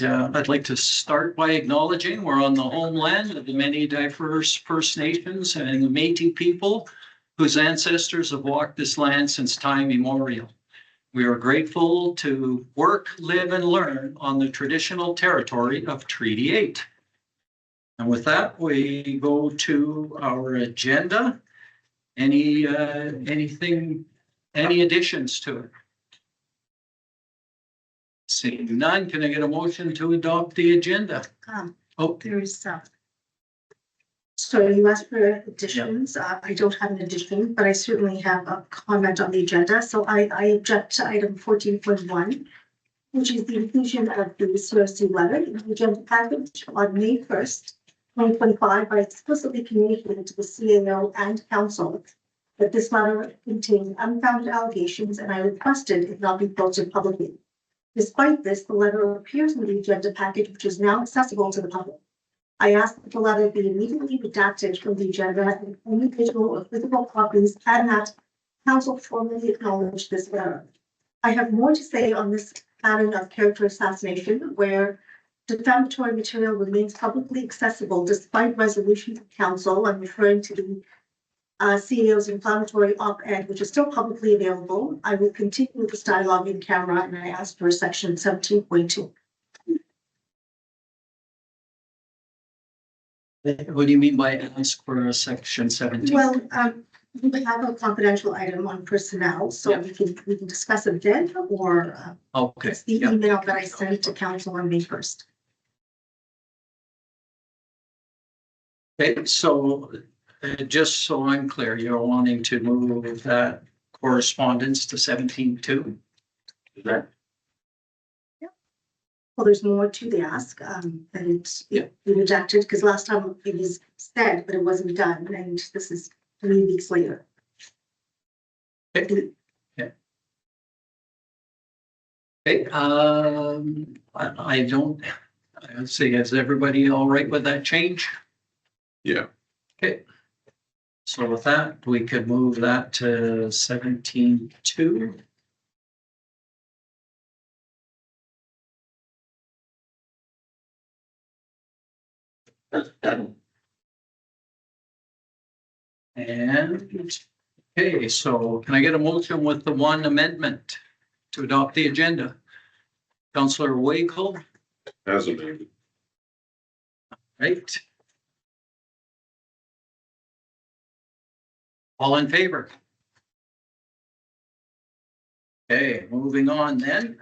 And I'd like to start by acknowledging we're on the homeland of the many diverse First Nations and the Métis people whose ancestors have walked this land since time immemorial. We are grateful to work, live, and learn on the traditional territory of Treaty 8. And with that, we go to our agenda. Any additions to it? Seeing none, can I get a motion to adopt the agenda? There's so you asked for additions. I don't have an addition, but I certainly have a comment on the agenda. So I object to item 14.1, which is the inclusion of the CRC letter in the agenda package on May 1st, 2025, by explicitly communicating to the CAO and council that this letter contained unfounded allegations, and I requested it not be posted publicly. Despite this, the letter appears in the agenda package, which is now accessible to the public. I ask that the letter be immediately redacted from the agenda and only visual or physical copies, and that council formally acknowledge this letter. I have more to say on this pattern of character assassination, where defamatory material remains publicly accessible despite resolutions of council. I'm referring to the CAO's inflammatory op-ed, which is still publicly available. I will continue with this dialogue in camera, and I ask for section 17.2. What do you mean by ask for a section 17? Well, we have a confidential item on personnel, so we can discuss it then, or okay. It's the email that I sent to council on May 1st. Okay, so just so I'm clear, you're wanting to move that correspondence to 17.2? Is that? Well, there's more to the ask, and it's rejected because last time it was said, but it wasn't done, and this is 3 weeks later. Okay. Okay. I don't. Let's see. Is everybody all right with that change? Yeah. Okay. So with that, we could move that to 17.2. And okay, so can I get a motion with the one amendment to adopt the agenda? Councillor Wakel. As amended. Right. All in favor? Okay, moving on then.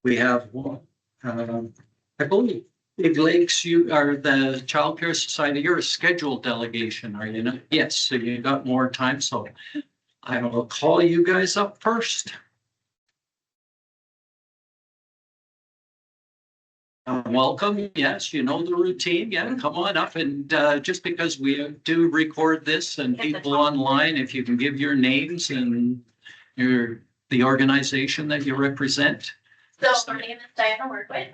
We have one. I believe Big Lakes, you are the Child Care Society. You're a scheduled delegation, are you not? Yes, so you got more time. So I will call you guys up first. Welcome. Yes, you know the routine. Yeah, come on up. And just because we do record this and people online, if you can give your names and the organization that you represent. So my name is Diana Workwood,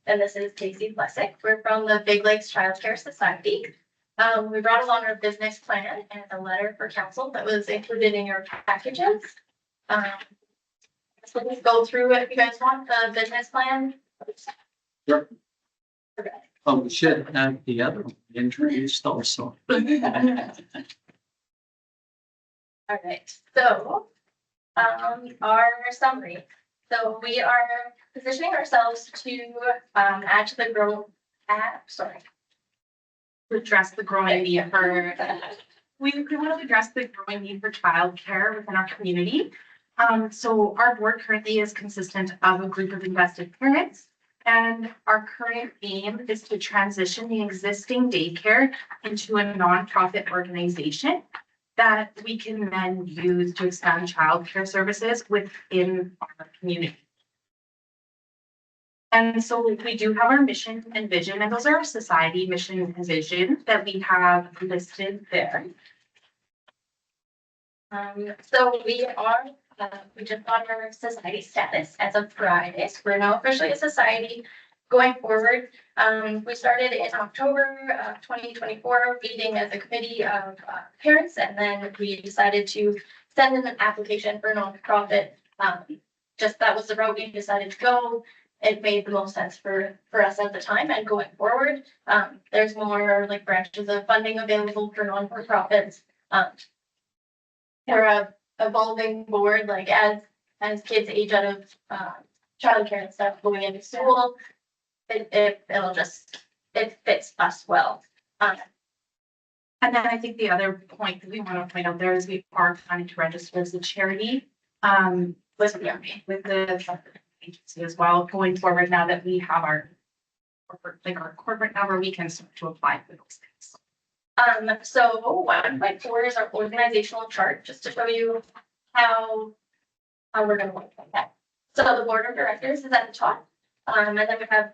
and this is Casey Blessick. We're from the Big Lakes Child Care Society. We brought along our business plan and a letter for council that was included in your packages. So let's go through it if you guys want the business plan. Sure. Okay. Oh, we should have the other one introduced also. All right, so our summary. So we are positioning ourselves to add to the address the growing need for we want to address the growing need for childcare within our community. So our board currently is consistent of a group of invested parents, and our current aim is to transition the existing daycare into a nonprofit organization that we can then use to expand childcare services within our community. And so we do have our mission and vision, and those are our society mission and vision that we have listed there. So we just got our society status as of Friday. So we're now officially a society going forward. We started in October of 2024, meeting as a committee of parents, and then we decided to send in an application for nonprofit. Just that was the route we decided to go. it made the most sense for us at the time and going forward. There's more like branches of funding available for non-for-profits. We're a evolving board, like as kids age out of childcare and stuff going into school, it fits us well. And then I think the other point that we want to point out there is we are planning to register as a charity, with the agency as well, going forward now that we have our corporate number, we can start to apply for those things. So 1.4 is our organizational chart, just to show you how we're gonna work like that. So the board of directors is at the top. And then we have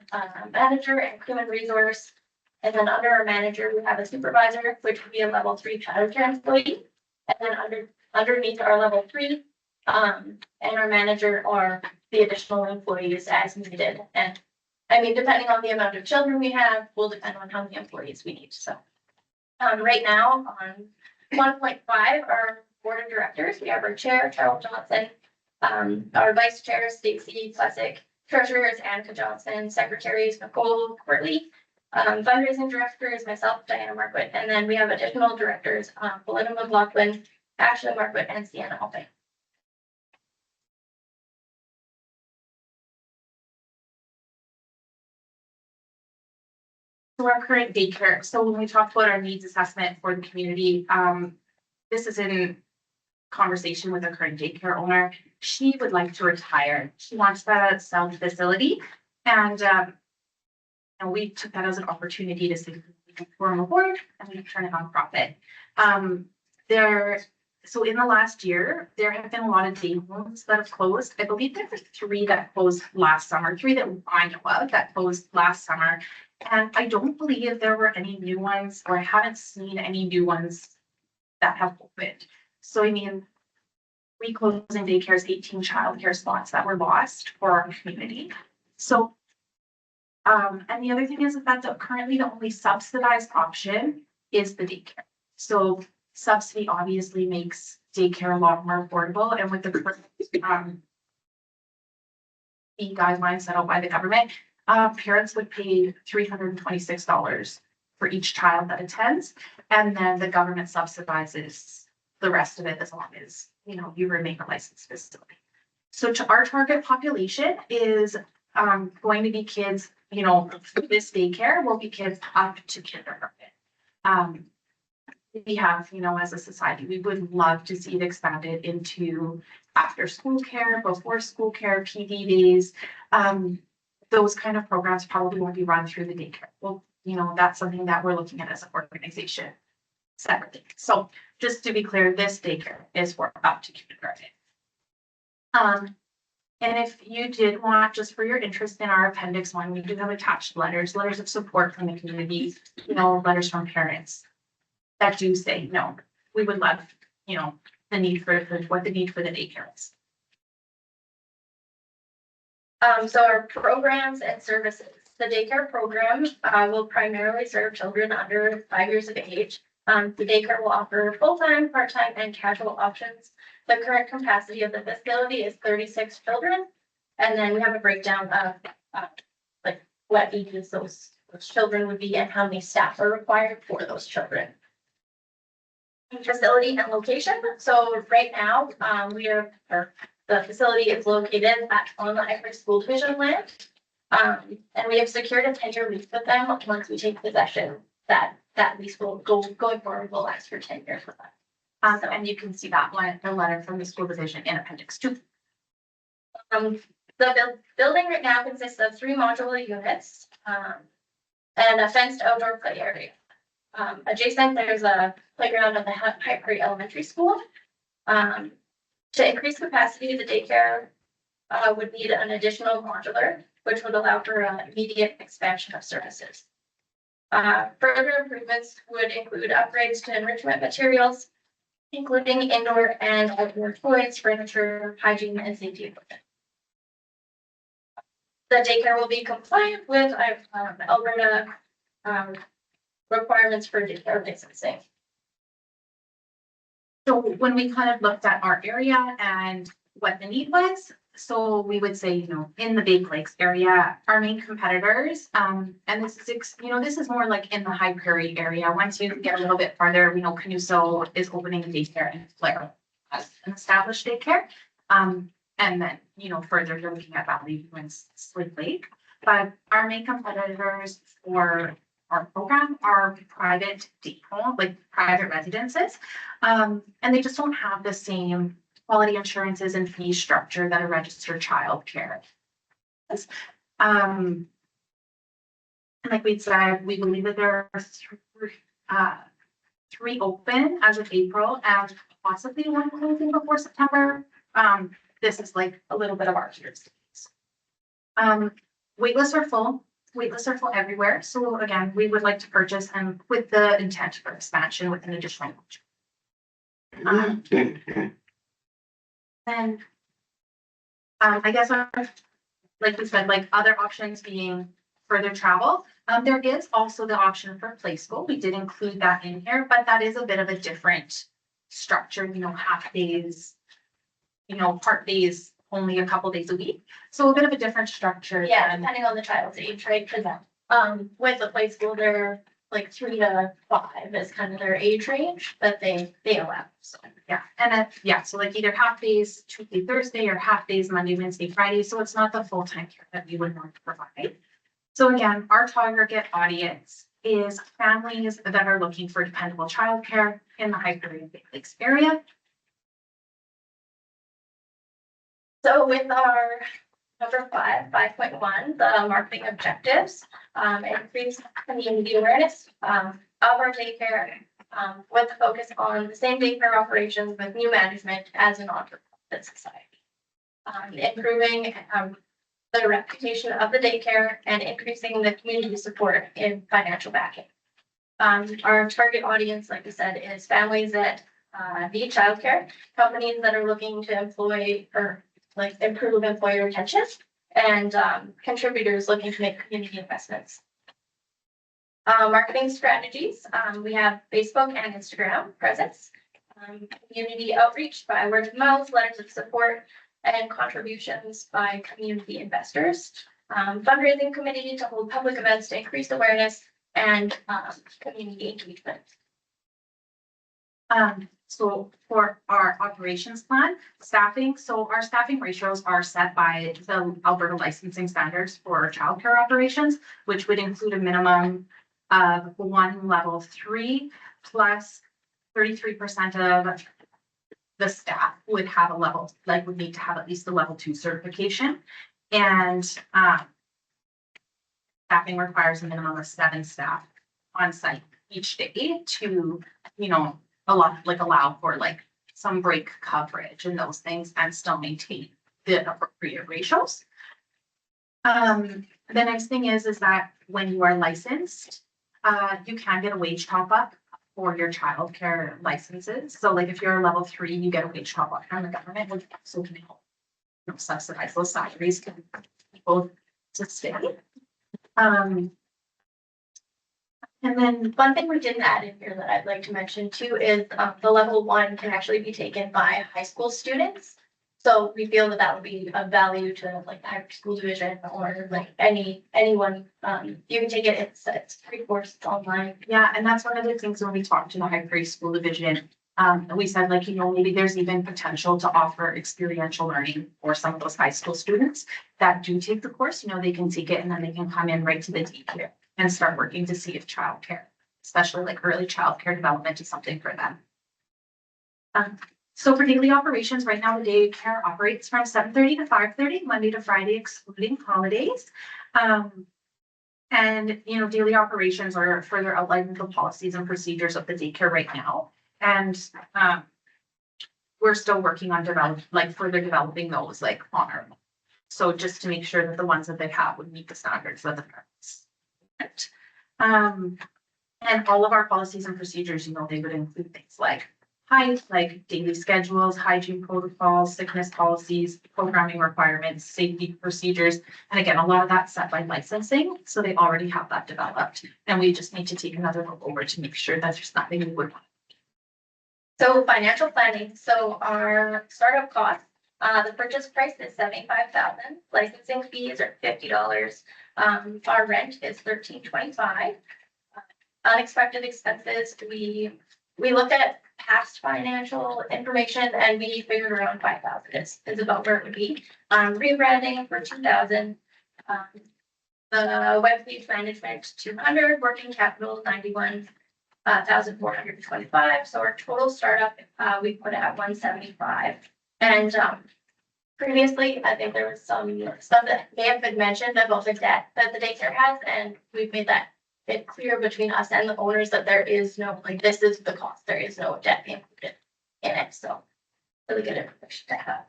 manager and human resource. And then under our manager, we have a supervisor, which would be a level 3 childcare employee. And then underneath our level 3, and our manager are the additional employees as needed. And I mean, depending on the amount of children we have, will depend on how many employees we need. So right now on 1.5, our board of directors, we have our chair, Charles Johnson, our vice chair, Stacy Plessick, treasurers, Annika Johnson, secretaries, Nicole Quirley, fundraising director is myself, Diana Marquette, and then we have additional directors, Belinda McLaughlin, Ashley Marquette, and Sienna Alpay. So our current daycare, so when we talked about our needs assessment for the community, this is in conversation with our current daycare owner. She would like to retire. She wants that self-facility. And we took that as an opportunity to say we can form a board and we can turn it nonprofit. So in the last year, there have been a lot of day homes that have closed. I believe there were 3 that closed last summer, 3 that I know of that closed last summer. And I don't believe there were any new ones, or I haven't seen any new ones that have opened. So I mean, reclosing daycares, 18 childcare spots that were lost for our community. So, and the other thing is that currently the only subsidized option is the daycare. So subsidy obviously makes daycare a lot more affordable, and with the current fee guidelines set out by the government, parents would pay $326 for each child that attends, and then the government subsidizes the rest of it as long as you remain a licensed facility. So to our target population is going to be kids, this daycare will be kids up to kindergarten. We have, as a society, we would love to see it expanded into after school care, before school care, PD days. Those kind of programs probably won't be run through the daycare. Well, that's something that we're looking at as an organization separately. So just to be clear, this daycare is for up to kindergarten. And if you did want, just for your interest in our appendix 1, we do have attached letters of support from the community, letters from parents that do say, no, we would love, the need for what the need for the daycare is. So our programs and services, the daycare program will primarily serve children under 5 years of age. The daycare will offer full-time, part-time, and casual options. The current capacity of the facility is 36 children. And then we have a breakdown of like what ages those children would be and how many staff are required for those children. Facility and location. So right now, the facility is located on the Ivory School Division land. And we have secured a 10-year lease with them. Once we take possession, that lease will going forward will last for 10 years with us. And you can see that one, the letter from the school division in appendix 2. The building right now consists of 3 modular units and a fenced outdoor play area. Adjacent, there's a playground at the High Prairie Elementary School. To increase capacity, the daycare would need an additional modular, which would allow for immediate expansion of services. Further improvements would include upgrades to enrichment materials, including indoor and outdoor toys, furniture, hygiene, and safety equipment. The daycare will be compliant with Alberta requirements for daycare licensing. So when we kind of looked at our area and what the need was, So we would say, in the Big Lakes area, our main competitors, and this is, this is more like in the High Prairie area. Once you get a little bit farther, we know Canuso is opening a daycare and Blair has an established daycare. And then, further you're looking at Valley View and Slave Lake. But our main competitors for our program are private day home, like private residences. And they just don't have the same quality assurances and fee structure that a registered childcare is. And like we said, we believe that there are three open as of April and possibly one closing before September. This is like a little bit of our years. Waitlists are full. Waitlists are full everywhere. So again, we would like to purchase and with the intent for expansion with an additional. And I guess like we said, like other options being further travel. There is also the option for play school. We did include that in here, but that is a bit of a different structure, half days, part days, only a couple days a week. So a bit of a different structure. Yeah, depending on the child's age, right, for them. With the play school, they're like 3 to 5 is kind of their age range that they allow, so. Yeah, and so like either half days Tuesday, Thursday, or half days Monday, Wednesday, Friday. So it's not the full-time care that we would want to provide. So again, our target audience is families that are looking for dependable childcare in the High Prairie and Big Lakes area. So with our number 5.1, the marketing objectives, increase community awareness of our daycare, with the focus on the same daycare operations with new management as a non-profit society. Improving the reputation of the daycare and increasing the community support in financial backing. Our target audience, like we said, is families that need childcare, companies that are looking to employ or like improve employee retention, and contributors looking to make community investments. Marketing strategies, we have Facebook and Instagram presence, community outreach by word of mouth, letters of support, and contributions by community investors, fundraising committee to hold public events to increase awareness and community engagement. So for our operations plan, staffing, so our staffing ratios are set by the Alberta licensing standards for childcare operations, which would include a minimum of 1 level 3 plus 33% of the staff would have a level, would need to have at least the level 2 certification. And staffing requires a minimum of 7 staff on site each day to, allow for some break coverage and those things and still maintain the appropriate ratios. The next thing is that when you are licensed, you can get a wage top up for your childcare licenses. So if you're a level 3, you get a wage top up from the government, which also can help subsidize those salaries for people to stay. And then one thing we didn't add in here that I'd like to mention too is the level 1 can actually be taken by high school students. So we feel that would be of value to the high school division or anyone. You can take it. It's free course. It's online. Yeah, and that's one of the things when we talked to the High Prairie School Division. We said maybe there's even potential to offer experiential learning for some of those high school students that do take the course. They can take it and then they can come in right to the daycare and start working to see if childcare, especially early childcare development, is something for them. So for daily operations, right now the daycare operates from 7:30 to 5:30, Monday to Friday, excluding holidays. And daily operations are further outlined in the policies and procedures of the daycare right now. And we're still working on further developing those on our own. So just to make sure that the ones that they have would meet the standards of the parents. And all of our policies and procedures, they would include things like daily schedules, hygiene protocols, sickness policies, programming requirements, safety procedures. And again, a lot of that's set by licensing. So they already have that developed. And we just need to take another look over to make sure that there's nothing we would want. So financial planning. So our startup costs The purchase price is $75,000. Licensing fees are $50. Our rent is $13.25. Unexpected expenses, we looked at past financial information and we figured around 5,000 is about where it would be. Rebranding for 2,000. The web page management 200, working capital 91,425. So our total startup, we put it at 175. And previously, I think there was some stuff that may have been mentioned about the debt that the daycare has, and we've made that it clear between us and the owners that there is no, like, this is the cost, there is no debt included in it, so really good information to have.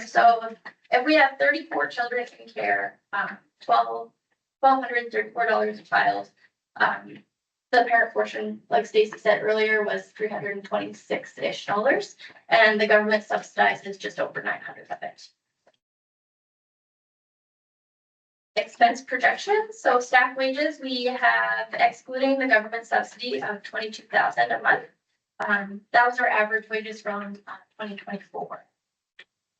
So if we have 34 children in care, $1,234 a child. The parent portion, like Stacy said earlier, was $326-ish, and the government subsidizes just over 900 of it. Expense projections, so staff wages, we have excluding the government subsidy of 22,000 a month. That was our average wages from 2024.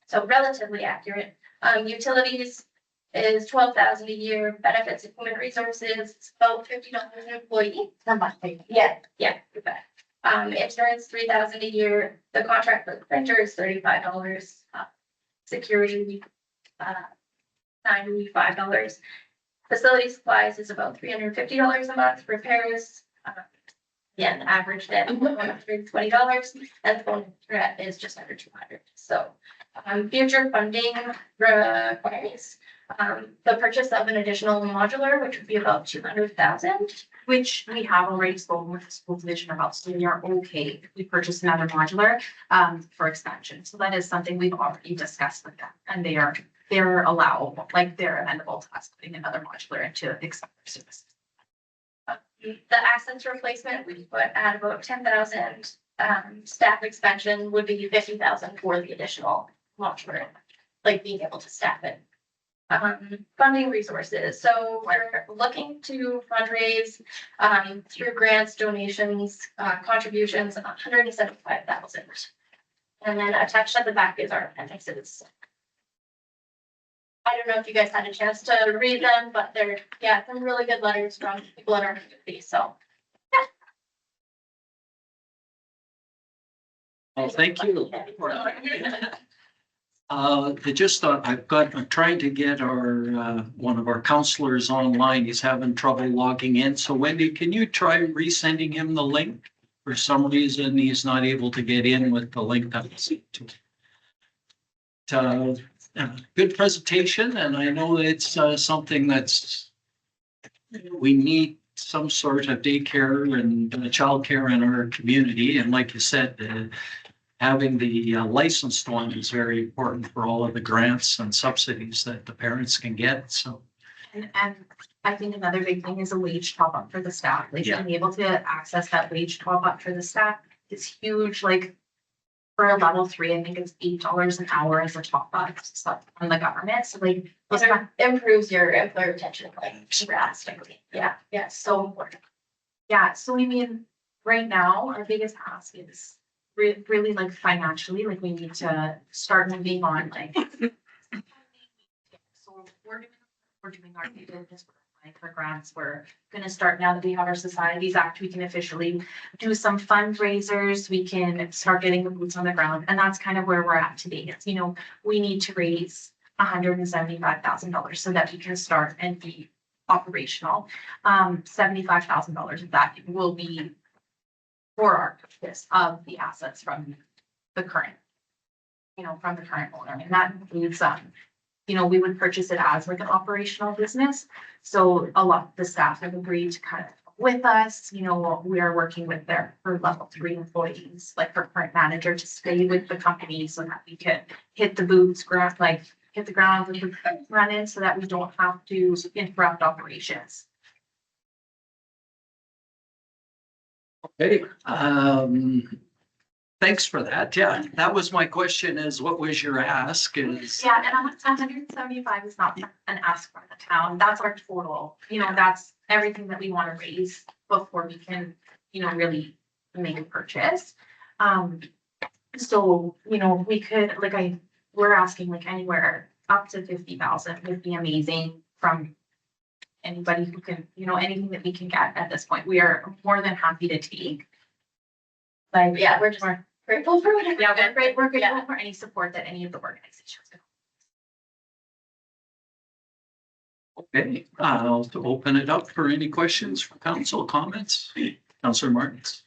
So relatively accurate. Utilities is 12,000 a year, benefits and human resources, about $50 an employee. Yeah, you bet. Insurance, 3,000 a year, the contract for the printer is $35, security, $95. Facility supplies is about $350 a month. Repairs, again, average at $120, and the phone internet is just under 200. So, future funding requirements, the purchase of an additional modular, which would be about 200,000. Which we have already spoken with the school division about, so we are okay if we purchase another modular for expansion. So that is something we've already discussed with them, and they're allowable, like they're amenable to us putting another modular into expand their services. The assets replacement, we put at about 10,000. Staff expansion would be 50,000 for the additional modular, like being able to staff it. Funding resources. So we're looking to fundraise through grants, donations, contributions, 175,000. And then attached at the back is our appendixes. I don't know if you guys had a chance to read them, but they're, yeah, some really good letters from people in our community, so. Well, thank you. I just thought I'm trying to get our, one of our counselors online. He's having trouble logging in. So Wendy, can you try resending him the link? For some reason, he's not able to get in with the link that was sent to him. Good presentation, and I know it's something that's, we need some sort of daycare and childcare in our community. And like you said, having the licensed one is very important for all of the grants and subsidies that the parents can get, so. And I think another big thing is a wage top up for the staff, like Yeah. being able to access that wage top up for the staff is huge, like. For a level 3, I think it's $8 an hour as a top up stuff from the government, so like. those It improves your employer retention, like drastically. Yeah, so important. Yeah, so I mean, right now, our biggest ask is really like financially, like we need to start moving on, like. So we're doing our due diligence, we're applying for grants, we're gonna start, now that we have our Societies Act, we can officially do some fundraisers, we can start getting the boots on the ground, and that's kind of where we're at today. It's, you know, we need to raise $175,000 so that we can start and be operational. $75,000 of that will be for our purchase of the assets from the current, from the current owner, and that includes, we would purchase it as like an operational business. So a lot of the staff have agreed to kind of with us, we are working with her level 3 employees, like her current manager, to stay with the company so that we can hit the boots, hit the ground with the running, so that we don't have to interrupt operations. Okay, thanks for that. Yeah, that was my question, is what was your ask is? Yeah, and 175 is not an ask from the town. That's our total, that's everything that we want to raise before we can, really make a purchase. So, we could, like we're asking like anywhere up to 50,000 would be amazing from anybody who can, anything that we can get at this point. We are more than happy to take. Like, Yeah, we're just grateful for whatever. yeah, we're grateful Yeah. for any support that any of the organizations. Okay, I'll open it up for any questions from council comments. Councillor Martins.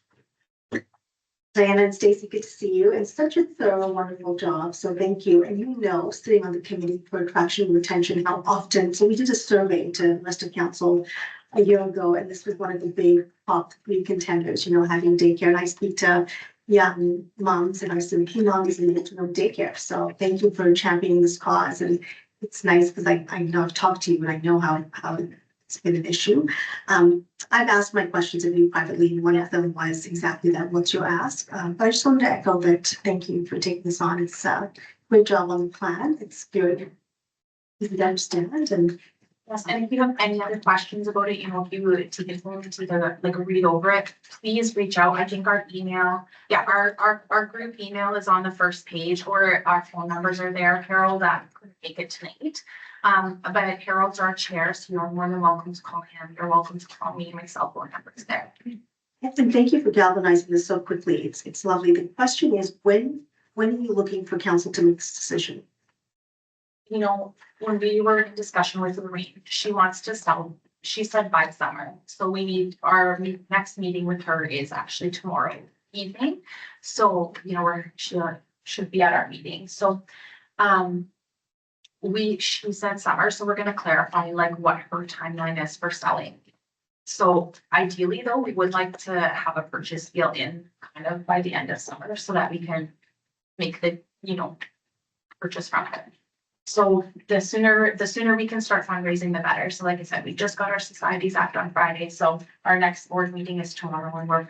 Diana and Stacy, good to see you, and such a thorough, wonderful job, so thank you. And sitting on the committee for attraction and retention, how often, so we did a survey to the rest of council a year ago, and this was one of the big top 3 contenders, having daycare, and I speak to young moms and our Simpy moms and daycare, so thank you for championing this cause, and it's nice because I know I've talked to you and I know how it's been an issue. I've asked my questions of you privately, and one of them was exactly that, what's your ask? But I just wanted to echo that, thank you for taking this on. It's a great job on the plan. It's good. Easy to understand, and Yes, and if you have any other questions about it, if you take it home to like read over it, please reach out. I think our email, our group email is on the first page, or our phone numbers are there. Harold couldn't make it tonight. But Harold's our chair, so you're more than welcome to call him. You're welcome to call me. My cell phone number is there. and thank you for galvanizing this so quickly. It's lovely. The question is, when are you looking for council to make this decision? When we were in discussion with Lorraine, she wants to sell, she said by summer. So we need, our next meeting with her is actually tomorrow evening. So, she should be at our meeting. So, she said summer, so we're gonna clarify like what her timeline is for selling. So ideally though, we would like to have a purchase deal in kind of by the end of summer so that we can make the, purchase from her. So the sooner we can start fundraising, the better. So like I said, we just got our Societies Act on Friday. So our next board meeting is tomorrow, and we're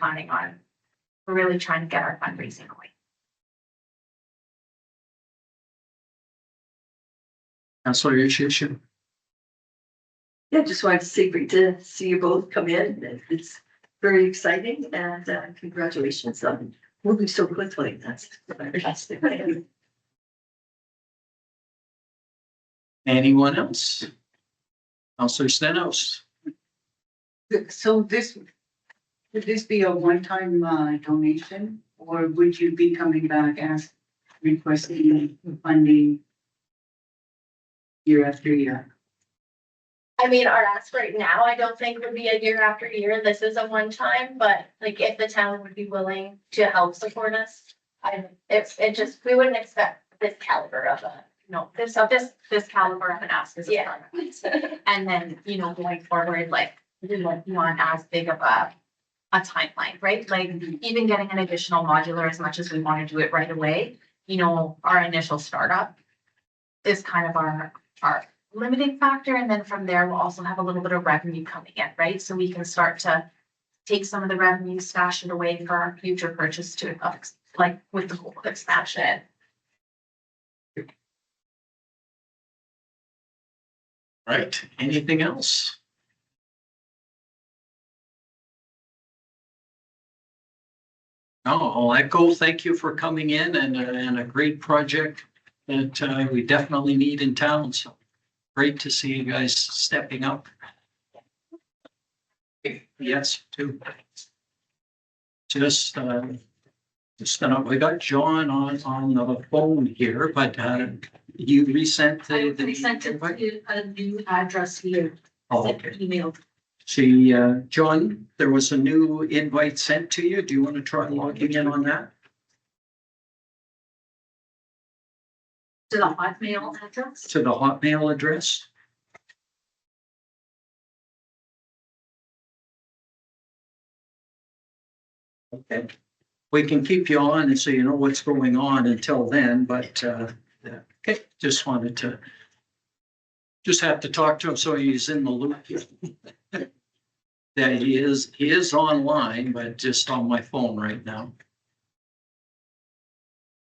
really trying to get our fundraising going. Councillor Yushin. Yeah, just wanted to say great to see you both come in. It's very exciting, and congratulations on moving so quickly. That's fantastic. Anyone else? Councillor Stenos. So would this be a one-time donation, or would you be coming back as requesting funding year after year? I mean, our ask right now, I don't think would be a year after year. This is a one time, but like if the town would be willing to help support us, we wouldn't expect this caliber of a. No, this caliber of an ask is a start. And then, going forward, like we want as big of a timeline, right? Like even getting an additional modular, as much as we want to do it right away, our initial startup is kind of our limiting factor. And then from there, we'll also have a little bit of revenue coming in, right? So we can start to take some of the revenue, stash it away for our future purchase to like with the goal of expansion. Right, anything else? No, I'll echo, thank you for coming in and a great project that we definitely need in town. So great to see you guys stepping up. Yes, too. We got John on the phone here, but you resent I sent it to a new address here. Oh, Sent okay. emailed. See, John, there was a new invite sent to you. Do you want to try logging in on that? To the Hotmail address. To the Hotmail address? Okay. We can keep you on and so you know what's going on until then, but okay, just wanted to have to talk to him so he's in the loop. Yeah, he is online, but just on my phone right now.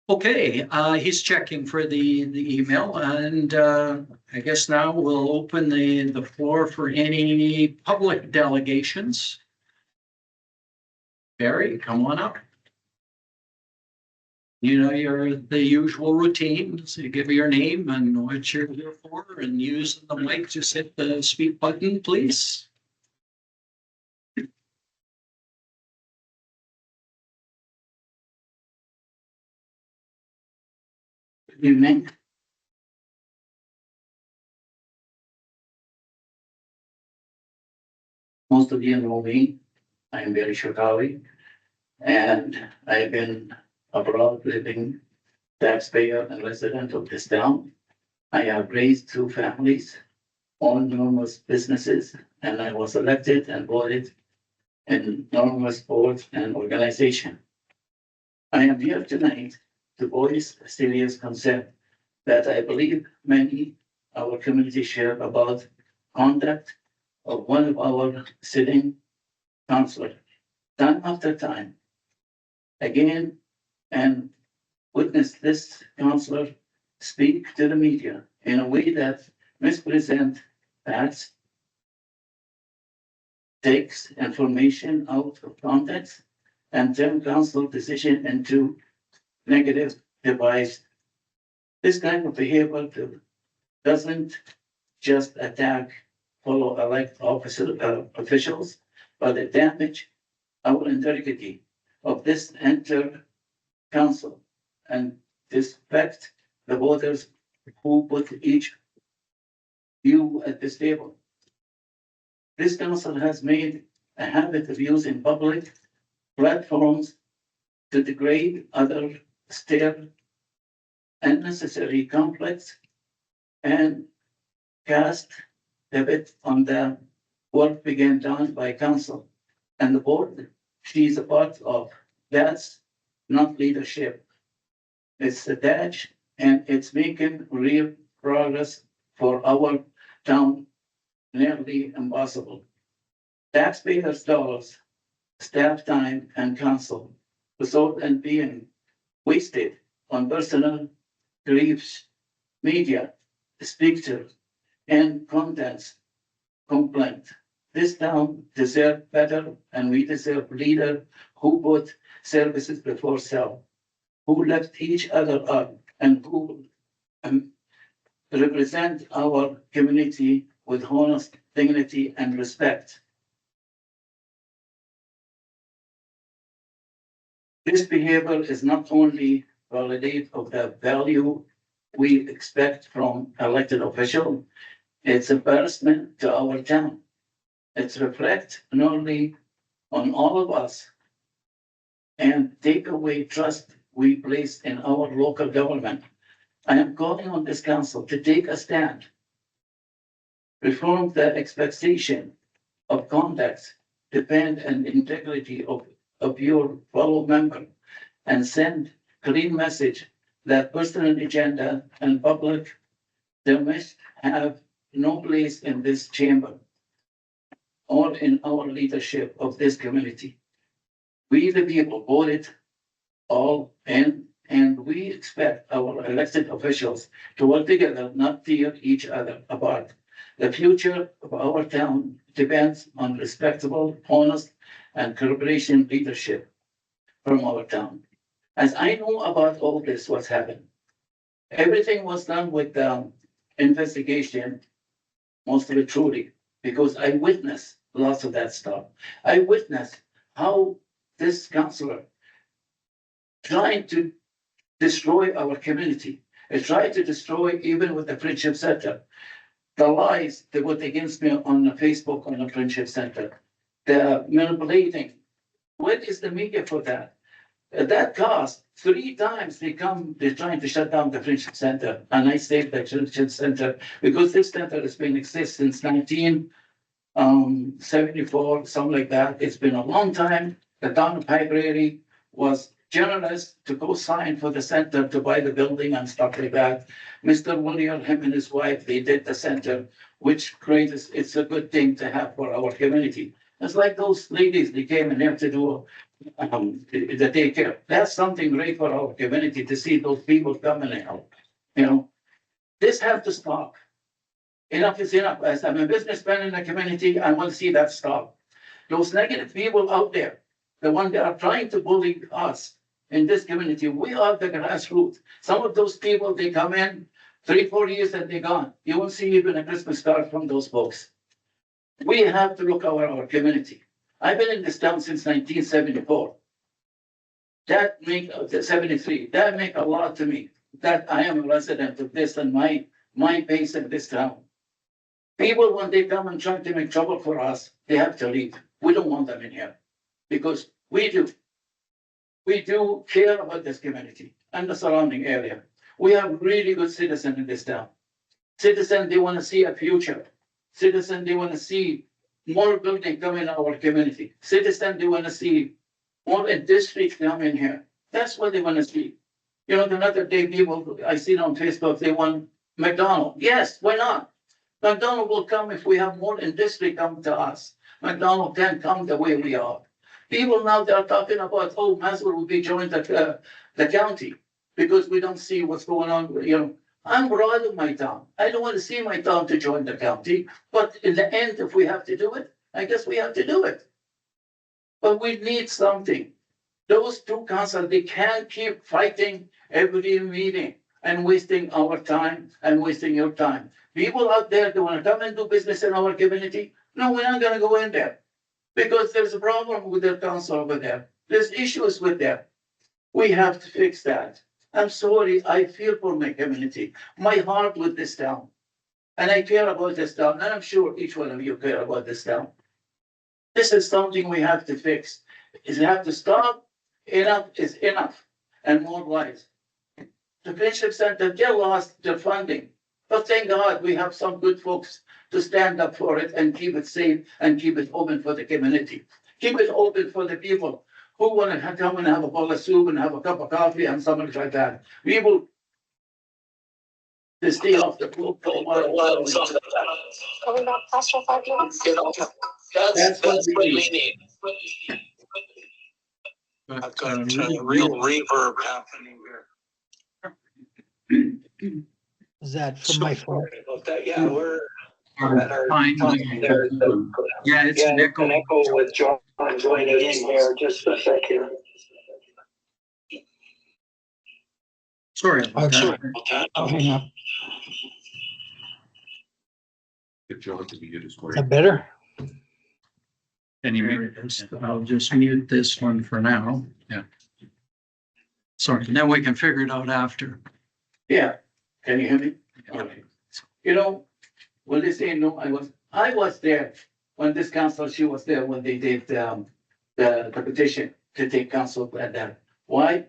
Okay, he's checking for the email, and I guess now we'll open the floor for any public delegations. Barry, come on up. You know, your the usual routine, so you give your name and what you're here for and use the mic, just hit the speak button, please. Good evening. Most of you know me. I am very Chicago and I've been abroad living taxpayer and resident of this town. I have raised two families, owned numerous businesses, and I was elected and voted in numerous boards and organizations. I am here tonight to voice a serious concern that I believe many our community share about conduct of one of our sitting councillor, time after time, again, and witness this councillor speak to the media in a way that mispresent facts, takes information out of context, and turn council decision into negative device. This kind of behavior doesn't just attack fellow elect officials, but it damage our integrity of this entire council and respect the voters who put each you at this table. This council has made a habit of using public platforms to degrade other, stir unnecessary conflicts, and cast debit on the work began done by council and the board she's a part of. That's not leadership. It's a dash and it's making real progress for our town nearly impossible. Taxpayers' dollars, staff time, and council result in being wasted on personal griefs, media, speakers, and contents complaint. This town deserves better, and we deserve leaders who put services before self, who lift each other up, and who represent our community with honest dignity and respect. This behavior is not only validate of the value we expect from elected official, it's embarrassment to our town. It's reflect not only on all of us and take away trust we place in our local government. I am calling on this council to take a stand, reform the expectation of conduct, depend on integrity of your fellow member, and send clear message that personal agenda and public damage have no place in this chamber or in our leadership of this community. We, the people, voted all in, and we expect our elected officials to work together, not tear each other apart. The future of our town depends on respectable, honest, and cooperation leadership from our town. As I know about all this, what's happened, everything was done with the investigation, most of it truly, because I witnessed lots of that stuff. I witnessed how this councillor trying to destroy our community. It tried to destroy even with the Friendship Center. The lies they put against me on the Facebook on the Friendship Center. The manipulating. What is the media for that? At that cost, 3 times they're trying to shut down the Friendship Center. And I saved the Friendship Center because this center has been exist since 1974, something like that. It's been a long time. The town of High Prairie was generous to go sign for the center to buy the building and stuff like that. Mr. William, him and his wife, they did the center, which creates, it's a good thing to have for our community. It's like those ladies, they came in here to do the daycare. That's something great for our community to see those people coming and help. You know, this has to stop. Enough is enough. As I'm a businessman in the community, I want to see that stop. Those negative people out there, the ones that are trying to bully us, in this community. We are the grassroots. Some of those people, they come in 3-4 years and they're gone. You won't see even a Christmas card from those folks. We have to look over our community. I've been in this town since 1974. That make 73. That make a lot to me. That I am a resident of this and my base in this town. People, when they come and try to make trouble for us, they have to leave. We don't want them in here because we do care about this community and the surrounding area. We have really good citizens in this town. Citizens, they want to see a future. Citizens, they want to see more building come in our community. Citizens, they want to see more industry come in here. That's what they want to see. You know, the other day, people, I seen on Facebook, they want McDonald's. Yes, why not? McDonald's will come if we have more industry come to us. McDonald's can come the way we are. People now, they are talking about, oh, Maswell will be joined the county because we don't see what's going on. You know, I'm proud of my town. I don't want to see my town to join the county, but in the end, if we have to do it, I guess we have to do it. But we need something. Those two councils, they can't keep fighting every meeting and wasting our time and wasting your time. People out there, they want to come and do business in our community. No, we're not going to go in there because there's a problem with their council over there. There's issues with them. We have to fix that. I'm sorry, I feel for my community, my heart with this town. And I care about this town, and I'm sure each one of you care about this town. This is something we have to fix. Is we have to stop. Enough is enough, and more lives. The Friendship Center, they lost their funding. But thank God we have some good folks to stand up for it and keep it safe and keep it open for the community. Keep it open for the people who want to come and have a bowl of soup and have a cup of coffee and something like that. We will to stay off the book for a while. Coming back past for 5 minutes. That's what we need. But, Real reverb happening here. Is that from my phone? Sorry about that. Yeah, we're at our Fine. time there. Yeah, it's an echo. With John joining in here. Just a sec here. Sorry about that. I'll hang up. Get John to mute his Is mic. that better? Anyway, I'll just mute this one for now. Yeah. Sorry, then we can figure it out after. Yeah, can you hear me? Okay. You know, when they say no, I was there when this council, she was there when they did the petition to take council at that. Why?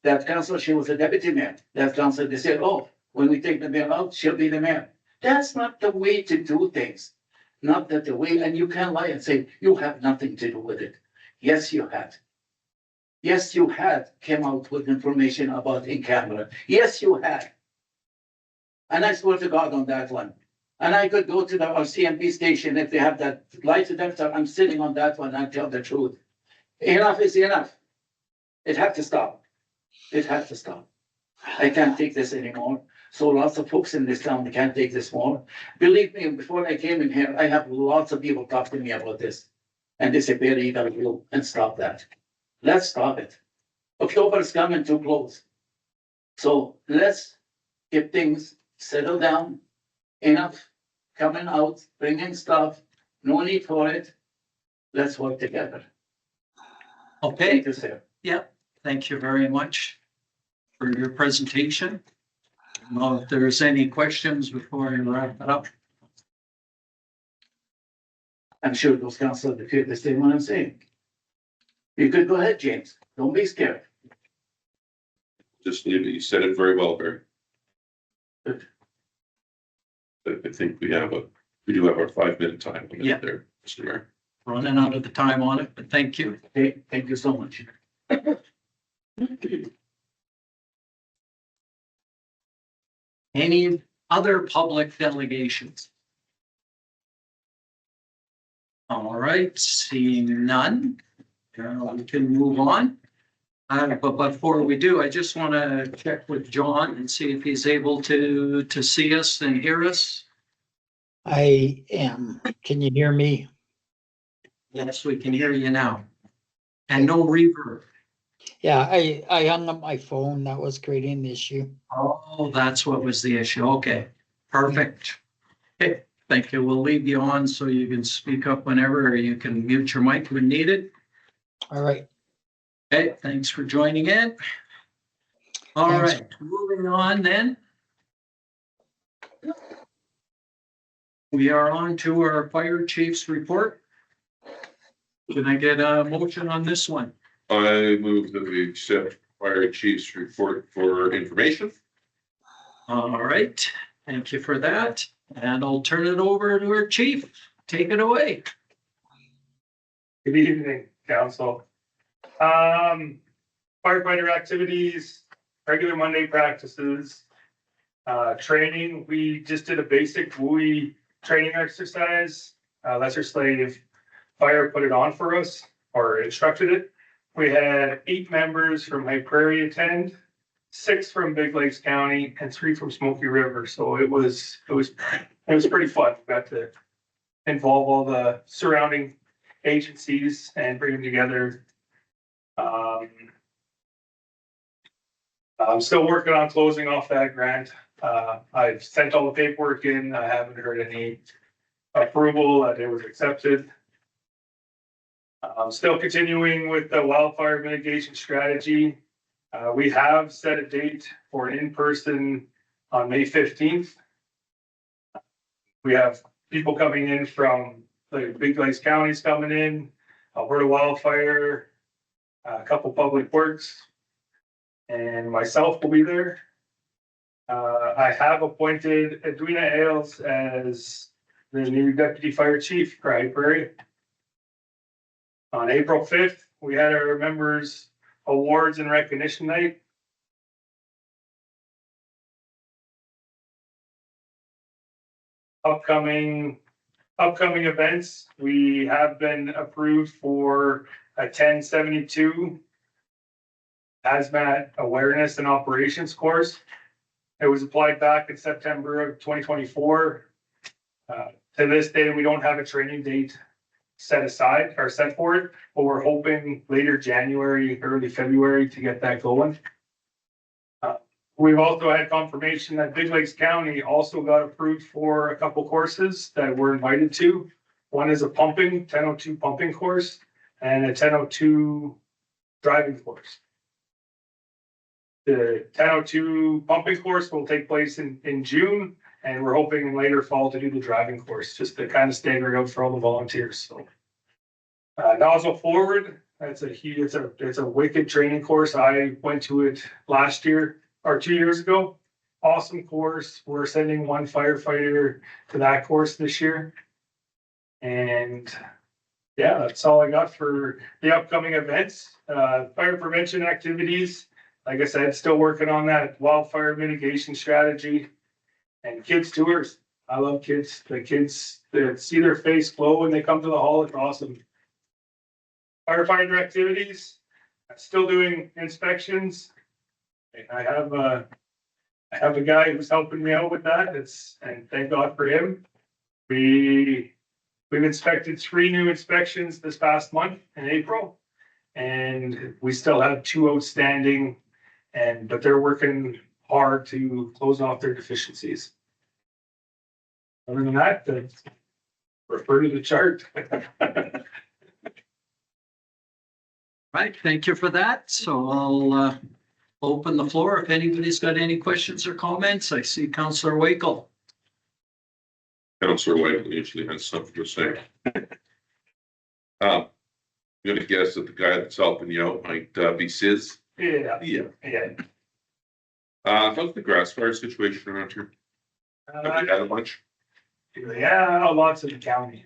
That council, she was a deputy mayor. That council, they said, oh, when we take the mayor out, she'll be the mayor. That's not the way to do things. Not that the way, and you can't lie and say, you have nothing to do with it. Yes, you had. Yes, you had came out with information about in camera. Yes, you had. And I swear to God on that one. And I could go to the RCMP station if they have that light detector. I'm sitting on that one and tell the truth. Enough is enough. It had to stop. It had to stop. I can't take this anymore. So lots of folks in this town, they can't take this more. Believe me, before I came in here, I have lots of people talk to me about this. And they say, Barry, you gotta go and stop that. Let's stop it. October is coming too close. So let's get things settled down. Enough coming out, bringing stuff. No need for it. Let's work together. Okay, Thank you, sir. thank you very much for your presentation. Well, if there's any questions before I wrap it up. I'm sure those councilors feel the same what I'm saying. You could go ahead, James. Don't be scared. Just leave it. You said it very well, Barry. Good. But I think we do have our 5-minute time limit Yeah. there, Mr. Mayor. Running out of the time on it, but thank you. Okay, thank you so much. Any other public delegations? All right, seeing none, we can move on. But before we do, I just want to check with John and see if he's able to see us and hear us. I am. Can you hear me? Yes, we can hear you now. And no reverb. Yeah, I hung up my phone. That was creating the issue. Oh, that's what was the issue. Okay, perfect. Okay, thank you. We'll leave you on so you can speak up whenever, or you can mute your mic when needed. All right. Okay, thanks for joining in. All Thanks. right, moving on then. We are on to our fire chief's report. Can I get a motion on this one? I move that we accept fire chief's report for information. All right, thank you for that. And I'll turn it over to our chief. Take it away. Good evening, council. Firefighter activities, regular Monday practices, training. We just did a basic WUI training exercise. Lesser Slave Fire put it on for us or instructed it. We had 8 members from High Prairie attend, 6 from Big Lakes County, and 3 from Smoky River. So it was pretty fun. We got to involve all the surrounding agencies and bring them together. I'm still working on closing off that grant. I've sent all the paperwork in. I haven't heard any approval that it was accepted. I'm still continuing with the wildfire mitigation strategy. We have set a date for an in-person on May 15th. We have people coming in from the Big Lakes counties coming in, Alberta Wildfire, a couple public works, and myself will be there. I have appointed Edwina Ailes as the new deputy fire chief for High Prairie. On April 5th, we had our members awards and recognition night. Upcoming events, we have been approved for a 1072 hazmat awareness and operations course. It was applied back in September of 2024. To this day, we don't have a training date set aside or set for it, but we're hoping later January, early February to get that going. We've also had confirmation that Big Lakes County also got approved for a couple courses that we're invited to. One is a 1002 pumping course and a 1002 driving course. The 1002 pumping course will take place in June, and we're hoping in later fall to do the driving course, just to kind of stagger out for all the volunteers. So nozzle forward, it's a wicked training course. I went to it last year or 2 years ago. Awesome course. We're sending 1 firefighter to that course this year. And yeah, that's all I got for the upcoming events. Fire prevention activities. Like I said, still working on that wildfire mitigation strategy and kids tours. I love kids. The kids that see their face glow when they come to the hall. It's awesome. Firefighter activities. Still doing inspections. I have a guy who's helping me out with that. And thank God for him. We've inspected 3 new inspections this past month in April, and we still have 2 outstanding. But they're working hard to close off their deficiencies. Other than that, refer to the chart. Right, thank you for that. So I'll open the floor. If anybody's got any questions or comments, I see Councillor Wakel. Councillor White usually has something to say. I'm gonna guess that the guy that's helping you out might be Sis. Yeah. How's the grass fire situation around here? Have we had a bunch? Yeah, lots in the county.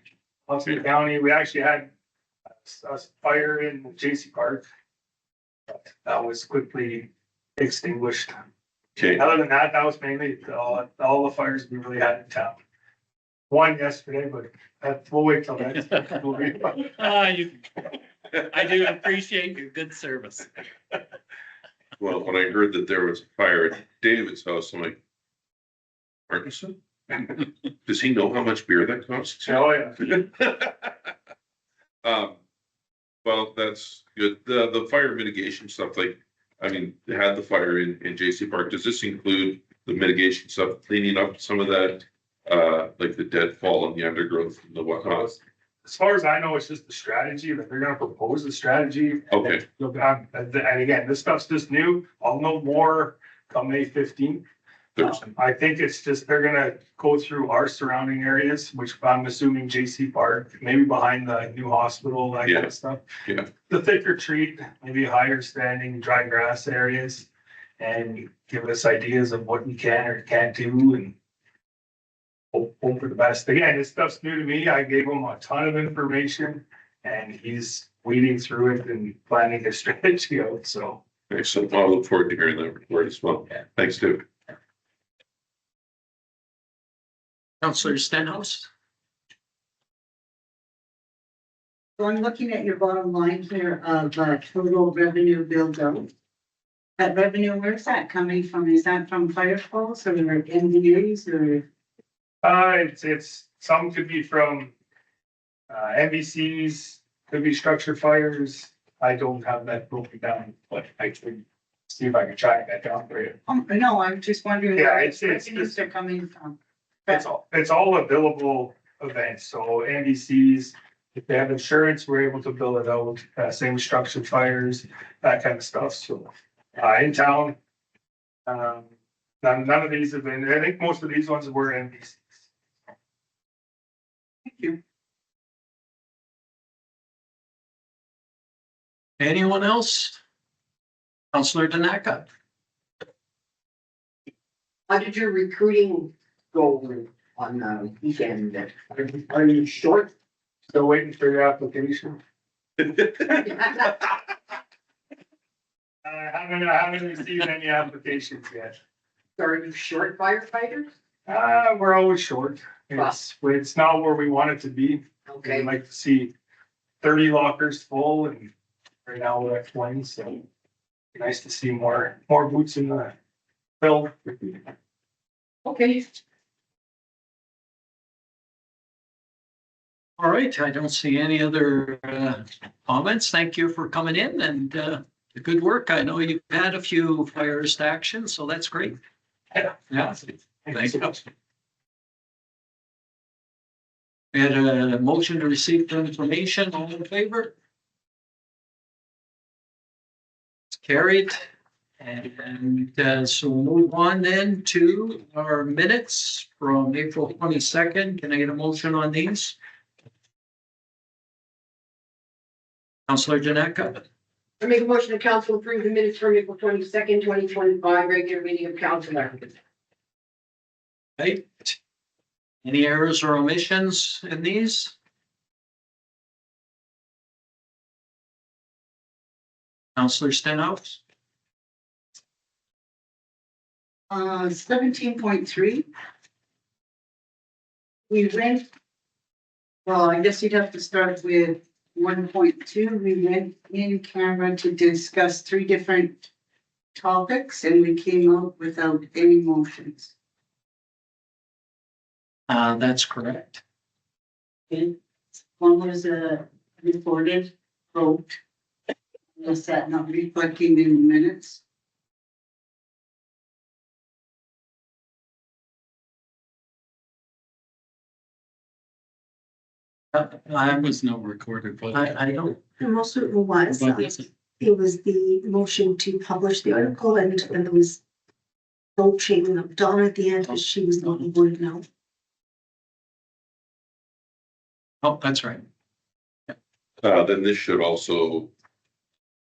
We actually had a fire in JC Park. But that was quickly extinguished. Okay. Other than that, that was mainly all the fires we really had in town. One yesterday, but we'll wait till next. I do appreciate your good service. Well, when I heard that there was a fire at David's house, I'm like, Arkansas? Does he know how much beer that costs? Oh, yeah. Well, that's good. The fire mitigation stuff, like, I mean, they had the fire in JC Park. Does this include the mitigation stuff, cleaning up some of that? Like the deadfall and the undergrowth and the whatnot? As far as I know, it's just the strategy that they're gonna propose the strategy. Okay. And again, this stuff's just new. I'll know more come May 15th. Thursday. I think it's just, they're gonna go through our surrounding areas, which I'm assuming JC Park, maybe behind the new hospital, that kind Yeah. of stuff. Yeah. The thicker treat, maybe higher standing dry grass areas. And give us ideas of what you can or can't do and hope for the best. Again, this stuff's new to me. I gave him a ton of information and he's weeding through it and planning his strategy out, so. Excellent. Well, I look forward to hearing that report as well. Thanks, David. Councillor Stenhouse. So I'm looking at your bottom line here of total revenue build out. That revenue, where's that coming from? Is that from fire calls or engineers or? It's, some could be from, MVCs, could be structure fires. I don't have that broken down, but I could see if I can track that down for you. No, I'm just wondering. Yeah, where it's revenues just- are coming from. It's all available events, so MVCs, if they have insurance, we're able to bill it out, same structure fires, that kind of stuff, so. In town, none of these have been, I think most of these ones were MVCs. Thank you. Anyone else? Councillor Danaka. How did your recruiting go on the weekend? Are you short? Still waiting for your application. I haven't received any applications yet. Are you short firefighters? We're always short. It's not where we want it to be. Okay, We'd like to see 30 lockers full and right now we're at 20, so nice to see more boots in the field. okay. All right, I don't see any other comments. Thank you for coming in and the good work. I know you've had a few fires to action, so that's great. Yeah. Yeah. Thank you so much. We had a motion to receive the information. All in favor? It's carried. And so we'll move on then to our minutes from April 22nd. Can I get a motion on these? Councillor Janeka. I make a motion to council approve the minutes from April 22nd, 2025, regular meeting of council. Right. Any errors or omissions in these? Councillor Stenhouse. 17.3. We went, well, I guess you'd have to start with 1.2. We went in camera to discuss 3 different topics and we came out without any motions. That's correct. Okay. One was a recorded vote. Was that not reflecting in the minutes? I was no recorded vote. I don't. It most certainly was. What is it? It was the motion to publish the article and there was vote changing of Donna at the end, but she was not voted no. Oh, that's right. Then this should also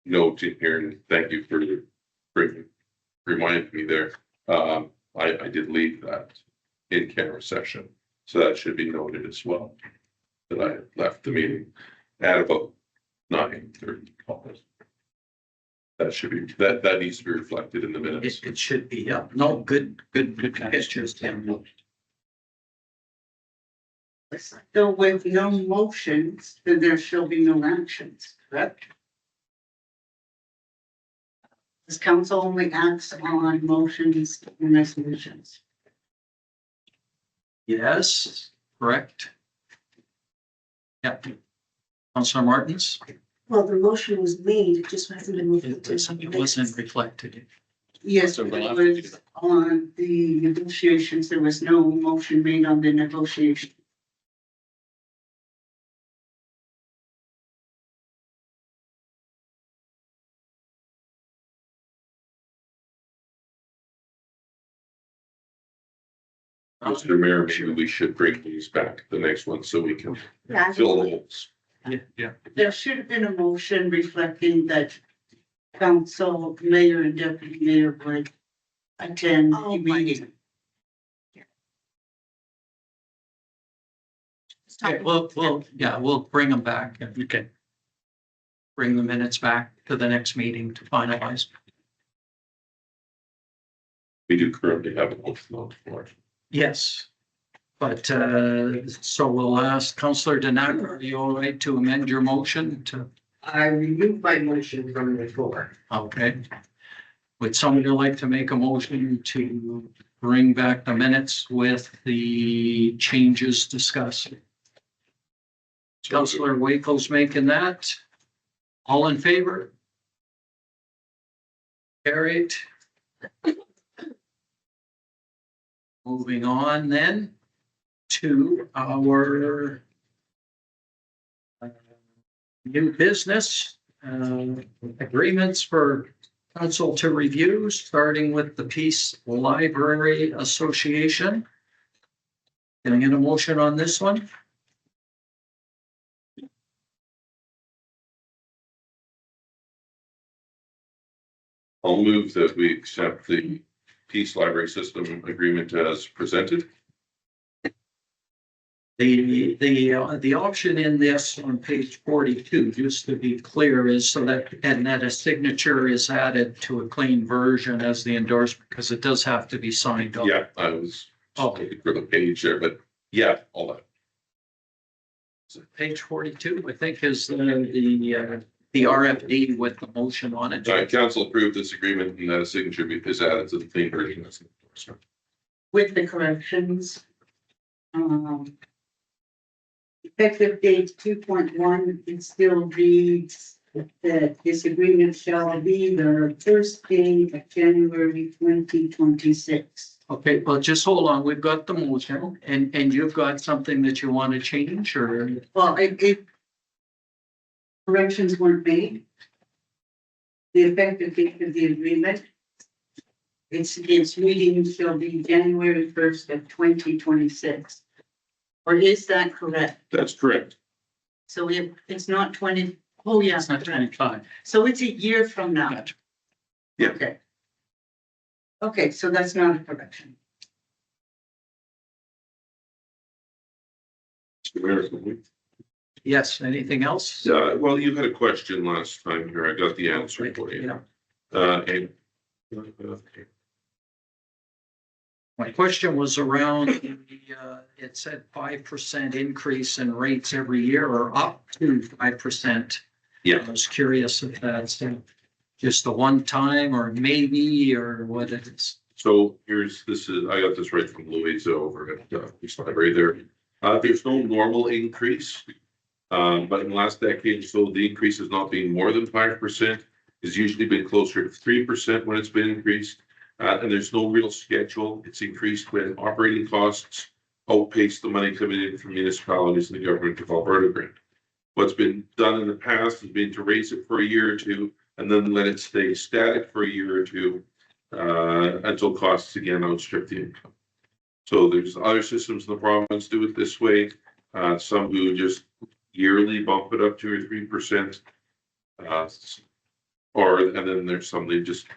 note in here, and thank you for reminding me there. I did leave that in camera session, so that should be noted as well. That I left the meeting at about 9:30. That should be, that needs to be reflected in the minutes. It should be, yeah. No, good pictures, Tim. So with no motions, then there shall be no actions, correct? This council only acts on motions and resolutions. Yes, correct. Yeah. Councillor Martins. Well, the motion was made, it just hasn't been moved. It wasn't reflected. Yes, So it we'll have to do was on the negotiations. There was no motion made on the negotiation. Mr. Mayor, maybe we should bring these back, the next one, so we can Yeah, fill the holes. Yeah. There should have been a motion reflecting that council, mayor and deputy mayor would attend Oh, the meeting. Okay, we'll bring them back and we can bring the minutes back to the next meeting to finalize. We do currently have a motion on the floor. Yes. But, so we'll ask Councillor Danak, are you all right to amend your motion to, I removed my motion from the floor. okay? Would somebody like to make a motion to bring back the minutes with the changes discussed? Councillor Wakel's making that. All in favor? Carried. Moving on then to our new business, agreements for council to review, starting with the Peace Library Association. Can I get a motion on this one? I'll move that we accept the Peace Library System Agreement as presented. The option in this on page 42, just to be clear, is so that, and that a signature is added to a clean version as the endorsement, because it does have to be signed off. Yeah, I was looking for the page there, but yeah, all that. Page 42, I think, is the RFD with the motion on it. Council approved this agreement and that a signature is added to the clean version. That's the endorsement. With the corrections. Effective date 2.1, it still reads that this agreement shall be the first day of January 2026. Okay, well, just hold on. We've got the motion and you've got something that you want to change or? Well, corrections weren't made. The effective date of the agreement. Its reading shall be January 1st of 2026. Or is that correct? That's correct. So it's not 20, oh yeah. It's not 25. So it's a year from now. Gotcha. Yeah. Okay. Okay, so that's not a correction. Mr. Mayor, can we- Yes, anything else? well, you had a question last time here. I got the answer for you. Yeah. And My question was around it said 5% increase in rates every year or up to 5%. yeah, I was curious if that's just a one time or maybe or what it is. so I got this right from Louisa over at Peace Library there. There's no normal increase. But in the last decade, so the increase has not been more than 5%. It's usually been closer to 3% when it's been increased. And there's no real schedule. It's increased when operating costs outpace the money coming in from municipalities and the government of Alberta grant. What's been done in the past has been to raise it for a year or two and then let it stay static for a year or two until costs again outstrip the income. So there's other systems in the province do it this way. Some do just yearly bump it up 2 or 3%. And then there's some that just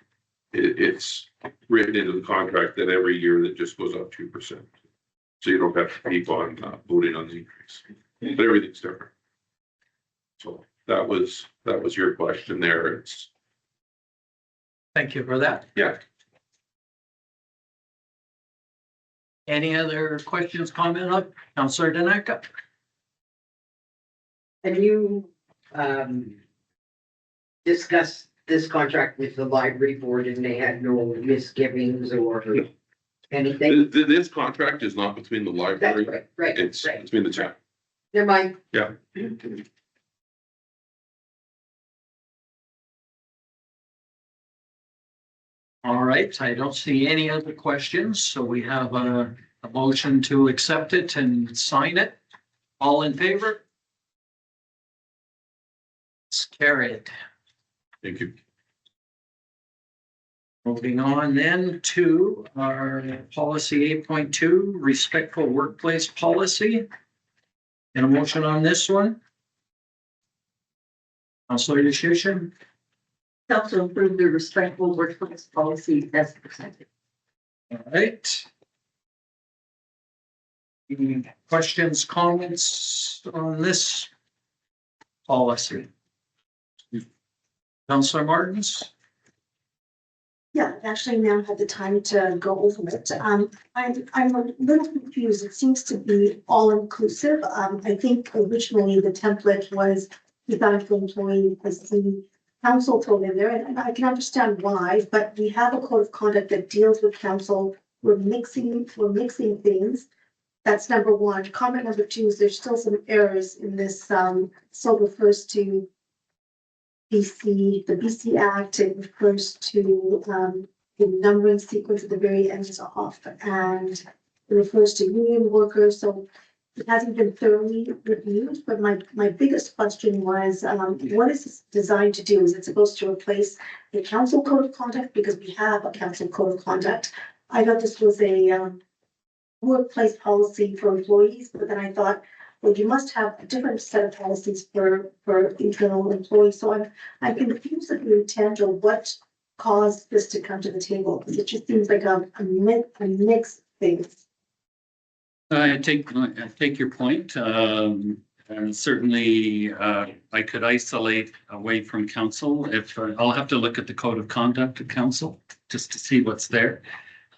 it's written into the contract that every year that just goes up 2%. So you don't have to keep on voting on the increase, but everything's different. So that was your question there. Thank you for that. Yeah. Any other questions, comment on Councillor Danaka? Have you, discussed this contract with the library board and they had no misgivings or anything? This contract is not between the That's library. right, right, It's right. between the town. Never mind. Yeah. All right, I don't see any other questions, so we have a motion to accept it and sign it. All in favor? It's carried. Thank you. Moving on then to our policy 8.2, respectful workplace policy. And a motion on this one? Councilor Decision? Council approved the respectful workplace policy as presented. All right. Any questions, comments on this policy? Councilor Martins? Yeah, actually now had the time to go over it. I'm a little confused. It seems to be all inclusive. I think originally the template was designed for employees as the council thrown in there, and I can understand why, but we have a code of conduct that deals with council. We're mixing things. That's number one. Comment number two is there's still some errors in this, so refers to the BC Act, it refers to the numbering sequence at the very end is off, and it refers to union workers, so it hasn't been thoroughly reviewed, but my biggest question was, what is this designed to do? Is it supposed to replace the council code of conduct? Because we have a council code of conduct. I thought this was a workplace policy for employees, but then I thought, well, you must have a different set of policies for internal employees. So I'm confused at the intent or what caused this to come to the table. Because it just seems like a mixed thing. I take your point. And certainly, I could isolate away from council if I'll have to look at the code of conduct of council just to see what's there.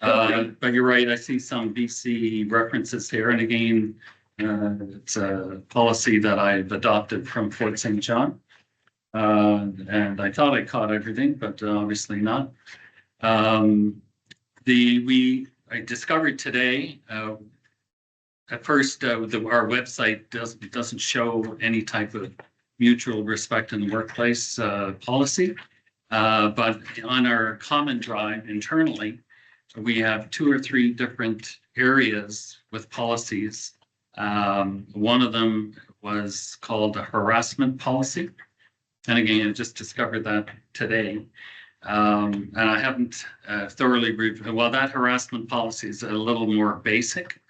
But you're right. I see some BC references here, and again, it's a policy that I've adopted from Fort St. John. And I thought I caught everything, but obviously not. I discovered today, at first, our website doesn't show any type of mutual respect in the workplace policy. But on our common drive internally, we have 2 or 3 different areas with policies. One of them was called a harassment policy. And again, I just discovered that today. And I haven't thoroughly reviewed. Well, that harassment policy is a little more basic,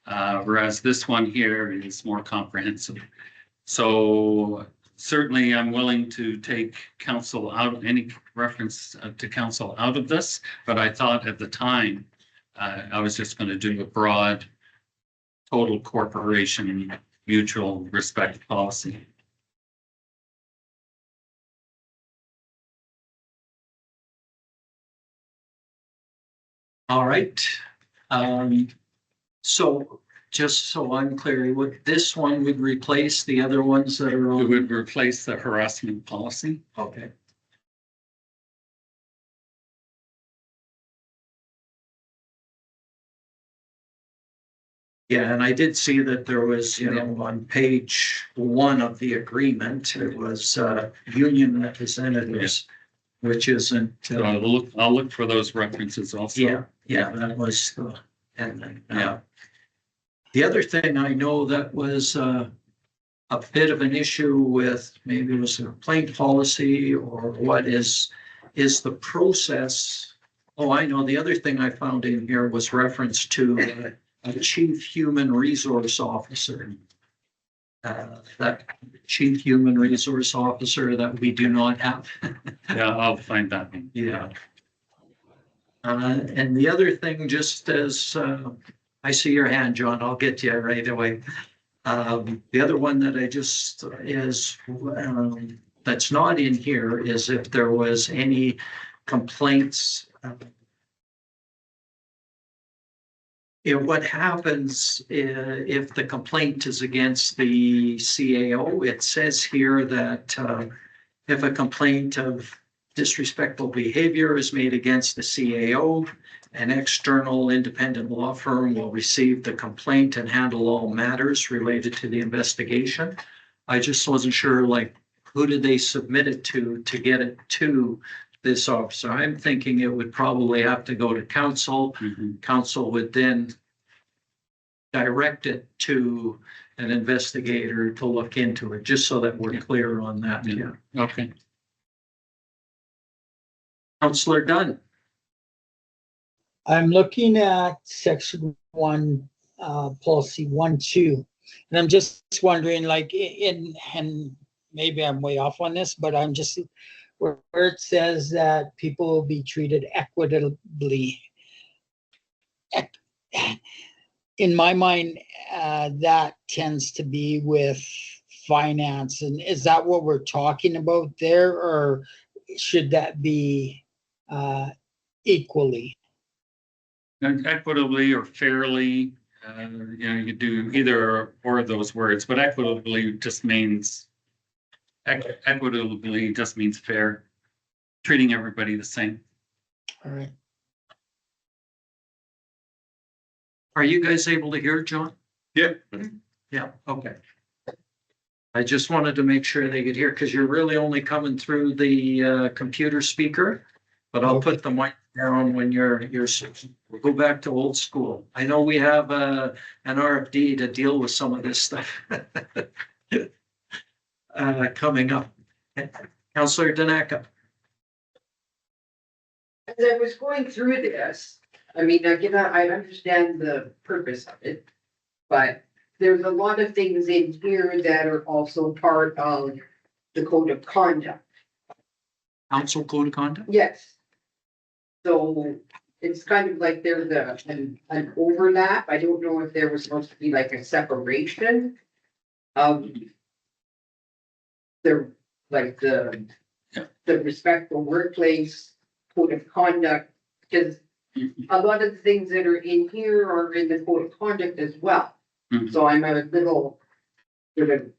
whereas this one here is more comprehensive. So certainly I'm willing to take council out, any reference to council out of this, but I thought at the time, I was just going to do a broad total corporation mutual respect policy. All right. So just so I'm clear, this one would replace the other ones that are on? It would replace the harassment policy. Okay. Yeah, and I did see that there was, on page 1 of the agreement, it was union representatives, which isn't. I'll look for those references also. Yeah, that was, and then, yeah. The other thing I know that was a bit of an issue with, maybe it was a complaint policy or what is the process. Oh, I know. The other thing I found in here was reference to a chief human resource officer. That chief human resource officer that we do not have. Yeah, I'll find that one. Yeah. And the other thing, just as I see your hand, John, I'll get you right away. The other one that I just is that's not in here is if there was any complaints. What happens if the complaint is against the CAO? It says here that if a complaint of disrespectful behavior is made against the CAO, an external independent law firm will receive the complaint and handle all matters related to the investigation. I just wasn't sure, like, who did they submit it to get it to this officer. I'm thinking it would probably have to go to council. Mhm. Council would then direct it to an investigator to look into it, just so that we're clear on that. Yeah. Okay. Counselor Dunn. I'm looking at section one, policy 1.2, and I'm just wondering, like, and maybe I'm way off on this, but I'm just where it says that people will be treated equitably. In my mind, that tends to be with finance, and is that what we're talking about there, or should that be equally? Equitably or fairly, you could do either or of those words, but equitably just means equitably just means fair, treating everybody the same. All right. Are you guys able to hear, John? Yeah. Yeah, okay. I just wanted to make sure they could hear, because you're really only coming through the computer speaker, but I'll put the mic down when you'll go back to old school. I know we have an RFD to deal with some of this stuff coming up. Councillor Danaka. As I was going through this, I mean, I understand the purpose of it, but there's a lot of things in here that are also part of the code of conduct. Council Code of Conduct? Yes. So it's kind of like there's an overlap. I don't know if there was supposed to be like a separation of the, like the respectful workplace code of conduct, because a lot of the things that are in here are in the code of conduct as well. Mhm. So I'm a little sort of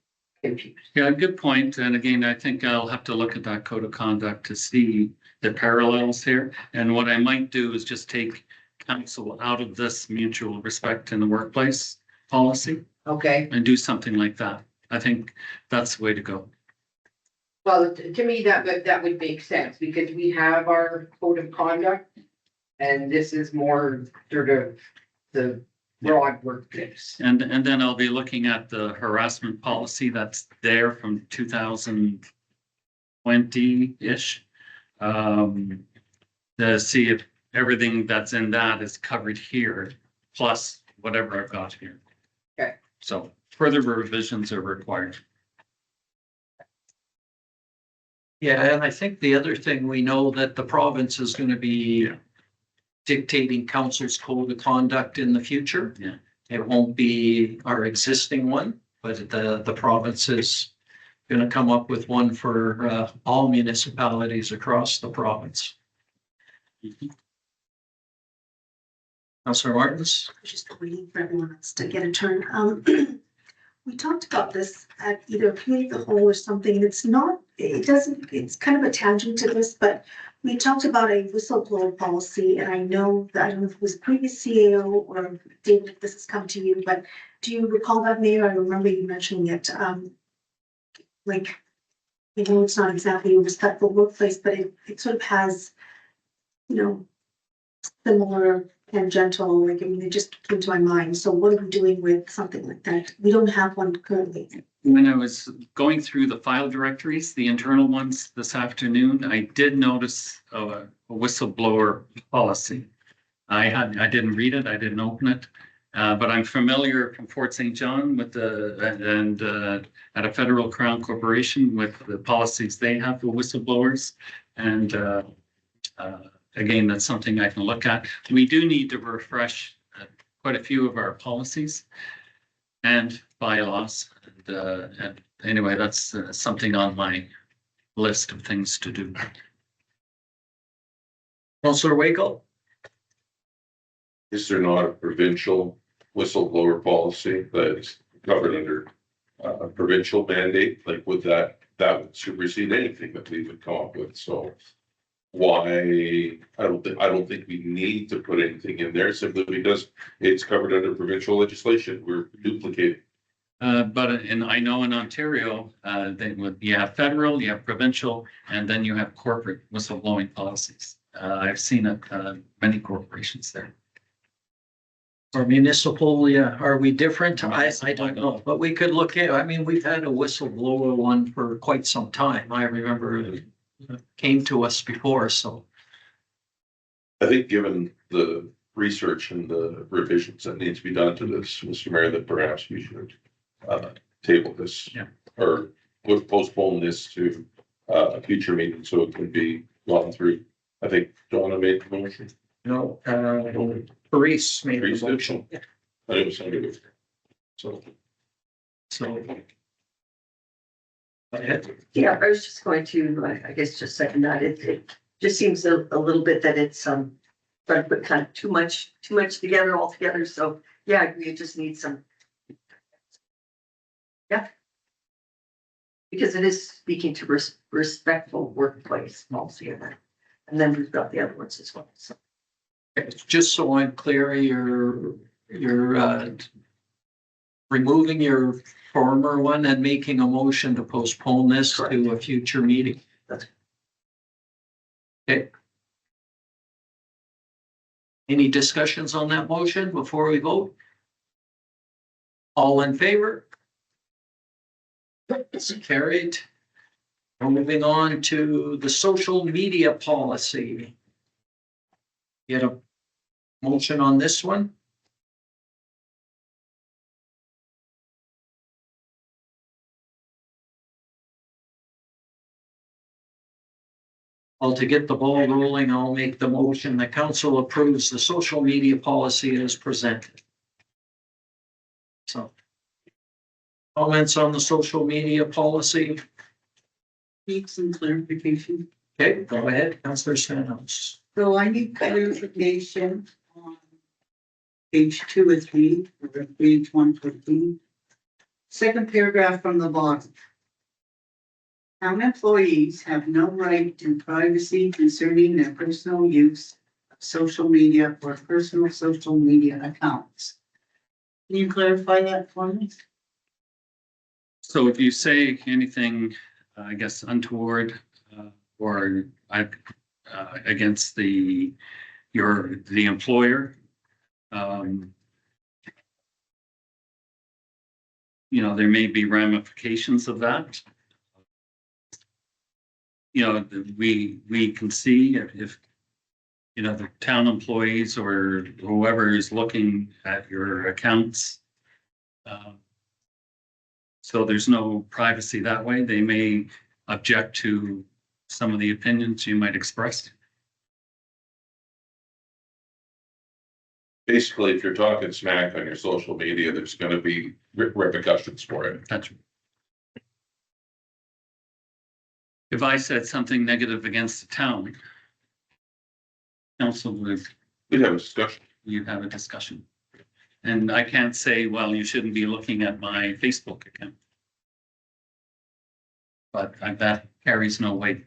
confused. Yeah, good point. And again, I think I'll have to look at that code of conduct to see the parallels here. And what I might do is just take council out of this mutual respect in the workplace policy Okay, and do something like that. I think that's the way to go. well, to me, that would make sense because we have our code of conduct. And this is more sort of the broad workplace. And then I'll be looking at the harassment policy that's there from 2020-ish. To see if everything that's in that is covered here, plus whatever I've got here. Okay. So further revisions are required. Yeah, and I think the other thing, we know that the province is going to be dictating council's code of conduct in the future. Yeah. It won't be our existing one, but the province is going to come up with one for all municipalities across the province. Councillor Martins? Just waiting for everyone else to get a turn. We talked about this at either committee of the whole or something, and it's kind of a tangent to this, but we talked about a whistleblower policy, and I know that, I don't know if it was previous CAO or David, if this has come to you, but do you recall that, Mayor? I remember you mentioning it. Like, I know it's not exactly a respectful workplace, but it sort of has, similar tangential, like, I mean, it just came to my mind. So what are we doing with something like that? We don't have one currently. When I was going through the file directories, the internal ones this afternoon, I did notice a whistleblower policy. I didn't read it, I didn't open it, but I'm familiar from Fort St. John at a federal crown corporation with the policies they have for whistleblowers. And again, that's something I can look at. We do need to refresh quite a few of our policies and bylaws. And anyway, that's something on my list of things to do. Councillor Wakel? Is there not a provincial whistleblower policy that is covered under a provincial mandate? Like, would that would supersede anything that we would come up with? So why, I don't think we need to put anything in there simply because it's covered under provincial legislation. We're duplicating. But I know in Ontario, you have federal, you have provincial, and then you have corporate whistleblowing policies. I've seen it, many corporations there. Or municipal, yeah, are we different? I don't know, but we could look at, I mean, we've had a whistleblower one for quite some time. I remember it came to us before, so. I think given the research and the revisions that need to be done to this, Mr. Mayor, that perhaps we should table this. Yeah. Or would postpone this to a future meeting so it can be gone through. I think Donna made the motion. No, Paris made Paris the did. motion. I think it was somebody. So. So. Go ahead. Yeah, I was just going to, I guess, just second that. It just seems a little bit that it's, trying to put kind of too much together all together. So, yeah, I agree. It just needs some. Yeah. Because it is speaking to respectful workplace policy and then we've got the other ones as well. So. Just so I'm clear, you're removing your former one and making a motion to postpone this to a future meeting. That's okay. Any discussions on that motion before we vote? All in favor? It's carried. We're moving on to the social media policy. Get a motion on this one? Well, to get the ball rolling, I'll make the motion. The council approves the social media policy as presented. So. Comments on the social media policy? Need some clarification. Okay, go ahead, Councillor Spanos. So I need clarification on page 2 or 3, or page 114. Second paragraph from the bottom. Town employees have no right to privacy concerning their personal use of social media or personal social media accounts. Can you clarify that for me? So if you say anything, I guess untoward, or against the employer, there may be ramifications of that. We can see if the town employees or whoever is looking at your accounts. So there's no privacy that way. They may object to some of the opinions you might express. Basically, if you're talking smack on your social media, there's going to be repercussions for it. That's right. If I said something negative against the town, council would. We'd have a discussion. You'd have a discussion. And I can't say, well, you shouldn't be looking at my Facebook account. But that carries no weight.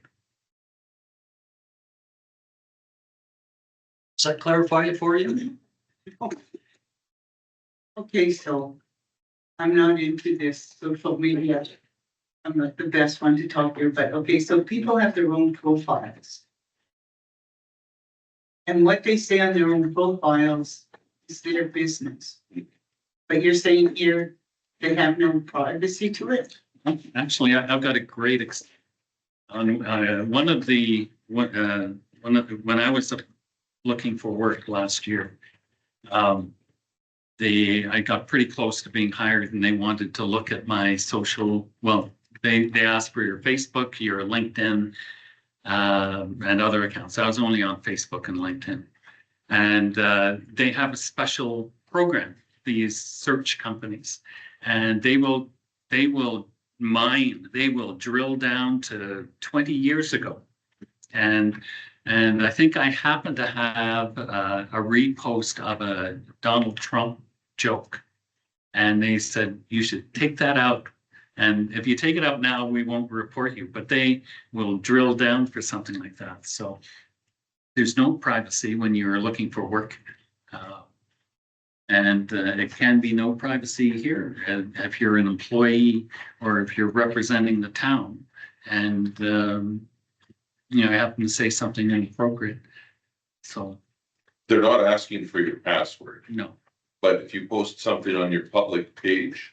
Does that clarify it for you? Okay, so I'm not into this social media. I'm not the best one to talk here, but okay, so people have their own profiles. And what they say on their own profiles is their business. But you're saying here they have no privacy to it? Actually, I've got a great on when I was looking for work last year. I got pretty close to being hired, and they wanted to look at my social. Well, they asked for your Facebook, your LinkedIn, and other accounts. I was only on Facebook and LinkedIn, and they have a special program. These search companies, and they will mine. They will drill down to 20 years ago, and I think I happen to have a repost of a Donald Trump joke, and they said you should take that out. And if you take it out now, we won't report you, but they will drill down for something like that. So there's no privacy when you're looking for work. And it can be no privacy here if you're an employee or if you're representing the town and, you know, happen to say something inappropriate. So, They're not asking for your password, no. but if you post something on your public page,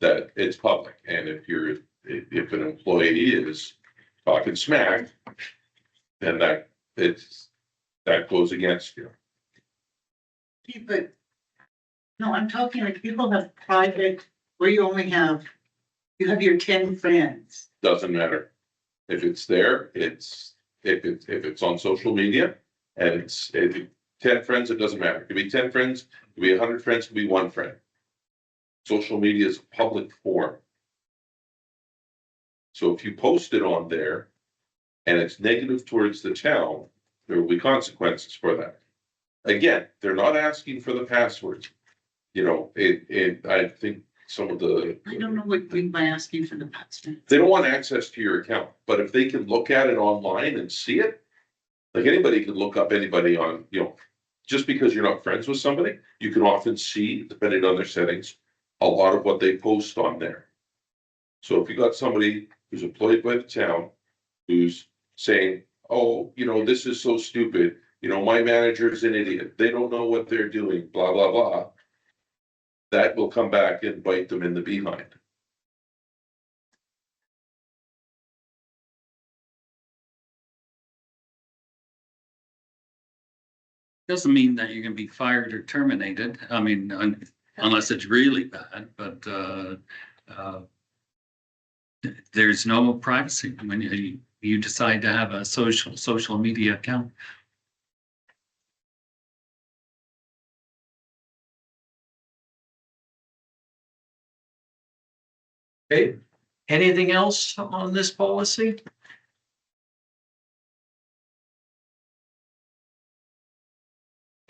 that it's public, and if an employee is talking smack, then that goes against you. But, no, I'm talking like people have private, where you only have, you have your 10 friends. Doesn't matter. If it's there, if it's on social media and it's 10 friends, it doesn't matter. It could be 10 friends, it could be 100 friends, it could be one friend. Social media is a public forum. So if you post it on there and it's negative towards the town, there will be consequences for that. Again, they're not asking for the passwords. You know, I think some of the. I don't know what we by asking for the password. They don't want access to your account, but if they can look at it online and see it, like anybody can look up anybody on, you know, just because you're not friends with somebody, you can often see, depending on their settings, a lot of what they post on there. So if you got somebody who's employed by the town, who's saying, oh, you know, this is so stupid, you know, my manager's an idiot, they don't know what they're doing, blah, blah, blah. That will come back and bite them in the behind. Doesn't mean that you're gonna be fired or terminated. I mean, unless it's really bad, but, there's no privacy when you decide to have a social media account. Okay, anything else on this policy?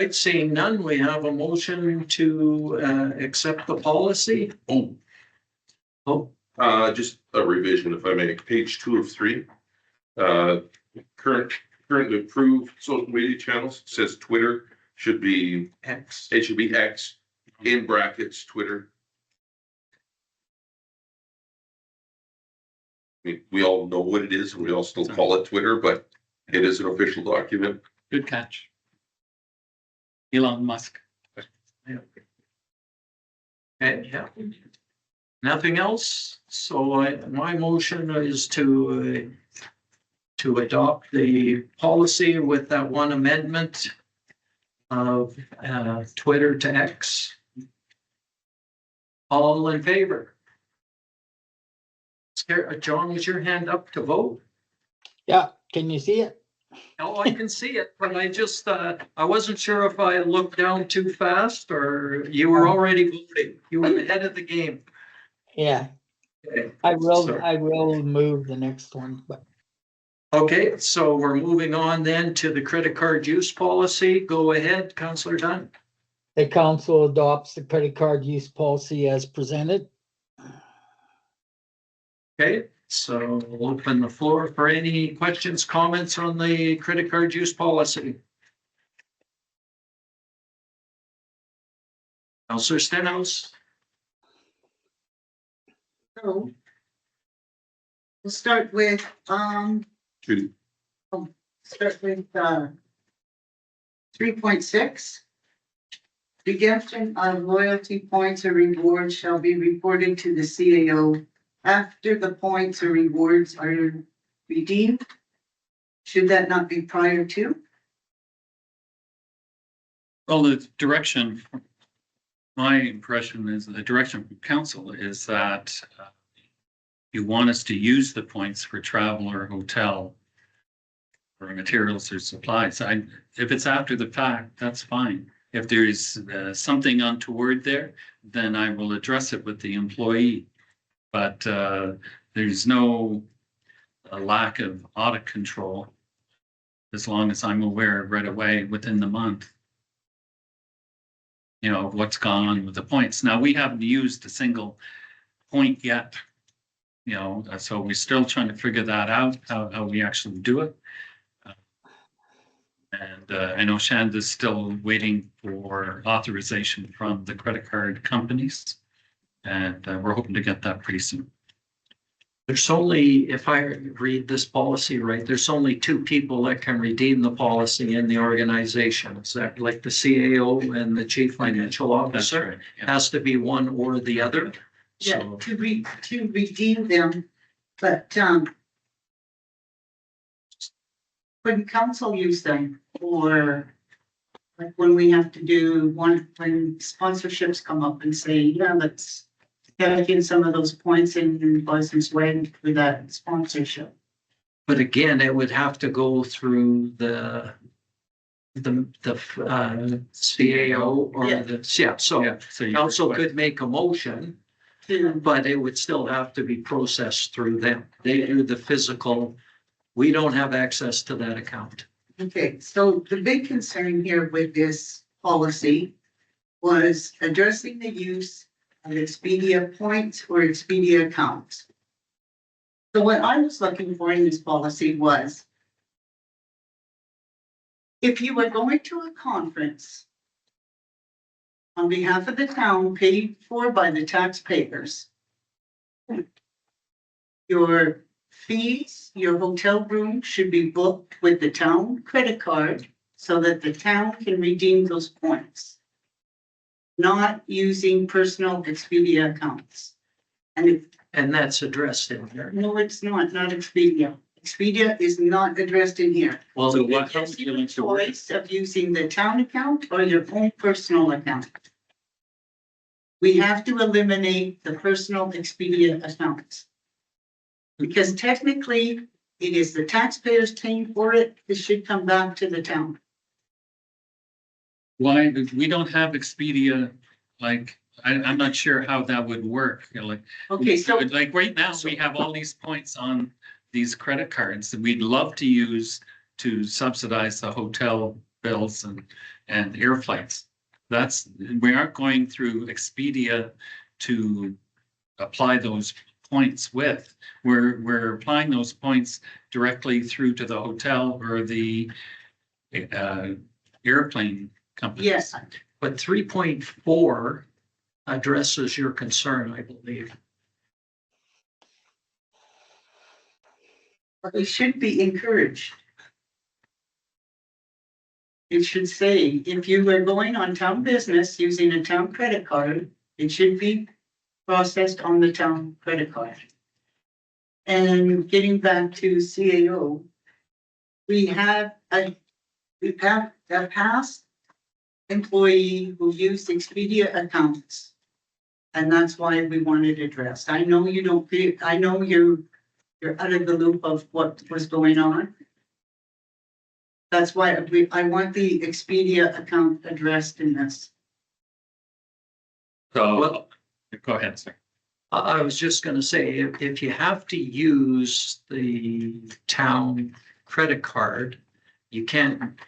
Right, seeing none, we have a motion to accept the policy. Oh, Just a revision, if I may, page 2 of 3. Currently approved social media channels, says Twitter should be X. It should be X in brackets, Twitter. We all know what it is, and we all still call it Twitter, but it is an official document. Good catch. Elon Musk. And yeah, nothing else. So my motion is to adopt the policy with that one amendment of Twitter to X. All in favor? John, was your hand up to vote? Yeah, can you see it? Oh, I can see it, but I just, I wasn't sure if I looked down too fast or you were already voting. You were ahead of the game. Yeah, Okay. I Sorry. will move the next one, but Okay, so we're moving on then to the credit card use policy. Go ahead, Councillor Dunn. the council adopts the credit card use policy as presented. Okay, so we'll open the floor for any questions, comments on the credit card use policy. Councillor Stenhouse. So we'll start with, 2. start with 3.6. Redemption of loyalty points or rewards shall be reported to the CAO after the points or rewards are redeemed. Should that not be prior to? Well, the direction, my impression is the direction from council is that you want us to use the points for travel or hotel or materials or supplies. If it's after the fact, that's fine. If there's something untoward there, then I will address it with the employee. But there's no lack of audit control as long as I'm aware right away within the month, you know, what's gone on with the points. Now, we haven't used a single point yet, you know, so we're still trying to figure that out, how we actually do it. And I know Shanda's still waiting for authorization from the credit card companies. And we're hoping to get that pretty soon. There's only, if I read this policy right, there's only two people that can redeem the policy in the organization. Is that like the CAO and the chief financial That's officer? right. Yeah. Has to be one or the other. Yeah, So, to redeem them, but, when council use them for, like, when we have to do one, when sponsorships come up and say, yeah, let's get in some of those points in license way for that sponsorship. but again, it would have to go through the CAO or Yeah. so So you council request- could make a motion, To, but it would still have to be processed through them. They do the physical. We don't have access to that account. okay, so the big concern here with this policy was addressing the use of Expedia points or Expedia accounts. So what I was looking for in this policy was if you were going to a conference on behalf of the town paid for by the taxpayers, your fees, your hotel room should be booked with the town credit card so that the town can redeem those points. Not using personal Expedia accounts. And that's addressed in here. No, it's not Expedia. Expedia is not addressed in here. Well, So It what, how gives would you you the like to work? choice of using the town account or your own personal account. We have to eliminate the personal Expedia accounts. Because technically, it is the taxpayers paying for it. It should come back to the town. Why, we don't have Expedia, like, I'm not sure how that would work, you know, like. Okay, so Like right now, we have all these points on these credit cards that we'd love to use to subsidize the hotel bills and air flights. We aren't going through Expedia to apply those points with. We're applying those points directly through to the hotel or the airplane companies. yes, but 3.4 addresses your concern, I believe. it should be encouraged. It should say, if you were going on town business using a town credit card, it should be processed on the town credit card. And getting back to CAO, we have a past employee who used Expedia accounts. And that's why we want it addressed. I know you don't feel, I know you're out of the loop of what was going on. That's why I want the Expedia account addressed in this. So, go ahead, sir. I was just gonna say, if you have to use the town credit card, you can't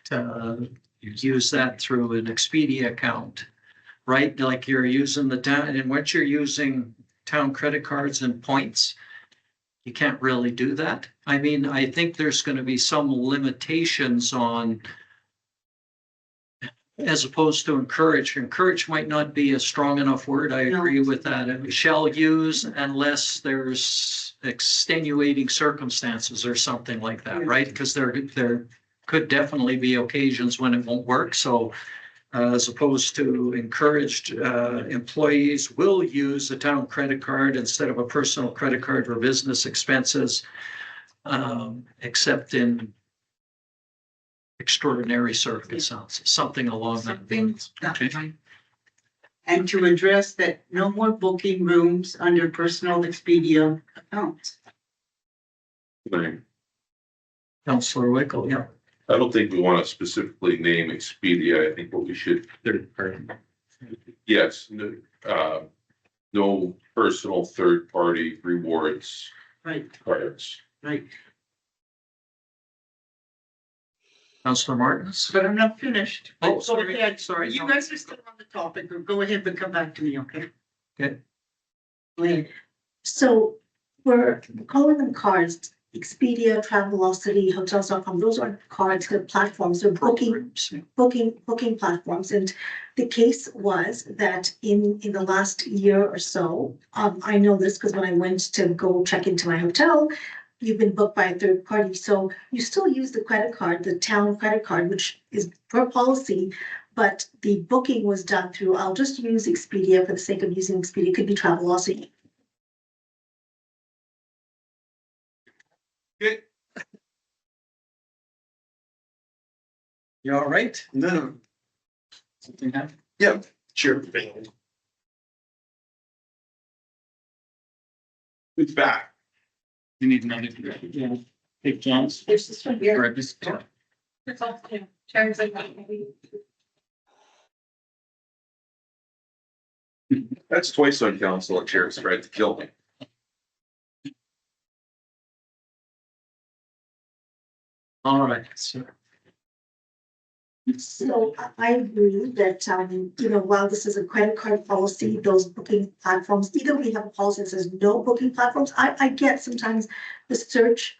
use that through an Expedia account, right? Like you're using the town, and once you're using town credit cards and points, you can't really do that. I mean, I think there's gonna be some limitations on, as opposed to encourage. Encourage might not be a strong enough word. I No. agree with that. And shall use unless there's extenuating circumstances or something like that, Yeah. right? Because there could definitely be occasions when it won't work. So as opposed to encouraged, employees will use a town credit card instead of a personal credit card for business expenses, except in extraordinary circumstances, something along that Something lines. that way. And to address that, no more booking rooms under personal Expedia accounts. Councillor Wickle, yeah. I don't think we want to specifically name Expedia. I think what we should, Third party. yes, no personal third-party rewards Right, cards. right. Councillor Martins? But I'm not finished. Oh, Go sorry, ahead. sorry. You guys are still on the topic, but go ahead, but come back to me, okay? Okay. Go ahead. So we're calling them cards. Expedia, Travelocity, Hotels.com, those aren't cards, they're platforms, they're booking platforms. And the case was that in the last year or so, I know this because when I went to go check into my hotel, you've been booked by a third party. So you still use the credit card, the town credit card, which is per policy, but the booking was done through, I'll just use Expedia for the sake of using Expedia, it could be Travelocity. Okay. You all right? No, Something happened? yeah, sure. It's back. You need another. Yeah. Take John's. There's this one here. Or this. It's all terms of. That's twice on council, a chair's tried to kill me. All right, sir. So I agree that, while this is a credit card policy, those booking platforms, either we have a policy that says no booking platforms. I get sometimes the search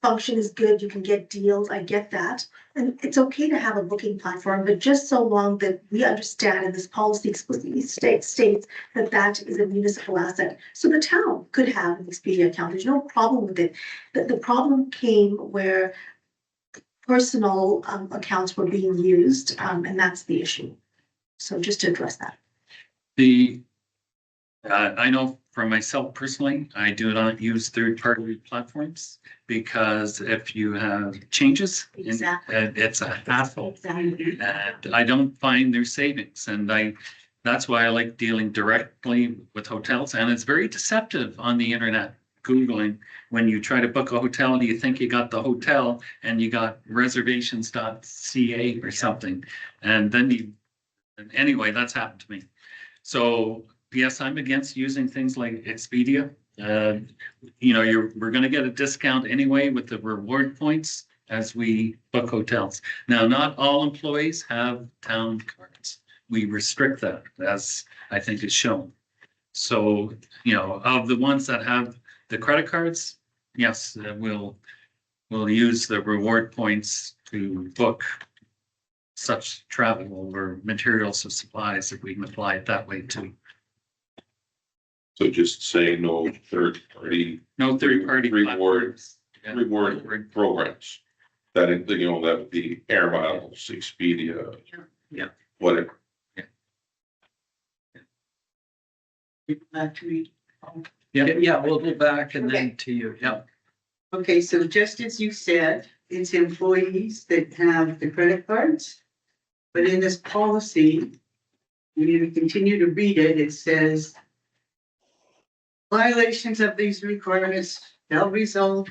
function is good, you can get deals, I get that. And it's okay to have a booking platform, but just so long that we understand and this policy explicitly states that that is a municipal asset. So the town could have an Expedia account, there's no problem with it. The problem came where personal accounts were being used, and that's the issue. So just to address that. I know for myself personally, I do not use third-party platforms because if you have changes, Exactly. it's a hassle. Exactly. And I don't find their savings, and that's why I like dealing directly with hotels, and it's very deceptive on the internet. Googling, when you try to book a hotel, you think you got the hotel and you got reservations.ca or something. And then anyway, that's happened to me. So yes, I'm against using things like Expedia. We're going to get a discount anyway with the reward points as we book hotels. Now, not all employees have town cards. We restrict that, as I think is shown. So, of the ones that have the credit cards, yes, we'll use the reward points to book such travel or materials or supplies if we can apply it that way too. So just say no third party. No third-party Reward platforms. programs. That, that would be Air Miles, Expedia. Yeah. Whatever. Actually, Yeah, we'll go back and then to you, yeah. okay, so just as you said, it's employees that have the credit cards. But in this policy, when you continue to read it, it says violations of these requirements shall result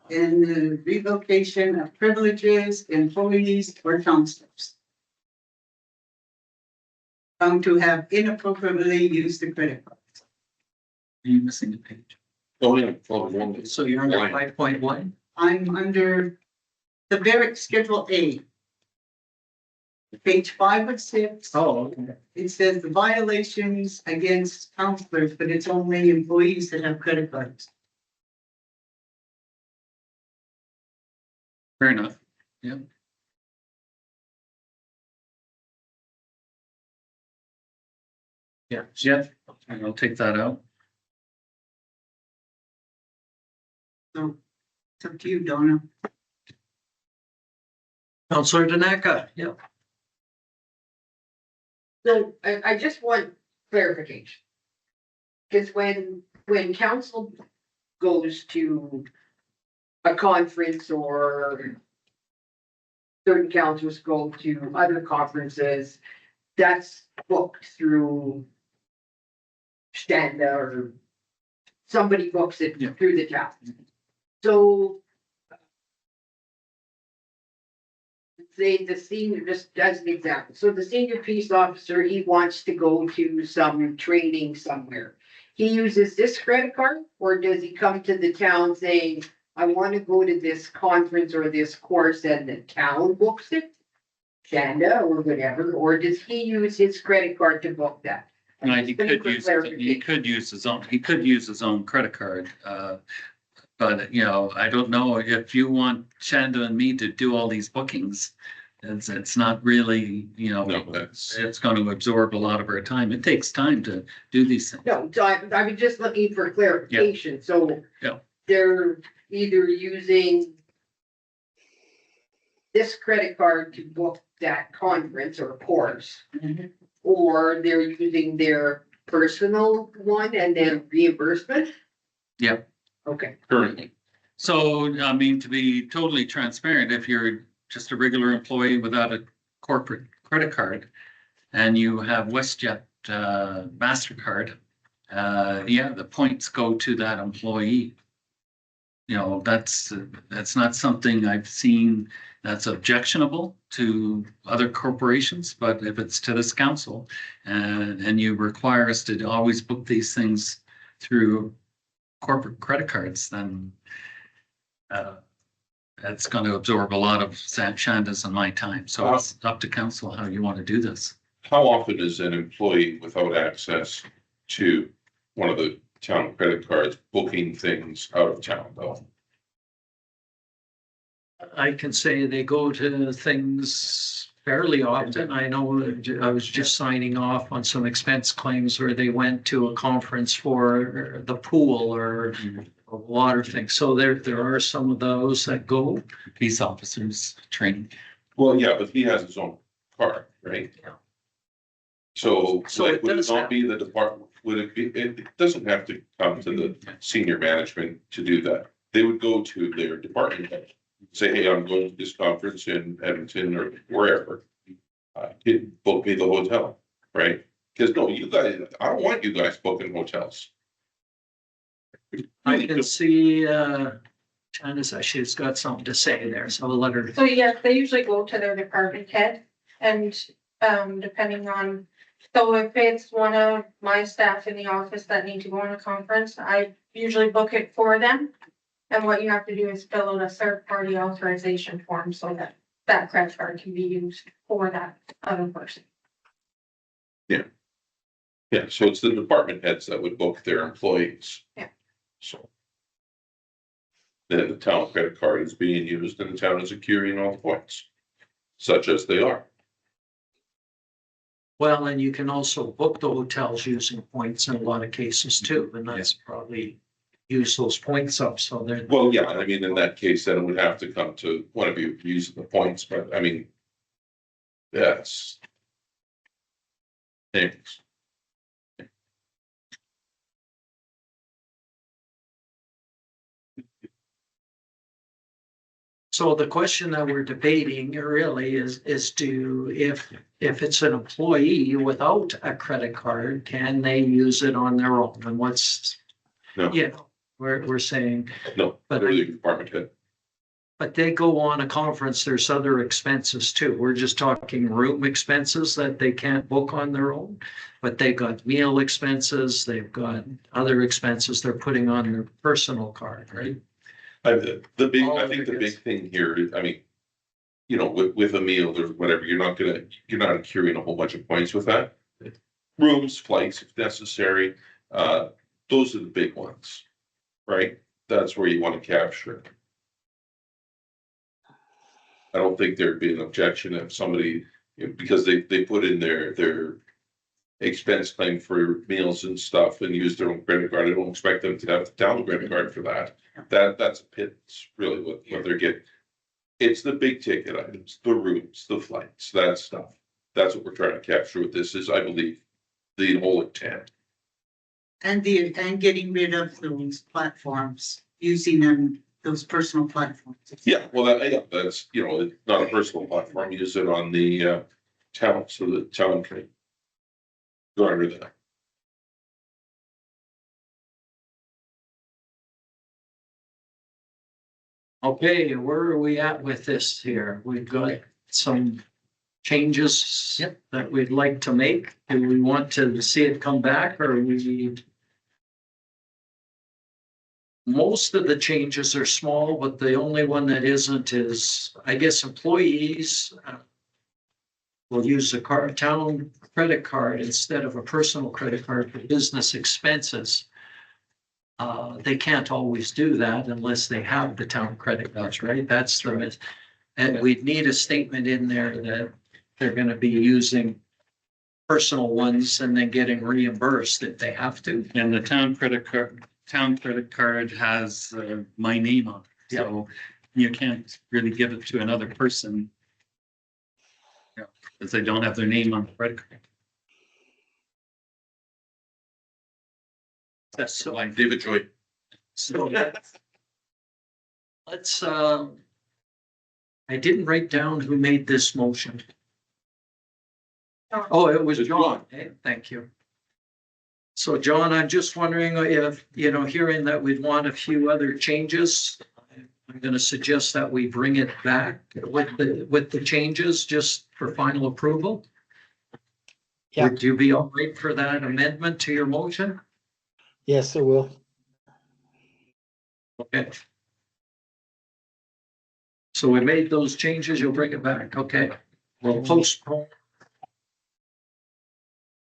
in the revocation of privileges, employees, or councillors found to have inappropriately used the credit card. Are you missing a page? Oh, yeah. So you're under Line. 5.1? I'm under the Barrett Schedule A. Page 5 of 6. Oh, okay. It says the violations against counselors, but it's only employees that have credit cards. Fair enough. Yeah. Yeah. Yeah, I'll take that out. So it's up to you, Donna. Councillor Daneka, yeah. So I just want clarification. Because when council goes to a conference or certain councils go to other conferences, that's booked through Standa or somebody books it Yeah. through the town. So say the senior, just as an example, so the senior peace officer, he wants to go to some training somewhere. He uses this credit card, or does he come to the town saying, I want to go to this conference or this course, and the town books it? Shanda or whatever, or does he use his credit card to book that? No, he Just looking could for use, clarification. he could use his own credit card. But, you know, I don't know if you want Shanda and me to do all these bookings. It's not really, you know, No, that's, it's going to absorb a lot of our time. It takes time to do these things. No, so I was just looking for clarification, so. Yeah. They're either using this credit card to book that conference or course. Or they're using their personal one and then reimbursement? Yep. Okay. currently, So, I mean, to be totally transparent, if you're just a regular employee without a corporate credit card and you have WestJet MasterCard, yeah, the points go to that employee. You know, that's not something I've seen that's objectionable to other corporations, but if it's to this council and you require us to always book these things through corporate credit cards, then that's going to absorb a lot of Shanda's and my time. So it's up to council how you want to do this. how often is an employee without access to one of the town credit cards booking things out of town though? I can say they go to things fairly often. I know I was just signing off on some expense claims where they went to a conference for the pool or a water thing. So there are some of those that go. Peace officers training. Well, yeah, but he has his own card, right? Yeah. So So like, it would it does not have- be the department, would it be, it doesn't have to come to the senior management to do that. They would go to their department head, say, hey, I'm going to this conference in Edmonton or wherever. Book me the hotel, right? Because no, you guys, I don't want you guys booking hotels. I can see, Janice actually has got something to say there, so I'll let her. So yes, they usually go to their department head and depending on, so if it's one of my staff in the office that need to go on a conference, I usually book it for them. And what you have to do is fill out a third party authorization form so that that credit card can be used for that other person. Yeah, so it's the department heads that would book their employees. Yeah. So. Then the town credit card is being used and the town is accruing all the points, such as they are. Well, and you can also book the hotels using points in a lot of cases too, and that's probably use those points up, so they're. Well, yeah, I mean, in that case, then it would have to come to one of you using the points, but I mean. Yes. Thanks. So the question that we're debating really is if it's an employee without a credit card, can they use it on their own? And what's, No. you know, we're saying, No, But- they're the department head. but they go on a conference, there's other expenses too. We're just talking room expenses that they can't book on their own. But they've got meal expenses, they've got other expenses they're putting on their personal card, right? I think All the of it big is- thing here is, I mean. You know, with a meal or whatever, you're not accruing a whole bunch of points with that. Rooms, flights if necessary, those are the big ones, right? That's where you want to capture. I don't think there'd be an objection if somebody, because they put in their expense claim for meals and stuff and use their own credit card. I don't expect them to have the town credit card for that. That's a pit, it's really what they're getting. It's the big ticket items, the rooms, the flights, that stuff. That's what we're trying to capture with this is, I believe, the whole intent. And getting rid of those platforms, using them, those personal platforms. Yeah, well, that's, you know, it's not a personal platform, use it on the town, so the town can garner that. Okay, where are we at with this here? We've got some changes that we'd like to make. Do we want to see it come back or we? Most of the changes are small, but the only one that isn't is, I guess, employees will use a town credit card instead of a personal credit card for business expenses. They can't always do that unless they have the town credit cards, right? That's the, and we'd need a statement in there that they're gonna be using personal ones and then getting reimbursed if they have to. And the town credit card has my name on it. So you can't really give it to another person. Because they don't have their name on the credit card. That's so, David Joy. so let's, I didn't write down who made this motion. Oh, it was It's John. John. Okay, thank you. So John, I'm just wondering if, hearing that we'd want a few other changes, I'm gonna suggest that we bring it back with the changes just for final approval. Yeah. Would you be all right for that amendment to your motion? Yes, it will. Okay. So we made those changes, you'll bring it back, okay? We'll postpone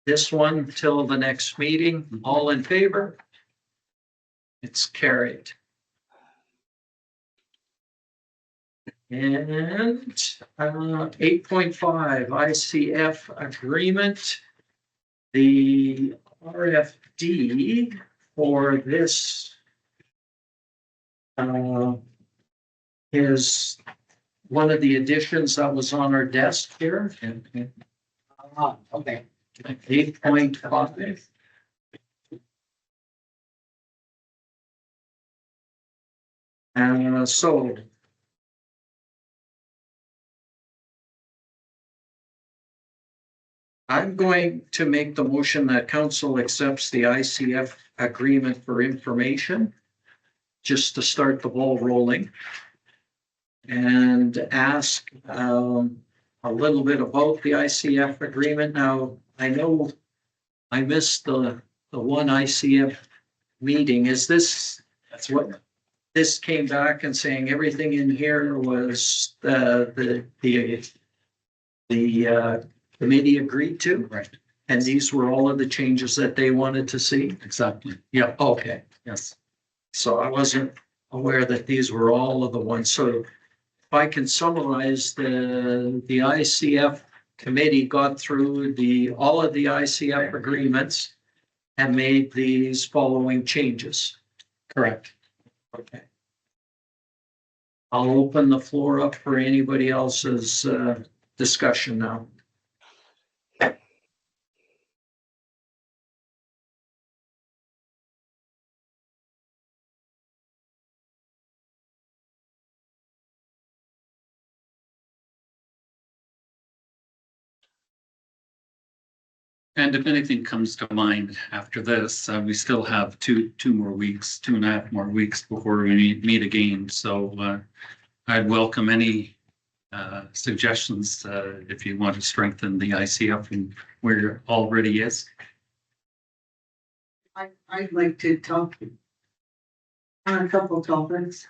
this one till the next meeting. All in favor? It's carried. And 8.5 ICF agreement. The RFD for this is one of the additions that was on our desk here. Okay. 8.5. So I'm going to make the motion that council accepts the ICF agreement for information, just to start the ball rolling. And ask a little bit about the ICF agreement. Now, I know I missed the one ICF meeting. Is this, that's what, this came back and saying everything in here was the committee agreed to? Right. And these were all of the changes that they wanted to see? Exactly. Yeah, okay. Yes. So I wasn't aware that these were all of the ones. So if I can summarize, the ICF committee got through all of the ICF agreements and made these following changes. Correct. Okay. I'll open the floor up for anybody else's discussion now. And if anything comes to mind after this, we still have two more weeks, 2.5 more weeks before we meet again. So I'd welcome any suggestions if you want to strengthen the ICF and where it already is. I'd like to talk on a couple topics.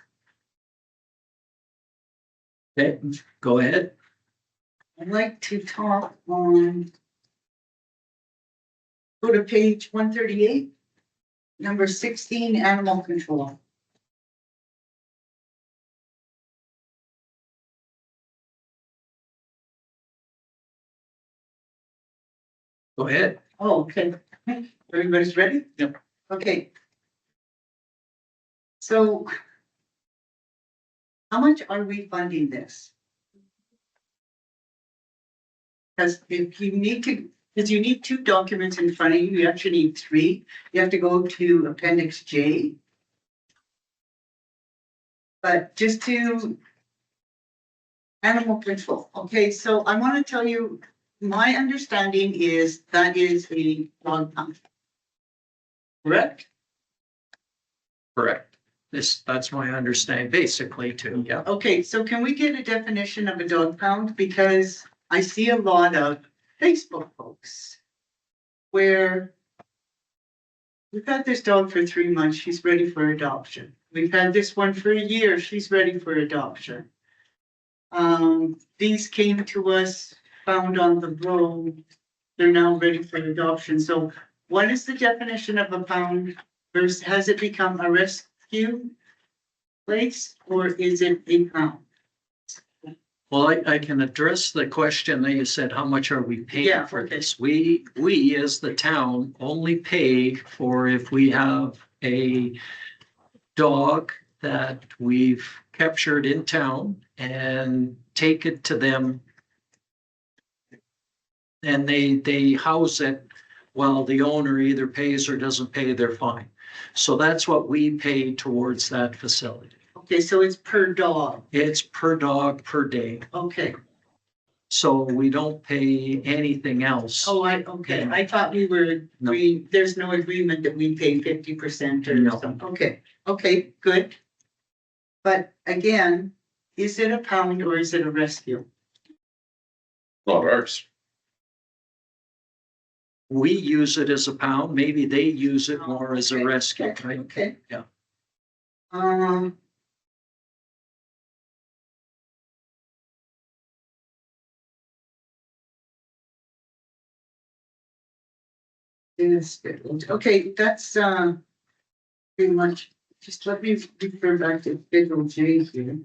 Okay, go ahead. I'd like to talk on, go to page 138, number 16, animal control. Go ahead. Oh, okay. Everybody's ready? Yep. Okay. So how much are we funding this? Because if you need to, because you need 2 documents in front of you, you actually need 3. You have to go to Appendix J. But just to animal control. Okay, so I want to tell you, my understanding is that is a dog pound. Correct? Correct. That's my understanding, basically too, yeah. Okay, so can we get a definition of a dog pound? Because I see a lot of Facebook posts where we've had this dog for 3 months, she's ready for adoption. We've had this one for a year, she's ready for adoption. These came to us, found on the road, they're now ready for adoption. So what is the definition of a pound Or has it become a rescue place or is it a pound? Well, I can address the question that you said, how much are we paying Yeah, for okay. this? We as the town only pay for if we have a dog that we've captured in town and take it to them. And they house it while the owner either pays or doesn't pay their fine. So that's what we pay towards that facility. Okay, so it's per dog. It's per dog per day. Okay. So we don't pay anything else. Oh, okay. I thought we were, No. there's no agreement that we pay 50% or No. something. Okay, good. But again, is it a pound or is it a rescue? Not ours. We use it as a pound. Maybe they use it more as a rescue, right? Okay. Yeah. Okay, that's pretty much, just let me refer back to Schedule J here.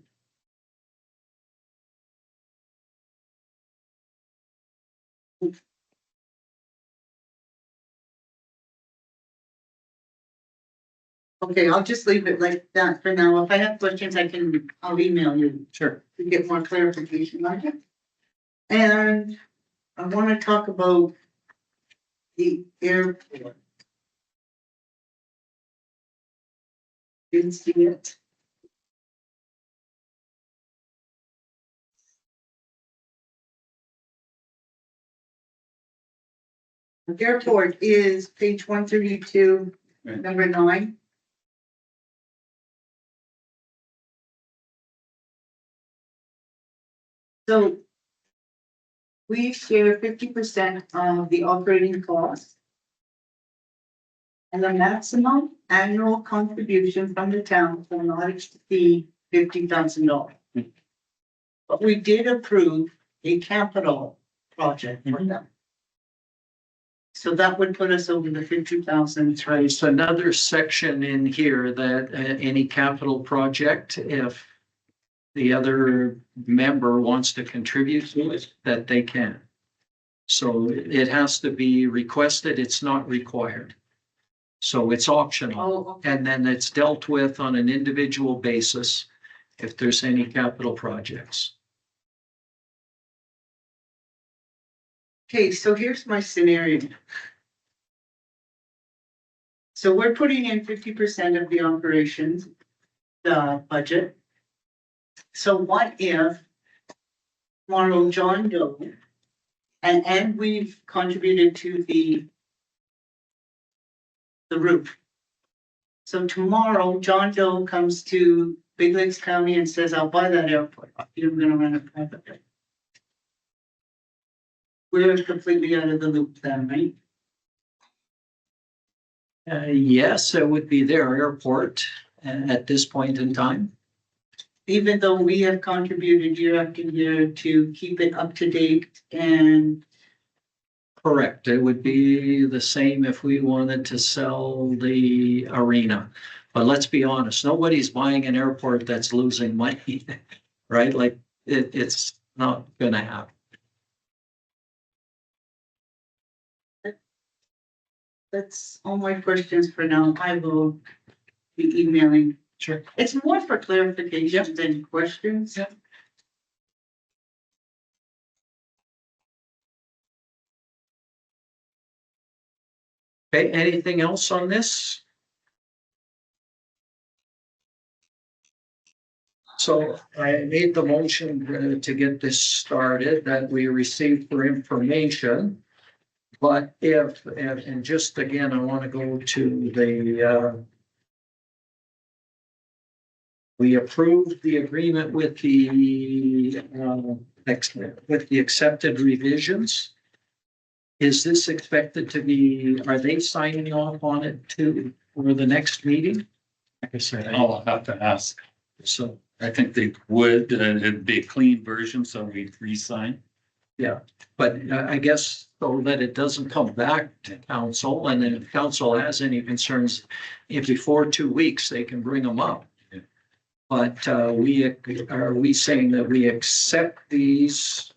Okay, I'll just leave it like that for now. If I have questions, I'll email you Sure. to get more clarification on it. And I want to talk about the airport. Didn't see it. The airport is page 132, Right. number 9. So we share 50% of the operating costs. And the maximum annual contribution from the town will not exceed $50,000. But we did approve a capital project for them. So that would put us over the 50,000. There's another section in here that any capital project, if the other member wants to contribute to it, that they can. So it has to be requested. It's not required. So it's optional. Oh, okay. And then it's dealt with on an individual basis if there's any capital projects. Okay, so here's my scenario. So we're putting in 50% of the operations, the budget. So what if tomorrow John Doe, and we've contributed to the roof. So tomorrow John Doe comes to Big Lakes County and says, I'll buy that airport. You're gonna run it privately. We're completely out of the loop then, right? Yes, it would be their airport at this point in time. Even though we have contributed year after year to keep it up to date and. Correct. It would be the same if we wanted to sell the arena. But let's be honest, nobody's buying an airport that's losing money, right? Like it's not gonna happen. That's all my questions for now. I will be emailing. Sure. It's more for clarification than questions. Yep. Okay, anything else on this? So I made the motion to get this started that we received for information. But and just again, I want to go to the, we approved the agreement with the accepted revisions. Is this expected to be, are they signing off on it too for the next meeting? Like I said, I'll have to ask. so, I think they would, it'd be a clean version, so we'd re-sign. But I guess so that it doesn't come back to council, and then if council has any concerns, if before 2 weeks, they can bring them up. But are we saying that we accept this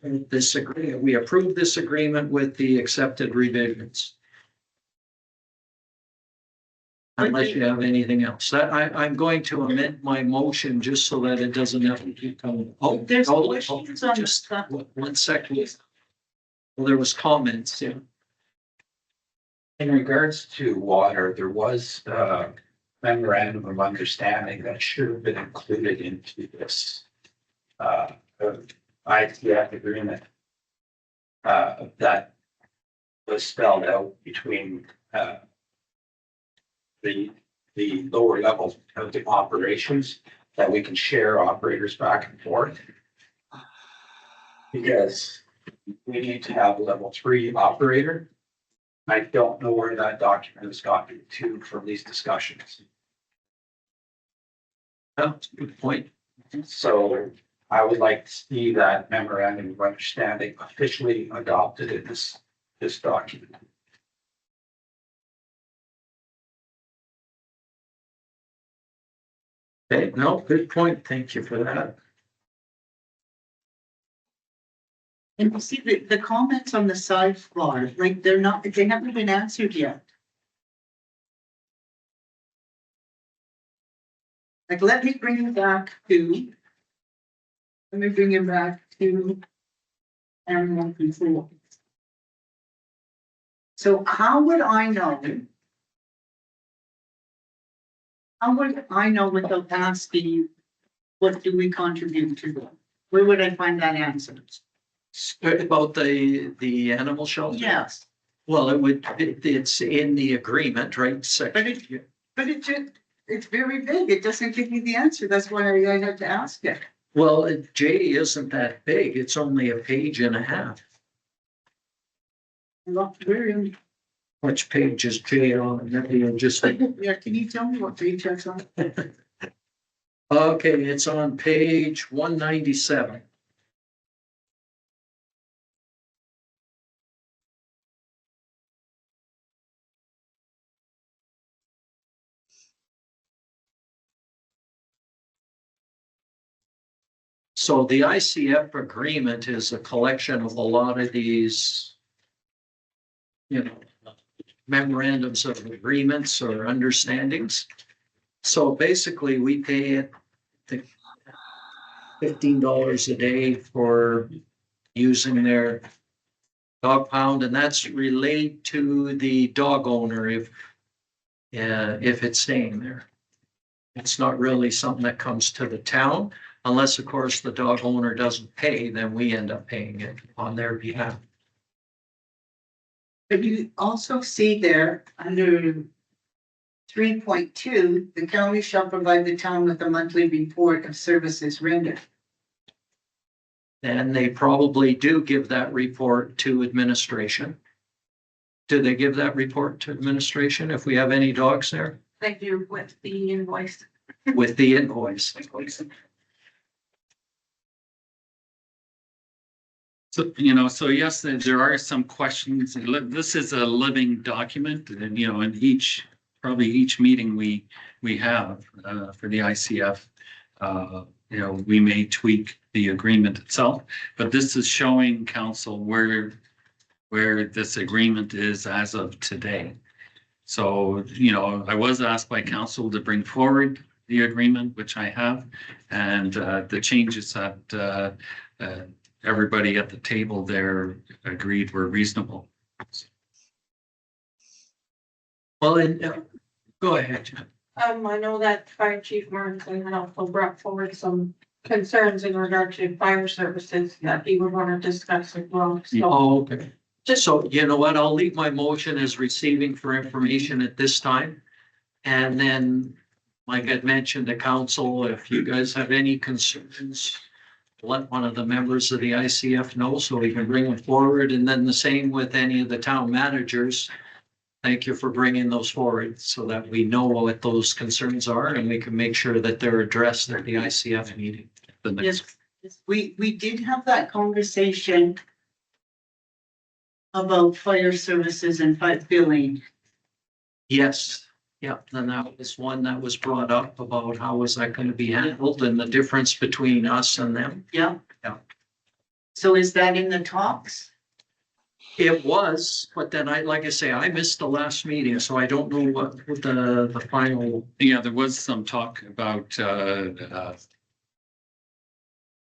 agreement, we approve this agreement with the accepted revisions? Unless you have anything else. I'm going to amend my motion just so that it doesn't have to keep coming. Oh, There's hold questions on just stuff. 1 second. Well, there was comments, yeah. In regards to water, there was a memorandum of understanding that should have been included into this ITF agreement that was spelled out between the lower level of the operations, that we can share operators back and forth. Because we need to have a level 3 operator. I don't know where that document has gotten to from these discussions. Oh, that's a good point. So I would like to see that memorandum of understanding officially adopted in this document. Okay, no, good point. Thank you for that. And you see the comments on the sidebar, like they haven't been answered yet. Like, let me bring it back to animal control. So how would I know? How would I know without asking, what do we contribute to them? Where would I find that answer? About the animal shelter? Yes, Well, it's in the agreement, right? but it's very big. It doesn't give me the answer. That's why I had to ask it. Well, J isn't that big. It's only a page and a half. Not very. Which page is J on? Maybe you'll just. Yeah, can you tell me what page that's on? Okay, it's on page 197. So the ICF agreement is a collection of a lot of these, memorandums of agreements or understandings. So basically, we pay it $15 a day for using their dog pound, and that's related to the dog owner if it's staying there. It's not really something that comes to the town, unless, of course, the dog owner doesn't pay, then we end up paying it on their behalf. But you also see there under 3.2, the county shall provide the town with a monthly report of services rendered. And they probably do give that report to administration. Do they give that report to administration if we have any dogs there? They do with the invoice. With the invoice. So, so yes, there are some questions. This is a living document and, in probably each meeting we have for the ICF, we may tweak the agreement itself, but this is showing council where this agreement is as of today. So, I was asked by council to bring forward the agreement, which I have, and the changes that everybody at the table there agreed were reasonable. Well, go ahead, Jen. I know that Fire Chief Martin had also brought forward some concerns in regard to fire services that he would want to discuss as well. So Oh, okay. So you know what? I'll leave my motion as receiving for information at this time. And then, like I'd mentioned to council, if you guys have any concerns, let one of the members of the ICF know so we can bring them forward. And then the same with any of the town managers. Thank you for bringing those forward so that we know what those concerns are and we can make sure that they're addressed at the ICF meeting. Yes, we did have that conversation about fire services and pipe billing. Yes, yeah, then that was one that was brought up about how was that gonna be handled and the difference between us and them. Yeah. Yeah. So is that in the talks? It was, but then like I say, I missed the last meeting, so I don't know what the final. Yeah, there was some talk about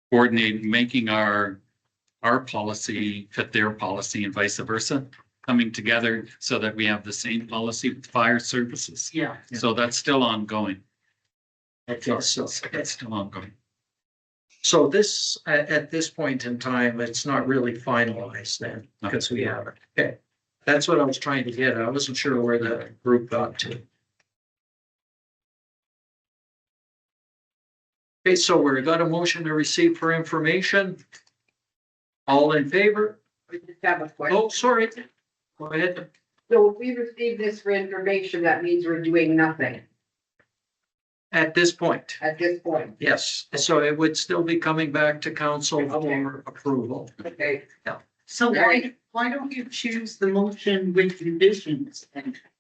coordinating, making our policy fit their policy and vice versa, coming together so that we have the same policy with fire services. Yeah. So that's still ongoing. Okay, so It's still ongoing. So this, at this point in time, it's not really finalized then, because we have it. Okay. That's what I was trying to get. I wasn't sure where the group got to. Okay, so we got a motion to receive for information. All in favor? I just have a question. Oh, sorry. Go ahead. So if we receive this for information, that means we're doing nothing At this point, at this point. yes. So it would still be coming back to council for approval. Okay. So why don't you choose the motion with conditions?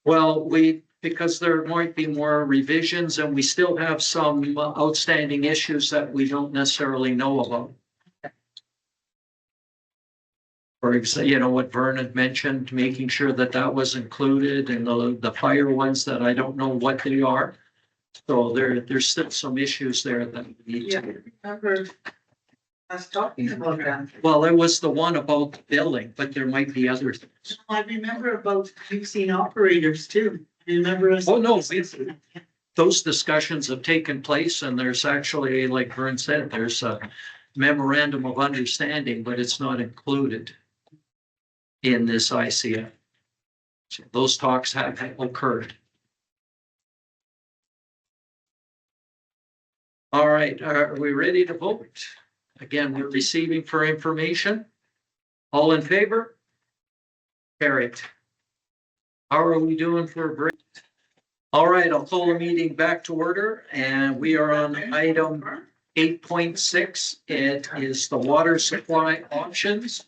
Well, because there might be more revisions and we still have some outstanding issues that we don't necessarily know about. For example, what Vernon mentioned, making sure that that was included and the fire ones that I don't know what they are. So there's still some issues there that we need Yeah, to. remember us talking about that. Well, it was the one about billing, but there might be others. I remember about using operators too. Remember us? Oh, no, those discussions have taken place and there's actually, like Vern said, there's a memorandum of understanding, but it's not included in this ICF. So those talks have occurred. All right, are we ready to vote? Again, we're receiving for information. All in favor? Carried. How are we doing for a break? All right, I'll call the meeting back to order and we are on item 8.6. It is the water supply options.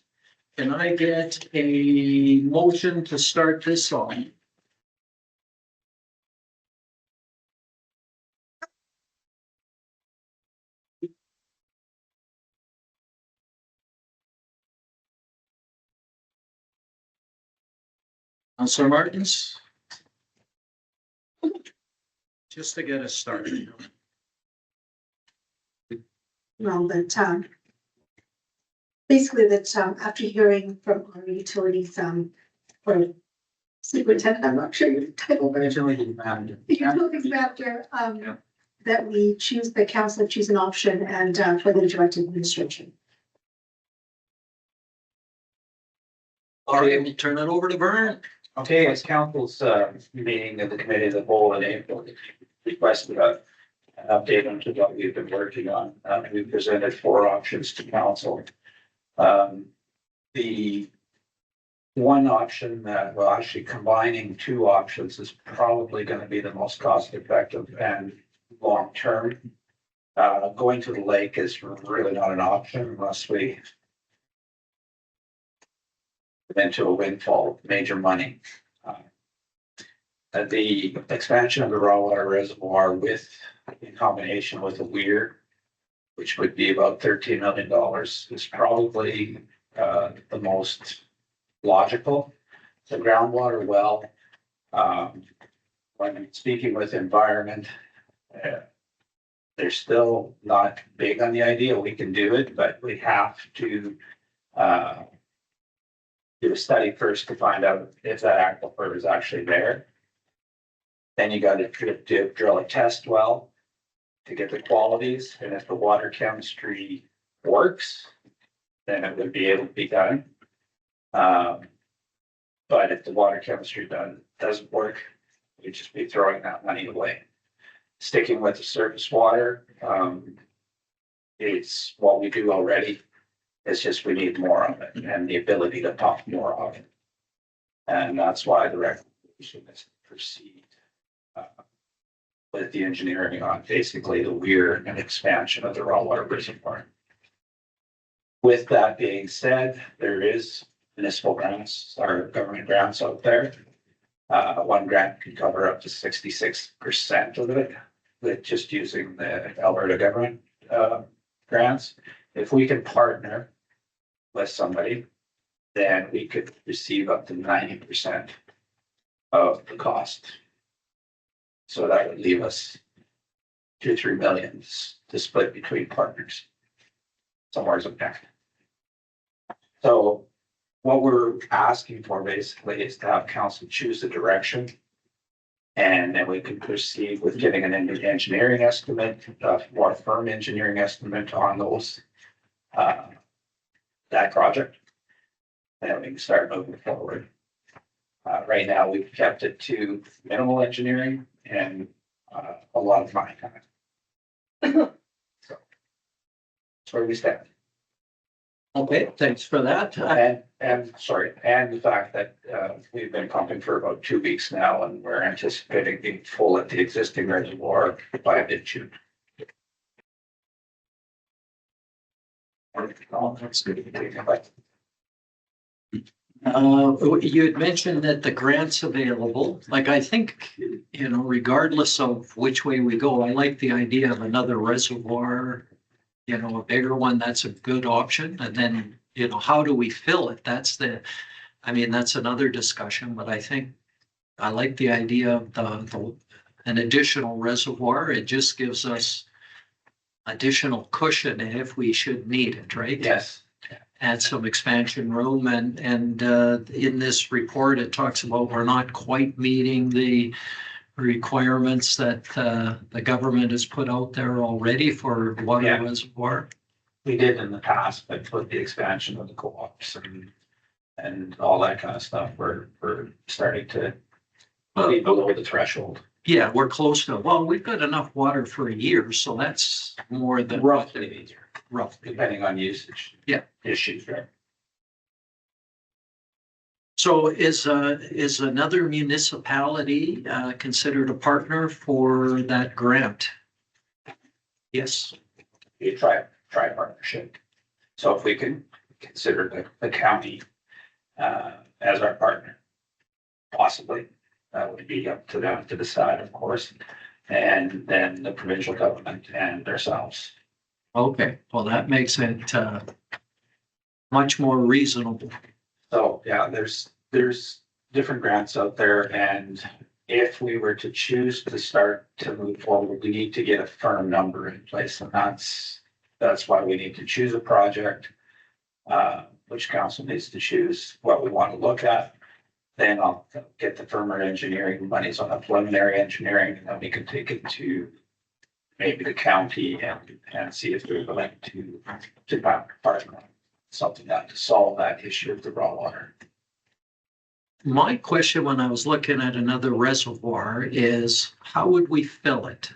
Can I get a motion to start this on? Councilor Martins? Just to get us started. Well, that, basically that, after hearing from our utilities, or superintendent, I'm not sure your title, but Utility manager. the utilities manager, that we choose, the council choose an option and, for the direct administration. All right, we'll turn it over to Vern. Okay, as council's meeting of the committee of the whole in April, requested an update on what we've been working on. We presented 4 options to council. The one option that, well, actually combining 2 options is probably going to be the most cost effective and long term. Going to the lake is really not an option unless we get into a windfall of major money. The expansion of the raw water reservoir in combination with a weir, which would be about $13 million, is probably the most logical. The groundwater well, when speaking with environment, they're still not big on the idea. We can do it, but we have to do a study first to find out if that aquifer is actually there. Then you got to drill a test well to get the qualities, and if the water chemistry works, then it would be able to be done. But if the water chemistry doesn't work, you'd just be throwing that money away. Sticking with the surface water, it's what we do already. It's just we need more of it and the ability to pump more of it. And that's why the recommendation is to proceed with the engineering on basically the weir and expansion of the raw water reservoir. With that being said, there is municipal grants or government grants out there. One grant can cover up to 66% of it with just using the Alberta government grants. If we can partner with somebody, then we could receive up to 90% of the cost. So that would leave us 2-3 million to split between partners. Somewhere's up there. So what we're asking for basically is to have council choose the direction. And then we can proceed with getting an engineering estimate, more firm engineering estimate on those, that project. And we can start moving forward. Right now, we've kept it to minimal engineering and a lot of money coming. So that's where we stand. Okay, thanks for that. And sorry, and the fact that we've been pumping for about 2 weeks now, and we're anticipating being full at the existing reservoir by mid-June. Oh, that's good. You had mentioned that the grant's available. Like, I think, you know, regardless of which way we go, I like the idea of another reservoir, you know, a bigger one. That's a good option. And then, you know, how do we fill it? That's another discussion, but I think I like the idea of an additional reservoir. It just gives us additional cushion if we should need it, right? Yes. Add some expansion room, and in this report, it talks about we're not quite meeting the requirements that the government has put out there already for water reservoir. We did in the past, but with the expansion of the co-ops and all that kind of stuff, we're starting to be below the threshold. Yeah, we're close to, well, we've got enough water for a year, so that's more than Roughly, depending on usage. Yeah. Issues, right? So is another municipality considered a partner for that grant? Yes. You try partnership. So if we can consider the county as our partner, possibly, that would be up to them to decide, of course, and then the provincial government and ourselves. Okay, well, that makes it much more reasonable. So, yeah, there's different grants out there, and if we were to choose to start to move forward, we need to get a firm number in place, and that's why we need to choose a project, which council needs to choose what we want to look at. Then I'll get the firmer engineering monies on the preliminary engineering, and then we can take it to maybe the county and see if they're willing to partner on something that to solve that issue of the raw water. My question when I was looking at another reservoir is how would we fill it?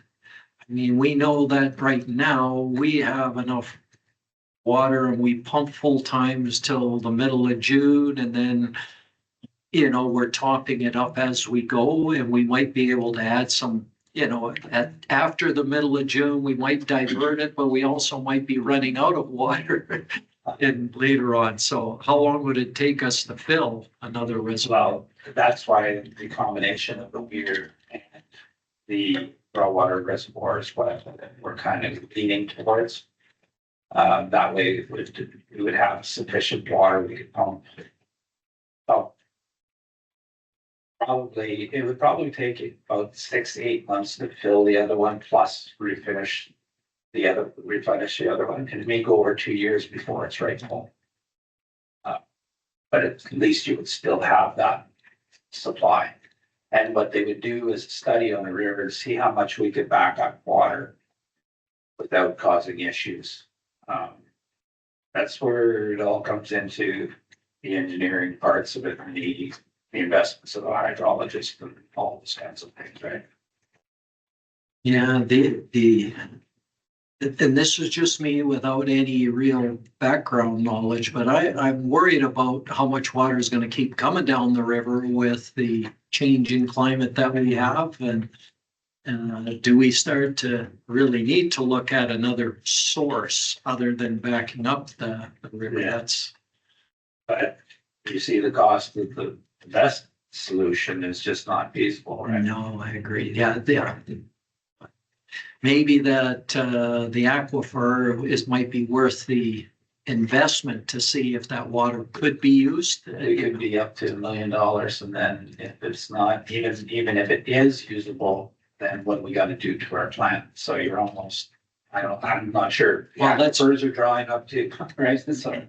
I mean, we know that right now we have enough water and we pump full times till the middle of June, and then, you know, we're topping it up as we go, and we might be able to add some, you know, after the middle of June, we might divert it, but we also might be running out of water and later on. So how long would it take us to fill another reservoir? Well, that's why the combination of the weir and the raw water reservoir is what we're kind of leaning towards. That way we would have sufficient water we could pump. Oh, it would probably take about 6 to 8 months to fill the other one, plus replenish the other one. And it may go over 2 years before it's right full. But at least you would still have that supply. And what they would do is a study on the river to see how much we could back up water without causing issues. That's where it all comes into the engineering parts of it and the investments of the hydrologist and all those kinds of things, right? Yeah, and this is just me without any real background knowledge, but I'm worried about how much water is going to keep coming down the river with the changing climate that we have. And do we start to really need to look at another source other than backing up the river? Yeah. That's. But you see the cost of the best solution is just not feasible, right? No, I agree. Yeah, yeah. Maybe that, the aquifer might be worth the investment to see if that water could be used. It could be up to $1 million, and then if it's not, even if it is usable, then what we gotta do to our plant, so you're almost, I'm not sure. Well, that's- Aquifers are drying up too, right, so.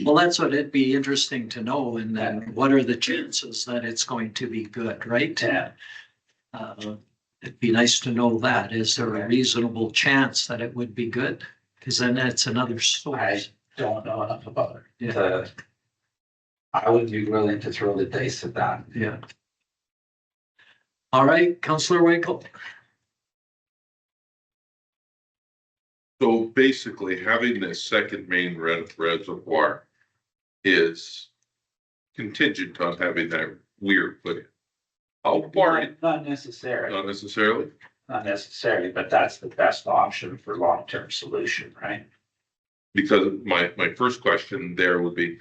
Well, that's what it'd be interesting to know, and then what are the chances that it's going to be good, right? Yeah, It'd be nice to know that. Is there a reasonable chance that it would be good? Because then that's another I source. don't know enough about it. Yeah. I would be willing to throw the dice at that. Yeah. All right, Councillor Wakel. So basically, having this second main reservoir is contingent on having that weir put in. How far, Not necessarily. not necessarily, Not necessarily, but that's the best option for long-term solution, right? because my first question there would be,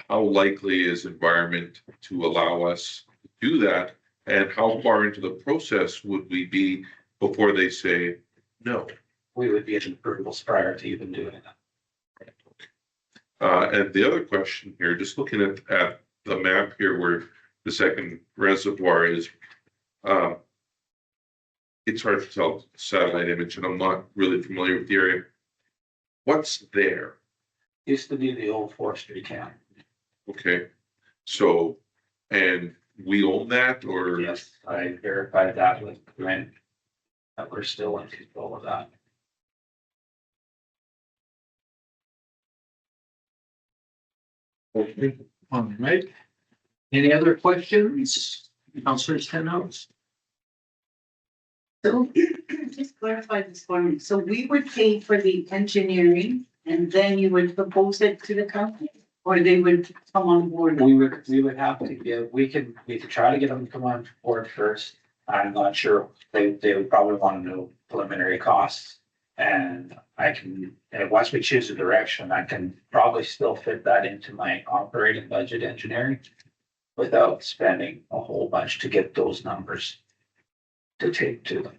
how likely is environment to allow us to do that? And how far into the process would we be before they say no? We would be in approvals prior to even doing that. And the other question here, just looking at the map here where the second reservoir is, it's hard to tell satellite image, and I'm not really familiar with the area. What's there? Used to be the old forestry camp. Okay, so, and we own that, or? Yes, I verified that with Glenn, that we're still in control of that. All right. Any other questions? Councillor Stenhouse? So just clarify this for me. So we would pay for the engineering and then you would propose it to the company? Or they would come on board? We would have to give, we could try to get them to come on board first. I'm not sure, they would probably want to know preliminary costs. And once we choose a direction, I can probably still fit that into my operating budget engineering without spending a whole bunch to get those numbers to take to them.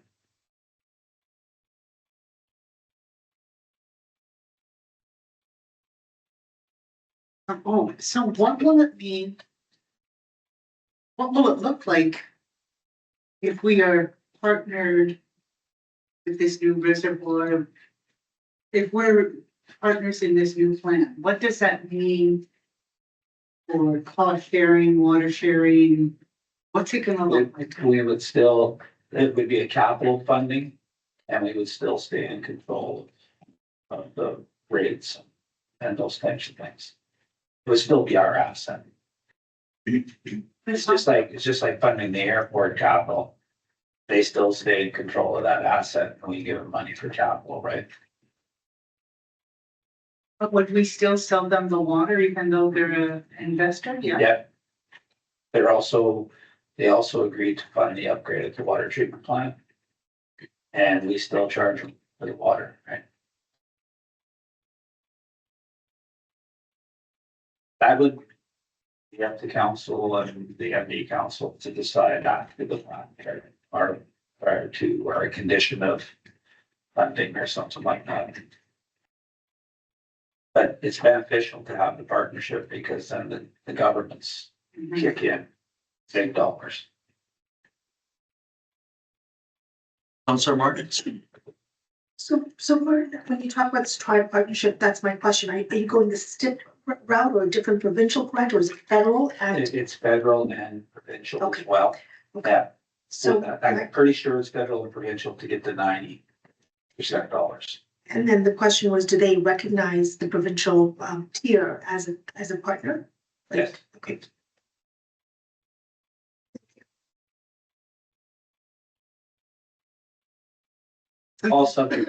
Oh, so what will it mean? What will it look like if we are partnered with this new reservoir? If we're partners in this new plan, what does that mean for cost sharing, water sharing? What's it gonna look like? We would still, it would be a capital funding, and we would still stay in control of the rates and those types of things. It would still be our asset. It's just like funding the airport capital. They still stay in control of that asset and we give them money for capital, right? But would we still sell them the water even though they're an investor? Yeah. They also agreed to fund the upgrade of the water treatment plant. And we still charge them for the water, right? That would be up to council and the MD council to decide after the plan, or prior to, or a condition of funding or something like that. But it's beneficial to have the partnership because then the governments kick in big dollars. Councillor Martins? So when you talk about this tribe partnership, that's my question. Are you going the STIP route or a different provincial grant, or is it federal? And It's federal and provincial Okay. as well. Okay. Yeah, so, I'm pretty sure it's federal and provincial to get the 90% dollars. and then the question was, do they recognize the provincial tier as a partner? Like, Yes. Okay. All subject.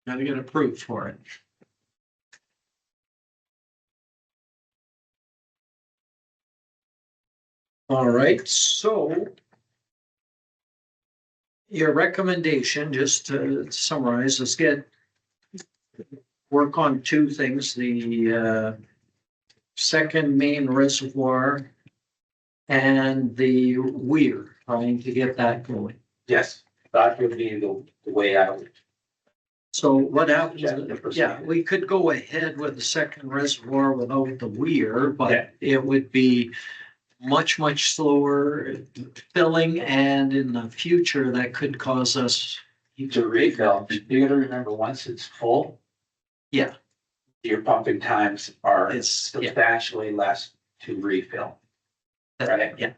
Gotta get approved for it. All right, so your recommendation, just to summarize, is get work on two things, the second main reservoir and the weir, trying to get that going. Yes, that would be the way I would. So what happens, suggest the procedure. yeah, we could go ahead with the second reservoir without the weir, Yeah. but it would be much slower filling, and in the future, that could cause us To refill, you gotta remember, once it's full. Yeah. Your pumping times are It's- yeah. substantially less to refill. Right. Yeah.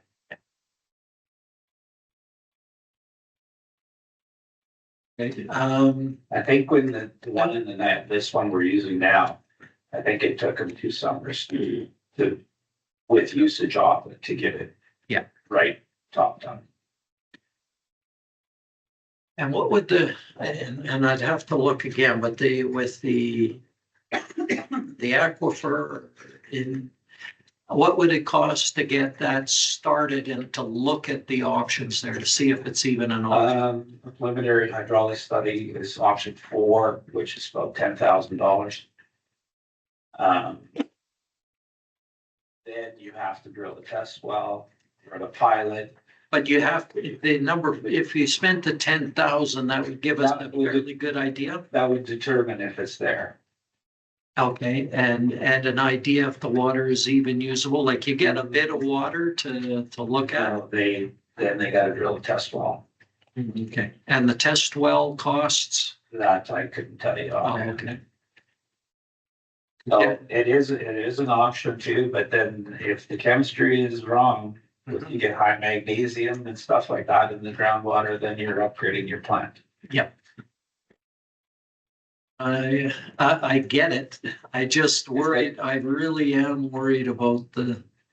Okay, I think when the one in the net, this one we're using now, I think it took them 2 summers to, with usage off it to get it. Yeah. Right, top done. and what would and I'd have to look again, but with the aquifer what would it cost to get that started and to look at the options there to see if it's even an option? A preliminary hydraulic study is option 4, which is about $10,000. Then you have to drill a test well, run a pilot. But you have, the number, if you spent the 10,000, that would give us a That would- fairly good idea. That would determine if it's there. Okay, and an idea if the water is even usable, like you get a bit of water to look at. Then they gotta drill a test well. Okay, and the test well costs? That I couldn't tell you. Oh, okay. So it is an option too, but then if the chemistry is wrong, if you get high magnesium and stuff like that in the groundwater, then you're upgrading your plant. Yep. I get it. I just worried, I really am worried about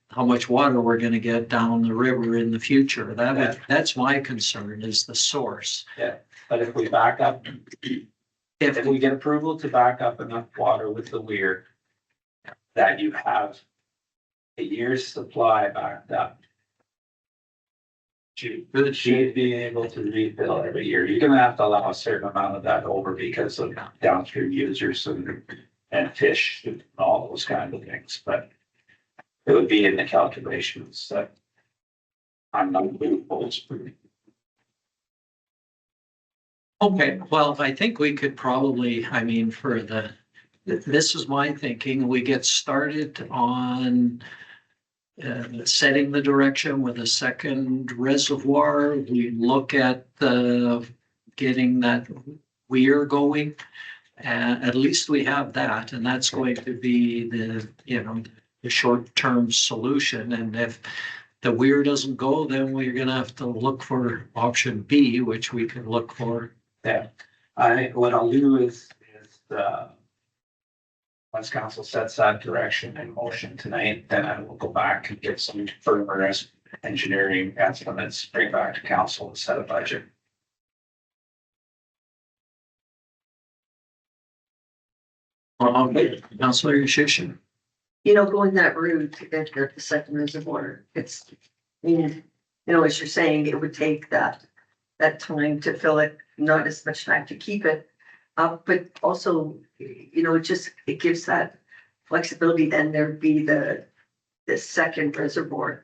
how much water we're gonna get down the river in the future. That's my concern, is the source. But if we back up, If if we get approval to back up enough water with the weir, that you have a year's supply backed up. Should be able to refill every year. You're gonna have to allow a certain amount of that over because of downstream users and fish and all those kind of things, but it would be in the calculations that I'm not opposed to. Okay, well, I think we could probably, I mean, this is my thinking, we get started on setting the direction with a second reservoir. We look at getting that weir going. At least we have that, and that's going to be the short-term solution. And if the weir doesn't go, then we're gonna have to look for option B, which we can look for. Yeah, what I'll do is, once council sets that direction in motion tonight, then I will go back and get some firmer engineering estimates, bring back to council and set a budget. Councilor Shishin. Going that route to get to the second reservoir, as you're saying, it would take that time to fill it, not as much time to keep it up, but also, it gives that flexibility. Then there'd be the second reservoir.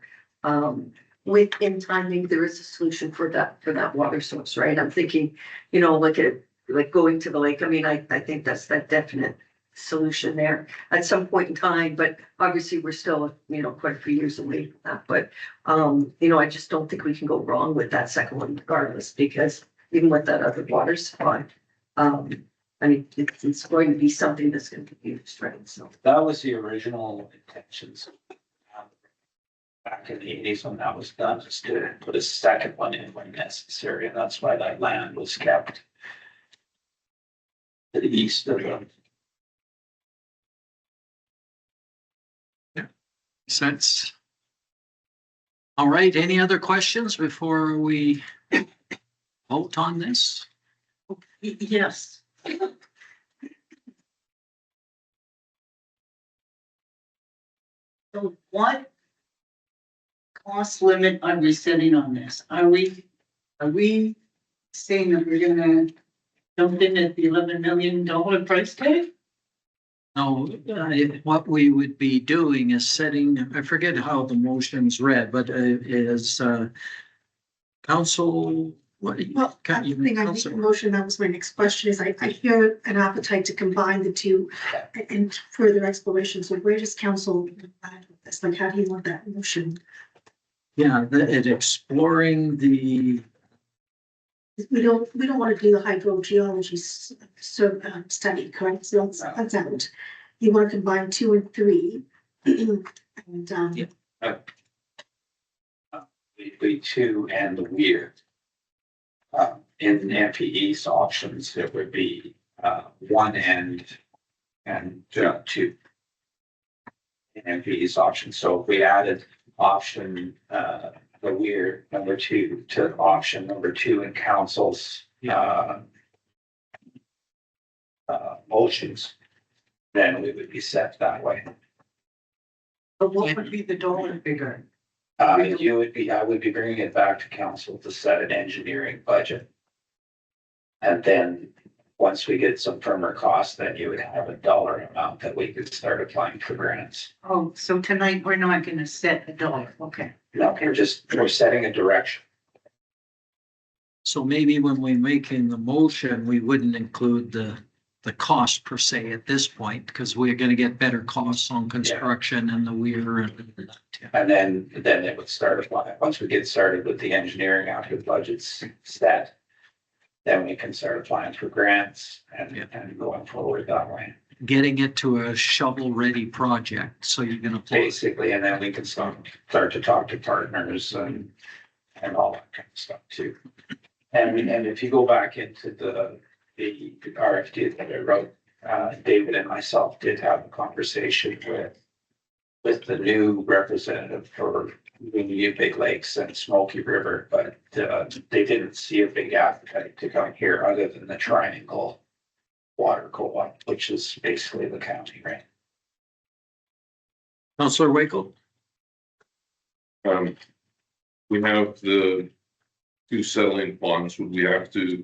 Within timing, there is a solution for that water source, right? I'm thinking, like going to the lake. I mean, I think that's that definite solution there at some point in time, but obviously we're still, quite a few years away from that. But, I just don't think we can go wrong with that second one regardless, because even with that other water supply, it's going to be something that's going to be used, right? So That was the original intentions. Back in the 80s when that was done, just to put a second one in when necessary, and that's why that land was kept to the east of them. Sense. All right, any other questions before we vote on this? Yes. So what cost limit are we setting on this? Are we saying that we're gonna jump in at the $11 million price tag? No, what we would be doing is setting, I forget how the motion's read, but is council, what? Well, I Can't you think I make a council? motion, that was my next question, is I hear an appetite to combine the two and further exploration, so where does council add this, like, how do you want that motion? Yeah, it exploring the, We don't want to do the hydrogeology study, correct? So that's out. You want to combine 2 and 3. And, Yeah. Basically two and the weir. In MPE's options, it would be, one and two. In MPE's options, so if we added option, the weir number 2 to option number 2 in council's, motions, then we would be set that way. But what would be the dollar figure? You would be, I would be bringing it back to council to set an engineering budget. And then, once we get some firmer costs, then you would have a dollar amount that we could start applying for grants. Oh, so tonight we're not gonna set a dollar, okay. No, we're setting a direction. so maybe when we making the motion, we wouldn't include the cost per se at this point, because we're gonna get better costs on construction and the weir and that. Yeah. And then it would start applying, once we get started with the engineering after the budget's set. Then we can start applying for grants and going forward that way. Getting it to a shovel-ready project, so you can apply. Basically, and then we can start to talk to partners and all that kind of stuff too. And if you go back into the RFD that I wrote, David and myself did have a conversation with the new representative for New Big Lakes and Smoky River, but they didn't see a big appetite to come here other than the Triangle Water Co-op, which is basically the county, right? Councillor Wakel? We have the 2 settling ponds. Would we have to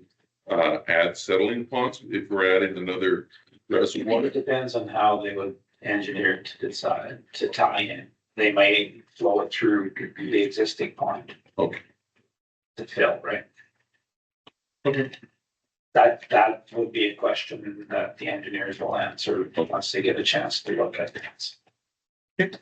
add settling ponds if we're adding another reservoir? It depends on how they would engineer it to decide to tie in. They may flow it through the existing pond. Okay. To fill, right? That would be a question that the engineers will answer once they get a chance to look at it.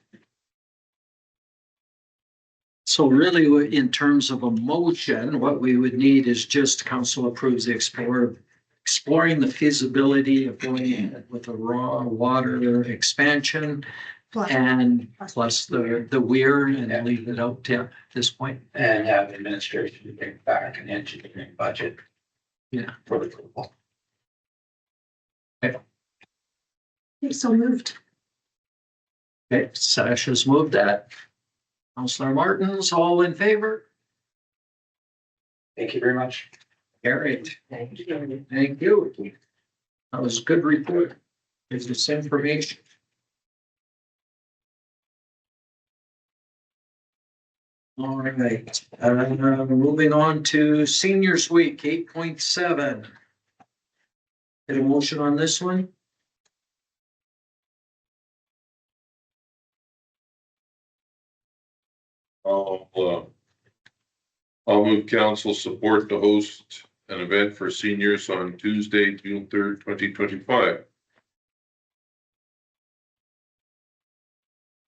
So really, in terms of a motion, what we would need is just council approves the exploring the feasibility of going ahead with a raw water expansion and plus the weir and leave it out to this point. And have administration bring back an engineering budget. Yeah. For the approval. okay, so moved. Okay, Sash has moved that. Councillor Martins, all in favor? Thank you very much. Carried. Thank you. Thank you. That was a good report. Gives us information. All right, moving on to Seniors Week, 8.7. Get a motion on this one? I'll move council support to host an event for seniors on Tuesday, June 3rd, 2025.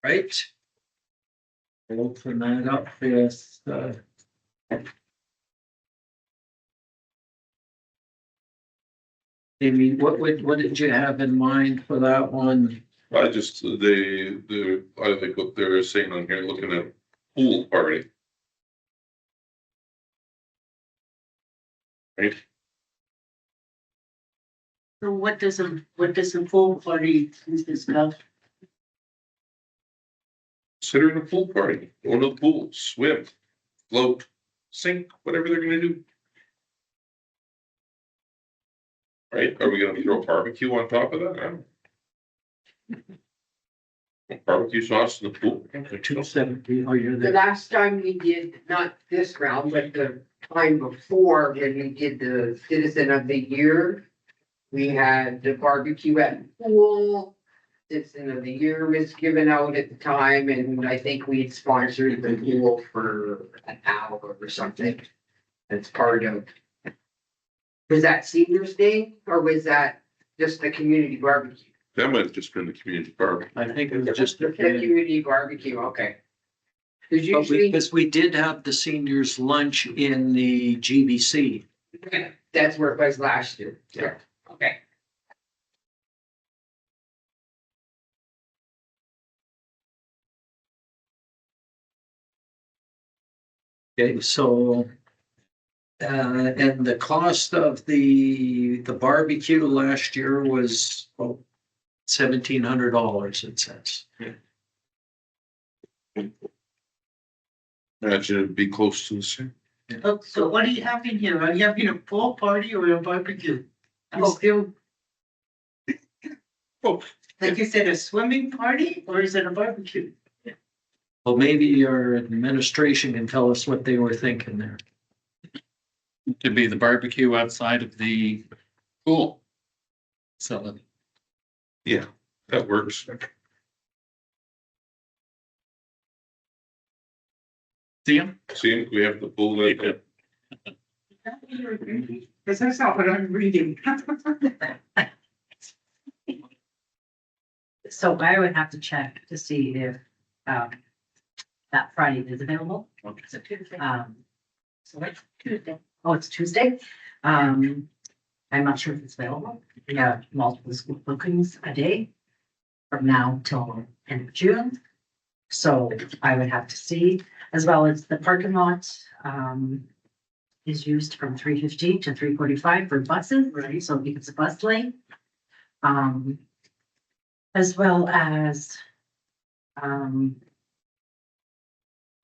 Right. We'll open that up with, Amy, what did you have in mind for that one? I just, I think what they're saying on here, looking at pool party. Right? So what does a full party consist of? Consider it a pool party, go to the pool, swim, float, sink, whatever they're gonna do. Right, are we gonna throw barbecue on top of that? I don't know. Barbecue sauce in the pool. 270, oh, you're The there. last time we did, not this round, but the time before, when we did the Citizen of the Year, we had the barbecue at the pool, citizen of the year was given out at the time, and I think we had sponsored the pool for an hour or something. That's part of. Was that Seniors Day or was that just the community barbecue? That might have just been the community park. I think it was just. The community barbecue, okay. Cause But usually, because we did have the seniors lunch in the GBC. that's where it was last year. Yeah. Okay. Okay, so. And the cost of the barbecue last year was, well, $1,700, it says. Imagine it'd be close to the same. So what are you having here? Are you having a pool party or a barbecue? I'm still. Oh. Like you said, a swimming party or is it a barbecue? Well, maybe your administration can tell us what they were thinking there. To be the barbecue outside of the pool. So Yeah, that works. see him? See, we have the pool that, Because that's not what I'm reading. So I would have to check to see if, that Friday is available. Okay. So what, Tuesday? Oh, it's Tuesday. I'm not sure if it's available. We have multiple school bookings a day from now till end of June. So I would have to see, as well as the parking lot, is used from 3:15 to 3:45 for buses, right? So it's a bus lane. As well as,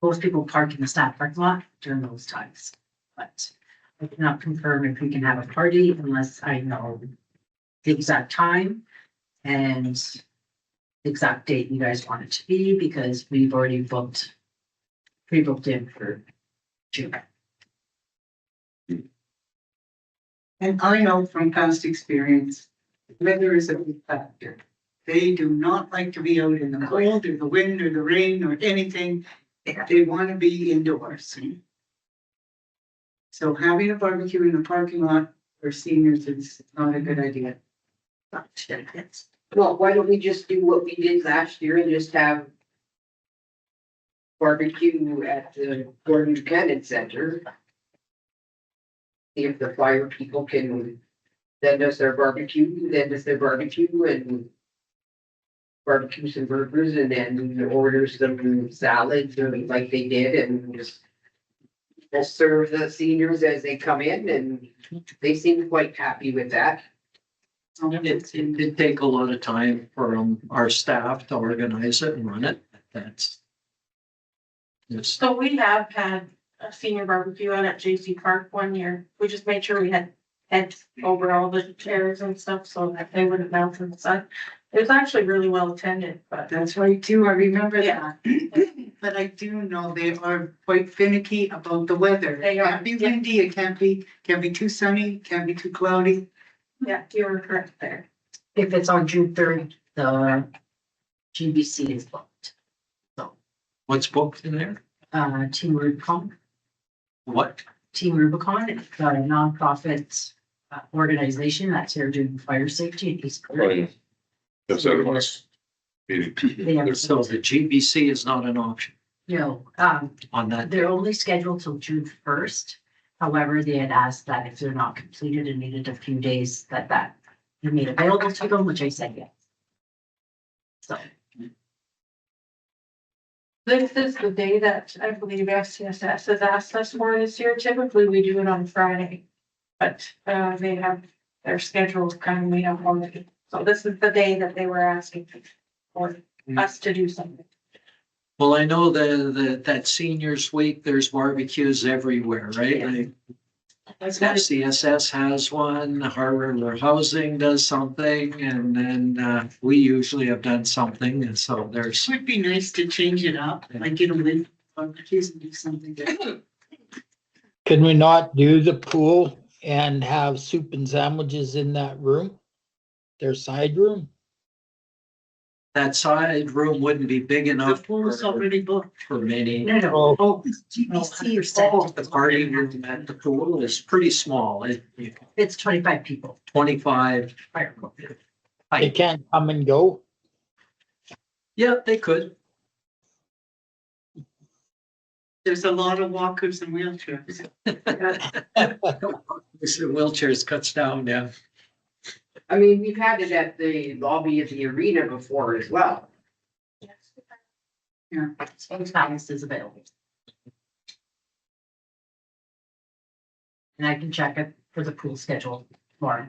most people park in the staff parking lot during those times, but I cannot confirm if we can have a party unless I know the exact time and the exact date you guys want it to be, because we've already pre-booked in for June. And I know from past experience, weather is a big factor. They do not like to be out in the cold or the wind or the rain or anything. They want to be indoors. So having a barbecue in the parking lot for seniors is not a good idea. Well, why don't we just do what we did last year and just have barbecue at the Gordon Buchanan Center? See if the fire people can send us their barbecue and barbecue some burgers and then order some salads or like they did and just we'll serve the seniors as they come in and they seem quite happy with that. It did take a lot of time for our staff to organize it and run it. That's. Yes. So we have had a senior barbecue out at JC Park one year. We just made sure we had heads over all the chairs and stuff so that they wouldn't melt in the sun. It was actually really well attended, but That's right too, I remember Yeah. that. But I do know they are quite finicky about the weather. They are, It can't be windy, it can't be too sunny, can't be too cloudy. yeah, you were correct there. If it's on June 3rd, the GBC is booked. What's booked in there? Team Rubicon. What? Team Rubicon, it's a nonprofit organization that's here doing fire safety in East oh, Coast. yeah. That's out of us. Meeting. They have, So the GBC is not an option no, on that. they're only scheduled till June 1st. However, they had asked that if they're not completed and needed a few days, that be made available to them, which I said yes. So, This is the day that I believe SCSS has asked us for this year. Typically, we do it on Friday. But they have their schedules kind of made up already. So this is the day that they were asking for us to do something. Well, I know that seniors week, there's barbecues everywhere, right? Like, CSS has one, Harvard Housing does something, and then we usually have done something, and so there's. Would be nice to change it up, like get a win barbecues and do something different. Can we not do the pool and have soup and sandwiches in that room? Their side room? that side room wouldn't be big The enough pool's already booked. for many. No, no, Oh, GBC is The party room at the pool is pretty small. it's 25 people. 25. they can't come and go. Yeah, they could. There's a lot of walkers and wheelchairs. Wheelchairs cuts down, yeah. I mean, we've had it at the lobby of the arena before as well. Same Thomas is available. And I can check it for the pool schedule tomorrow,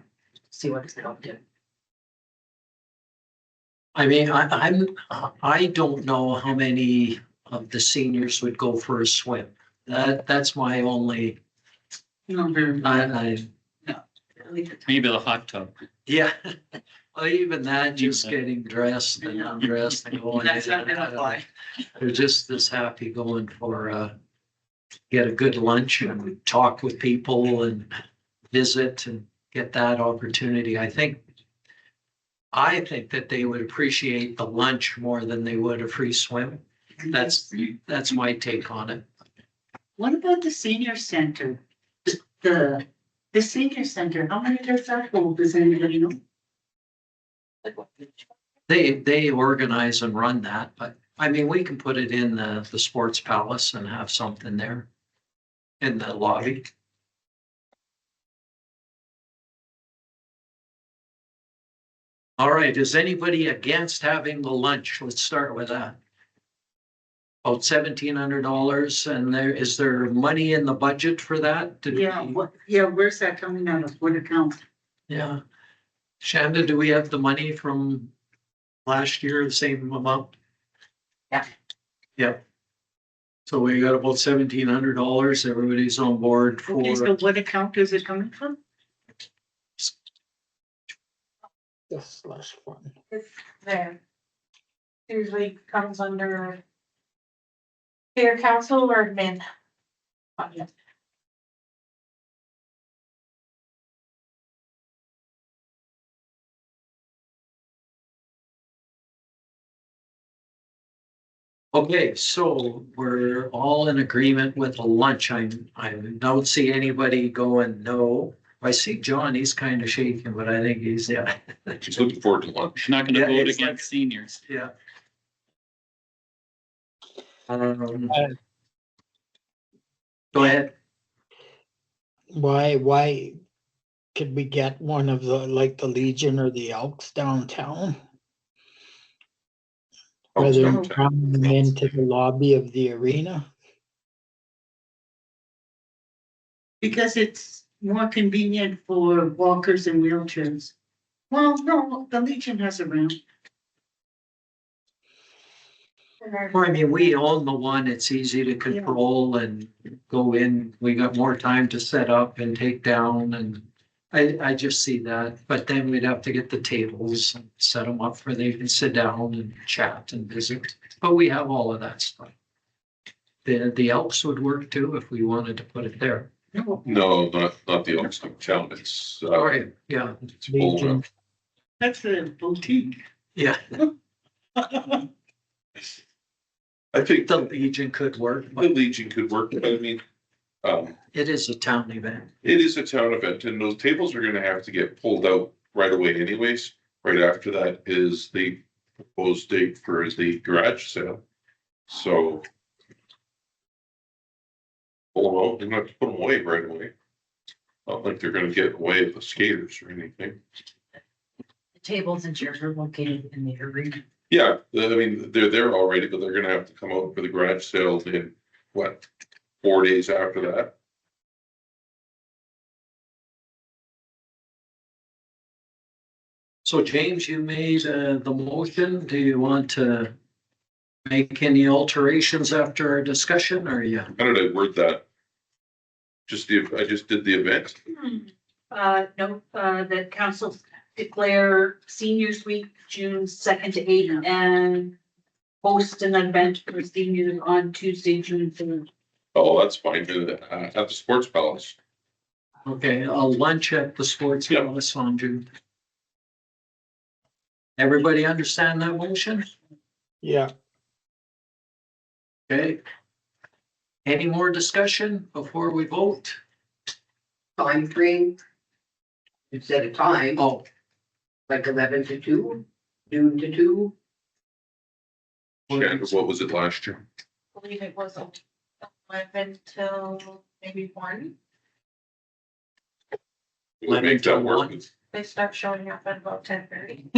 see what it's going to do. I mean, I don't know how many of the seniors would go for a swim. That's my only, Not very much. Maybe the hot tub. yeah. Well, even that, just getting dressed and undressed and going. That's not in. gonna fly. They're just as happy going for, get a good lunch and talk with people and visit and get that opportunity. I think that they would appreciate the lunch more than they would a free swim. That's my take on it. What about the senior center? The senior center, how many does that hold? Does anybody know? They organize and run that, but I mean, we can put it in the sports palace and have something there in the lobby. All right, is anybody against having the lunch? Let's start with that. About $1,700, and is there money in the budget for that? Did Yeah, we- where's that coming out of? What account? Yeah. Shanda, do we have the money from last year, the same amount? Yeah. Yep. So we got about $1,700. Everybody's on board Okay, so what account is it coming from? The slush fund. It's there. Usually comes under fair council or admin. Budget. Okay, so we're all in agreement with the lunch. I don't see anybody going no. I see John, he's kind of shaking, but I think he's, yeah. Just looking forward to lunch. Not gonna Yeah, vote it's like- against seniors. Yeah. Go ahead. Why could we get one of the, like the Legion or the Elks downtown? Rather than coming into the lobby of the arena? Because it's more convenient for walkers and wheelchairs. Well, no, the Legion has a ramp. Well, I mean, we own the one, it's easy to control and go in. We got more time to set up and take down, and I just see that. But then we'd have to get the tables and set them up where they can sit down and chat and visit. But we have all of that stuff. The Elks would work too if we wanted to put it there. No, not the Elks town. It's, All right, yeah, it's full Legion. enough. That's a boutique. yeah. I think The the Legion could work, but Legion could work, but I mean, it is a town event. it is a town event and those tables are gonna have to get pulled out right away anyways. Right after that is the proposed date for the garage sale. So pull them out, they're gonna have to put them away right away. Not like they're gonna get in the way of the skaters or anything. The tables and chairs are located in the arena. Yeah, I mean, they're there already, but they're gonna have to come out for the garage sale in what, 4 days after that? So James, you made the motion. Do you want to make any alterations after our discussion, or you? How did I word that? I just did the event. No, that council declare seniors week, June 2nd to 8th, and host an event for seniors on Tuesday, June 3rd. Oh, that's fine, at the Sports Palace. Okay, a lunch at the sports Yeah. palace on June. Everybody understand that motion? Yeah, Okay. Any more discussion before we vote? Time frame. Instead of time, Oh, like 11 to 2, noon to 2. Shannon, what was it last year? I believe it was 11 till maybe 1. We'll make that work. They start showing up at about 10:30.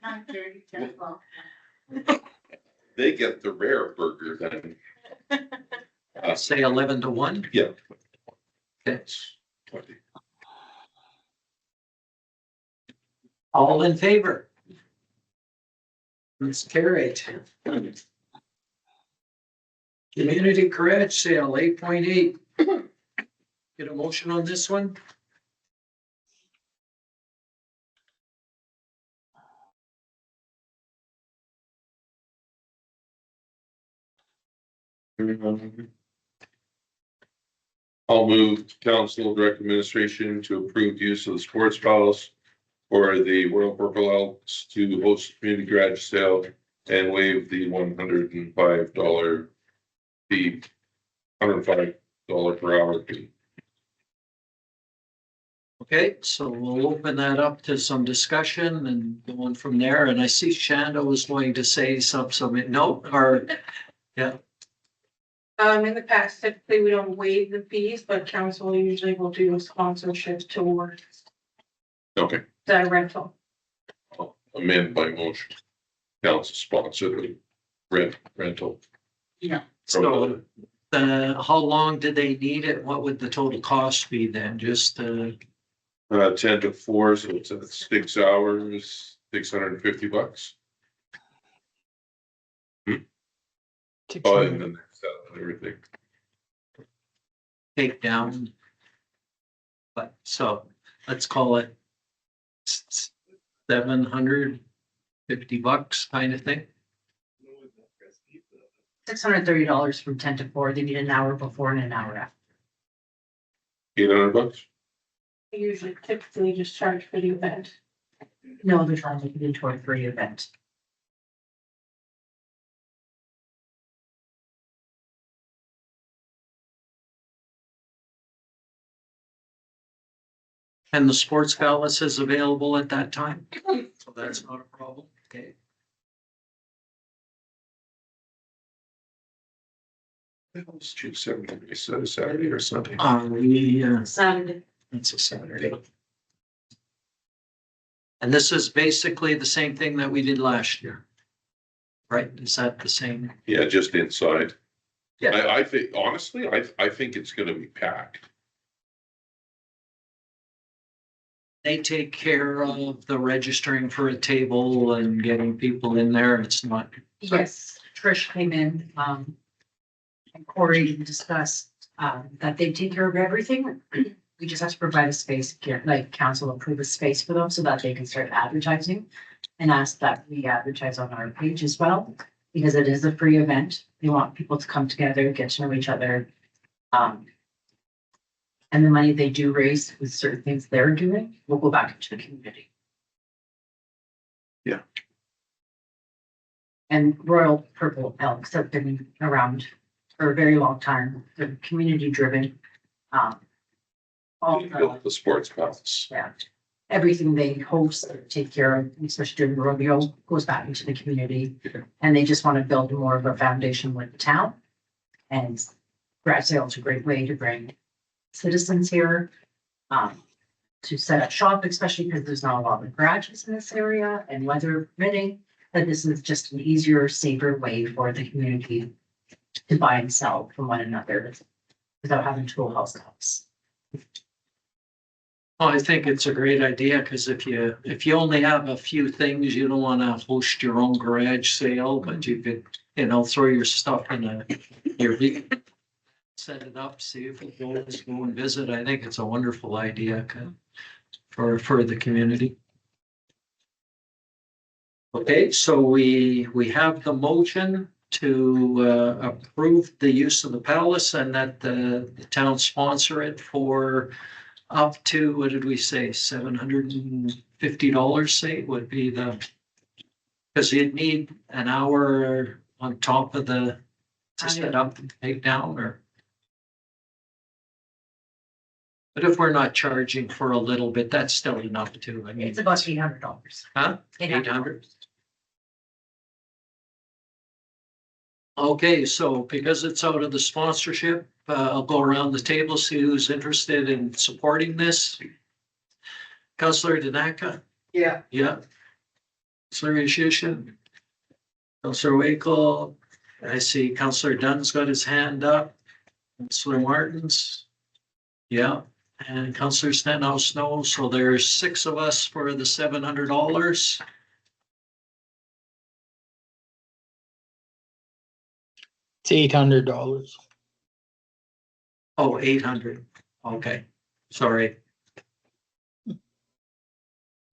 9:30, 10 o'clock. They get the rare burger then. say 11 to 1? Yeah. Okay. 20. All in favor? It's carried. Community garage sale, 8.8. Get a motion on this one? I'll move council direct administration to approve use of the sports palace for the Royal Purple Elks to host a community garage sale and waive the $105 fee, $105 per hour fee. Okay, so we'll open that up to some discussion and go on from there. And I see Shanda was going to say something, no, or, yeah, In the past, typically we don't waive the fees, but council usually will do sponsorships towards Okay, the rental. I'll amend by motion. Council sponsor the rental. so how long did they need it? What would the total cost be then? Just, 10 to 4, so it's at 6 hours, $650. Oh, and then everything. take down. But so let's call it $750 kind of thing. $630 from 10 to 4. They need an hour before and an hour after. $800. We usually typically just charge for the event. No, they're trying to make it into a free event. And the sports palace is available at that time, so that's not a problem, okay? It was $270, so Saturday or Sunday. Saturday. It's a Saturday. And this is basically the same thing that we did last year. Right? Is that the same? Yeah, just inside. Yeah. I think, honestly, I think it's gonna be packed. They take care of the registering for a table and getting people in there. It's not. Yes, Trish came in, and Corey discussed, that they take care of everything. We just have to provide a space, like council approve a space for them so that they can start advertising. And ask that we advertise on our page as well, because it is a free event. We want people to come together, get to know each other. And the money they do raise with certain things they're doing will go back into the community. Yeah. And Royal Purple Elks have been around for a very long time. They're community driven. All They built the sports palace. yeah, everything they host, or take care of, especially during the rodeo, goes back into the community. Yeah. And they just want to build more of a foundation with the town. And garage sale is a great way to bring citizens here, to set up shop, especially because there's not a lot of garages in this area and weather permitting. That this is just an easier, safer way for the community to buy and sell from one another without having to go house to house. Well, I think it's a great idea, because if you only have a few things, you don't want to host your own garage sale, but you could, throw your stuff in your vehicle, set it up, see if it goes, go and visit. I think it's a wonderful idea for the community. Okay, so we have the motion to approve the use of the palace and that the town sponsor it for up to, what did we say, $750, say, would be the, because you'd need an hour on top of the, to set up and take down, or? But if we're not charging for a little bit, that's still enough too, I mean. It's about $800. Huh? 800? Okay, so because it's out of the sponsorship, I'll go around the table, see who's interested in supporting this. Councillor Danaka? Yeah. Yeah. Councillor Ishishin? Councillor Wakel? I see Councillor Dunn's got his hand up. Councillor Martins? Yeah. And Councillor Stenhouse, no. So there's 6 of us for the $700. It's $800. Oh, 800. Okay, sorry.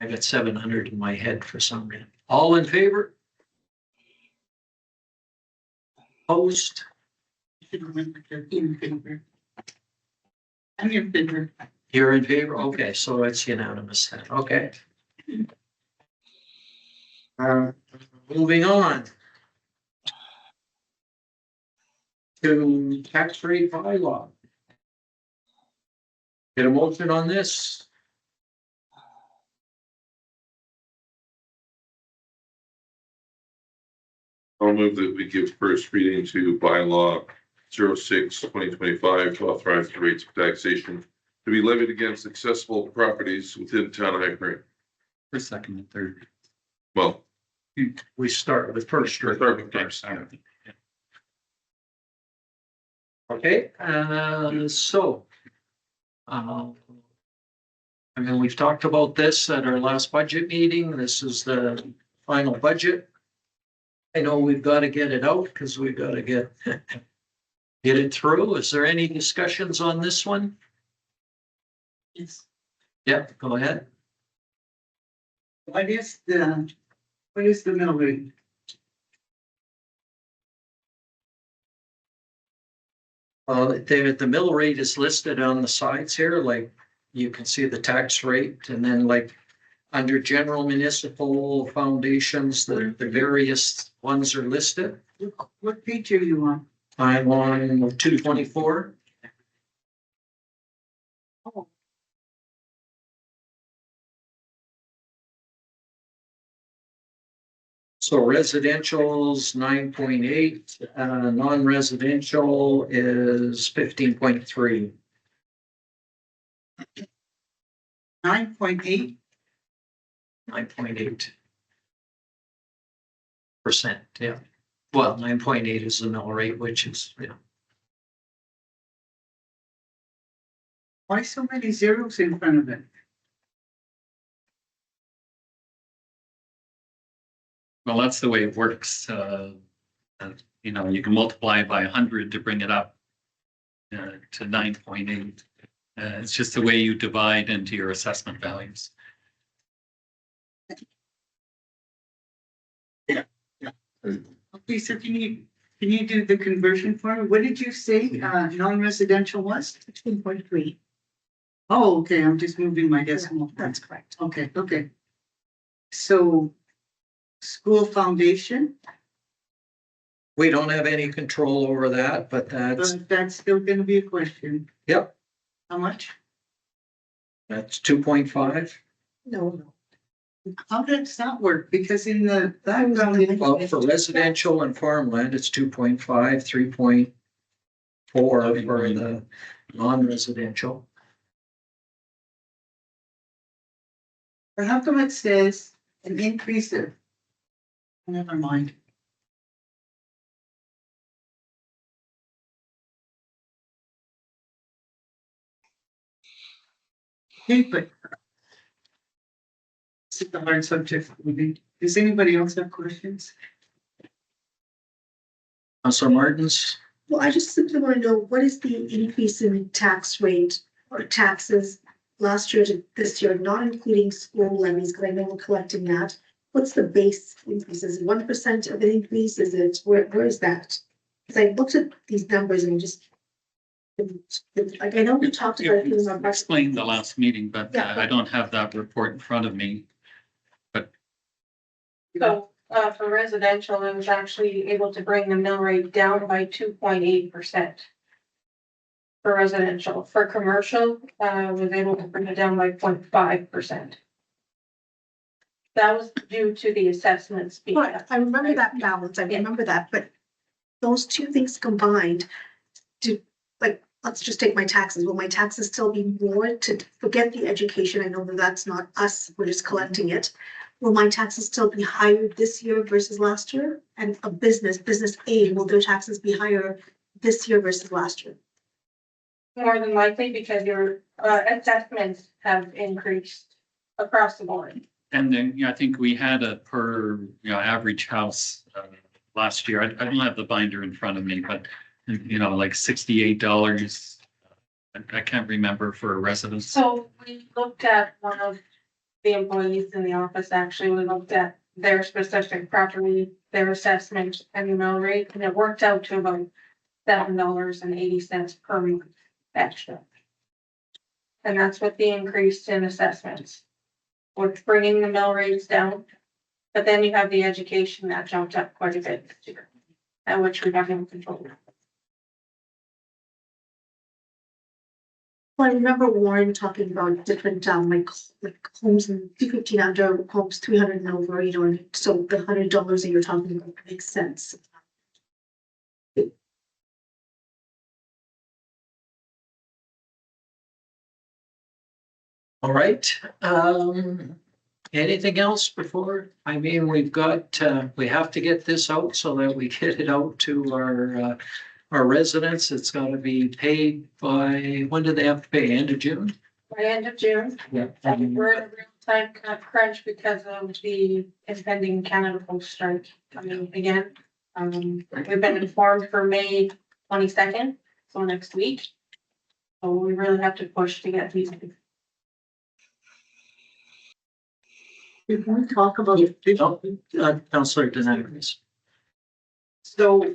I got 700 in my head for some reason. All in favor? Opposed? In favor. I'm in favor. You're in favor? Okay, so it's unanimous then. Okay. Moving on to tax rate bylaw. Get a motion on this? I'll move that we give first reading to bylaw 06/2025 to authorize the rates of taxation to be levied against accessible properties within town of High Green. For second and third. Well, We start with first. start with first. Okay, so. I mean, we've talked about this at our last budget meeting. This is the final budget. I know we've got to get it out because we've got to get it through. Is there any discussions on this one? Yes. Yeah, go ahead. What is the mill rate? The mill rate is listed on the sides here, like you can see the tax rate, and then like under general municipal foundations, the various ones are listed. What page are you on? I'm on 224. So residential's 9.8, non-residential is 15.3. 9.8? 9.8%, yeah. Well, 9.8 is the mill rate, which is, yeah. Why so many zeros in front of it? Well, that's the way it works. You know, you can multiply by 100 to bring it up to 9.8. It's just the way you divide into your assessment values. Okay, so can you do the conversion for me? What did you say, non-residential was? 15.3. Oh, okay, I'm just moving my decimal. That's correct. Okay, okay. So, school foundation, We don't have any control over that, but that's still gonna be a question. yep, How much? that's 2.5. No. How does that work? Because in the background. Well, for residential and farmland, it's 2.5, 3.4 for the non-residential. But how come it says an increase of? Never mind. Okay, but. This is the hard subject for me. Does anybody else have questions? Councilor Martins? Well, I just simply want to know, what is the increase in tax rate or taxes last year to this year, not including school levies, because I know we're collecting that. What's the base increase? Is it 1% of an increase? Is it, where is that? Because I looked at these numbers and just, Like, I know we talked about it in our You budget. explained the last meeting, but Yeah. I don't have that report in front of me. So, for residential, I was actually able to bring the mill rate down by 2.8%. For residential, for commercial, was able to bring it down by 0.5%. That was due to the assessments being. Right, I remember that balance, I remember that, but those two things combined to, like, let's just take my taxes. Will my taxes still be more to forget the education? I know that that's not us, we're just collecting it. Will my taxes still be higher this year versus last year? And a business A, will their taxes be higher this year versus last year? More than likely because your assessments have increased across the board. And then, I think we had a per, average house last year. I don't have the binder in front of me, but, like $68. I can't remember for a residence. So we looked at one of the employees in the office, actually, we looked at their specific property, their assessment and the mill rate, and it worked out to about $7.80 per month extra. And that's what the increase in assessments. We're bringing the mill rates down, but then you have the education that jumped up quite a bit this year, at which we have no control. Well, I remember Warren talking about different, like homes in 215 under, homes 300 and over, and so the $100 that you're talking about makes sense. All right, anything else before? I mean, we've got, we have to get this out so that we get it out to our residents. It's gotta be paid by, when do they have to pay? End of June? By end of June, Yeah. and we're in a real time crunch because of the impending Canada Post strike coming again. We've been informed for May 22nd, so next week. So we really have to push to get these. If we talk about. Councillor Dennis. So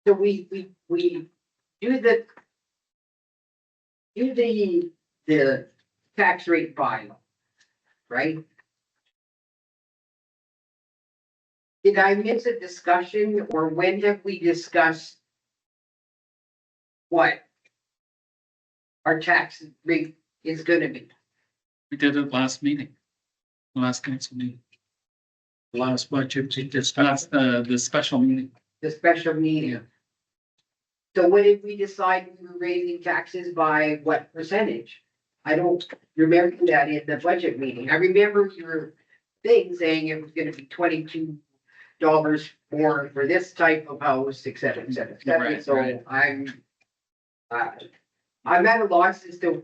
we do the tax rate file, right? Did I miss a discussion, or when have we discussed what our tax rate is gonna be? We did it last meeting, last council meeting. Last budget, That's the special meeting. The special meeting? So what did we decide we were raising taxes by what percentage? I don't remember that in the budget meeting. I remember your thing saying it was gonna be $22 more for this type of house, et cetera, et cetera, et cetera. Right, So right. I'm at a loss as to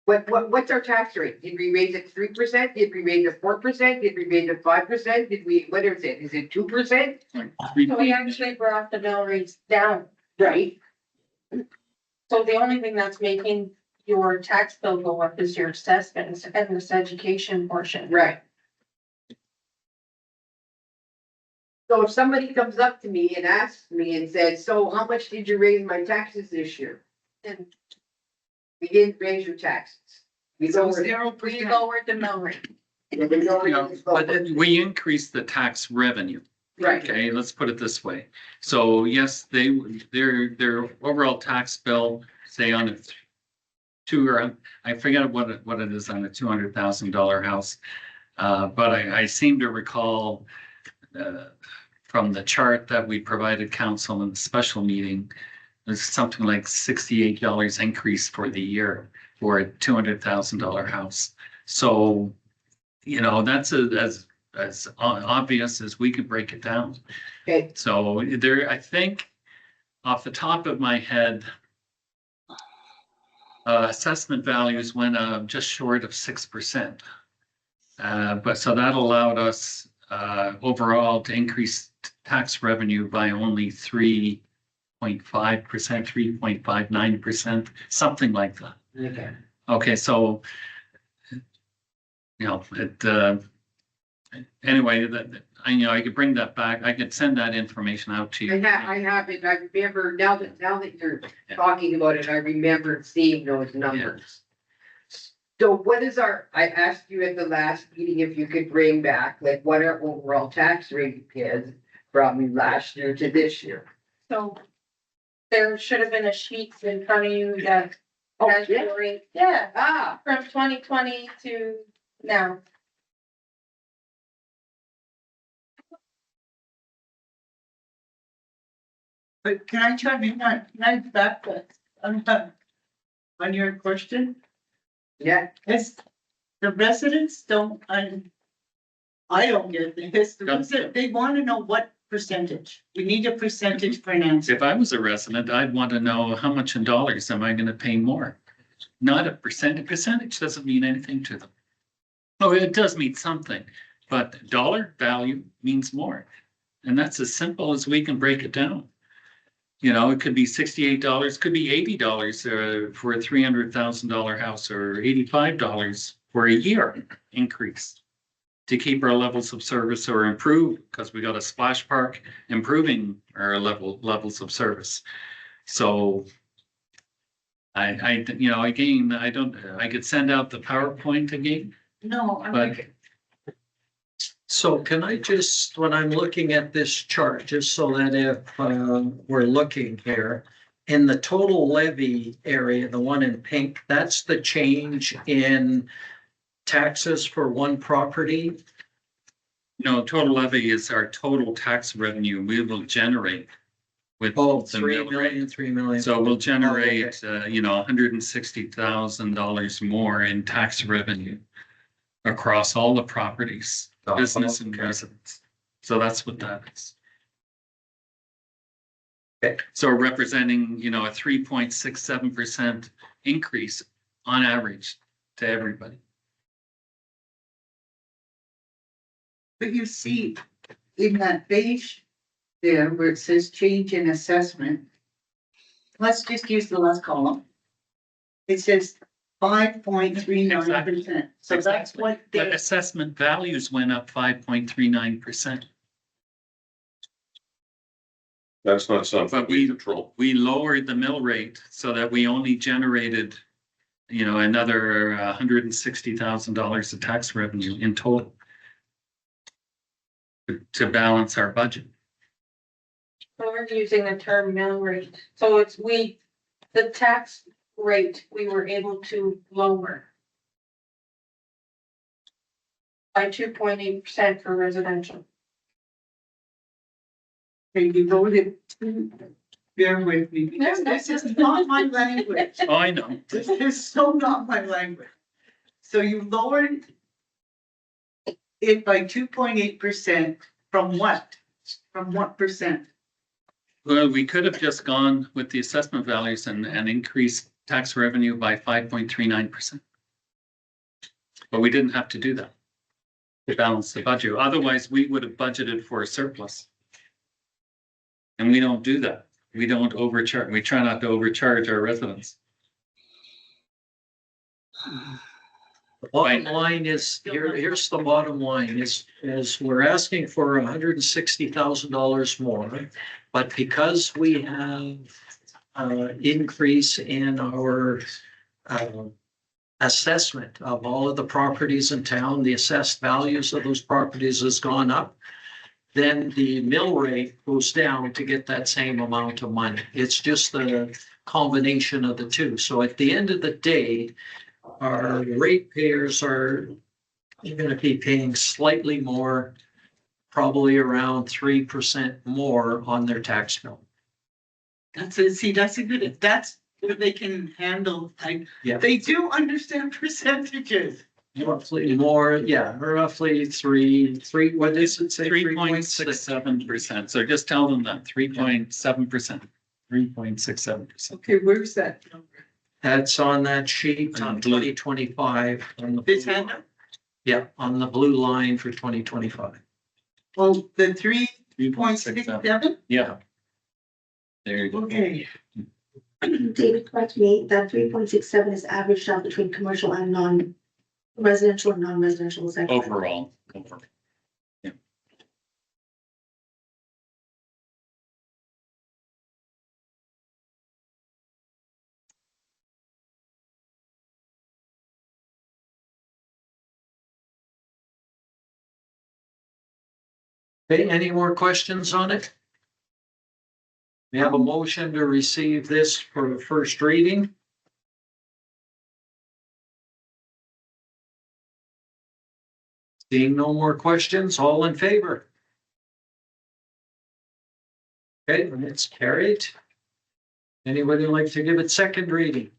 what's our tax rate? Did we raise it 3%? Did we raise it 4%? Did we raise it 5%? Did we, what is it? Is it 2%? So we actually brought the mill rates down. Right. So the only thing that's making your tax bill go up is your assessments and this education portion. Right. So if somebody comes up to me and asks me and says, so how much did you raise my taxes this year? And We didn't raise your taxes. We so lowered- we lowered the mill rate. But then we increased the tax revenue. Right. Okay, let's put it this way. So yes, their overall tax bill, say on a I forget what it is on a $200,000 house. But I seem to recall from the chart that we provided council in the special meeting, there's something like $68 increase for the year for a $200,000 house. So, that's as obvious as we could break it down. Okay. So I think off the top of my head, assessment values went up just short of 6%. But so that allowed us overall to increase tax revenue by only 3.5%, 3.59%, something like that. Okay. Okay, so anyway, I could bring that back. I could send that information out to you. I have it, I remember, now that you're talking about it, I remember seeing those numbers. So what is I asked you at the last meeting if you could bring back, like, what our overall tax rate is from last year to this year. So there should have been a sheet in front of you that Oh, has yeah. your rate, yeah, Ah, from 2020 to now. But can I chime in on, can I back on your question? yeah, It's, the residents don't, I don't get this, they want to know what percentage. We need a percentage for an answer. If I was a resident, I'd want to know how much in dollars am I gonna pay more? Not a percent. A percentage doesn't mean anything to them. Oh, it does mean something, but dollar value means more. And that's as simple as we can break it down. You know, it could be $68, could be $80 for a $300,000 house, or $85 for a year increase to keep our levels of service or improve, because we got a splash park improving our levels of service. So you know, again, I could send out the PowerPoint again, No, but So can I just, when I'm looking at this chart, just so that if we're looking here, in the total levy area, the one in pink, that's the change in taxes for one property? no, total levy is our total tax revenue we will generate with Oh, the 3 mill rate. million, 3 million. So we'll generate, you know, $160,000 more in tax revenue across all the properties, business and residents. So that's what that is. Okay. So representing, you know, a 3.67% increase on average to everybody. but you see, in that beige there where it says change in assessment, let's just use the last column. It says 5.39%. So that's what The they, assessment values went up 5.39%. That's not something But we we- control. We lowered the mill rate so that we only generated, you know, another $160,000 of tax revenue in total to balance our budget. So we're using the term mill rate. So it's the tax rate we were able to lower by 2.8% for residential. you voted to, bear with me, because this is not my language. Oh, I know. This is so not my language. So you lowered it by 2.8% from what? From what percent? Well, we could have just gone with the assessment values and increased tax revenue by 5.39%. But we didn't have to do that to balance the budget. Otherwise, we would have budgeted for a surplus. And we don't do that. We don't overcharge. We try not to overcharge our residents. The bottom line is, here's the bottom line, is we're asking for $160,000 more. But because we have increase in our assessment of all of the properties in town, the assessed values of those properties has gone up, then the mill rate goes down to get that same amount of money. It's just the combination of the two. So at the end of the day, our ratepayers are going to be paying slightly more, probably around 3% more on their tax bill. That's a good, that's what they can handle. Yeah. They do understand percentages. Roughly more, yeah, roughly three, what does it say? 3.67%. So just tell them that 3.7%, 3.67%. Okay, where's that number? That's on that sheet on Blue. 2025. On the This blue hand line. up? Yeah, on the blue line for 2025. Well, the 3.67? Yeah. There you go. Okay, David, correct me, that 3.67 is averaged out between commercial and non-residential and non-residential. Is that correct? Overall. Okay, any more questions on it? We have a motion to receive this for first reading. Seeing no more questions, all in favor? Okay, and it's carried. Anybody like to give it second reading?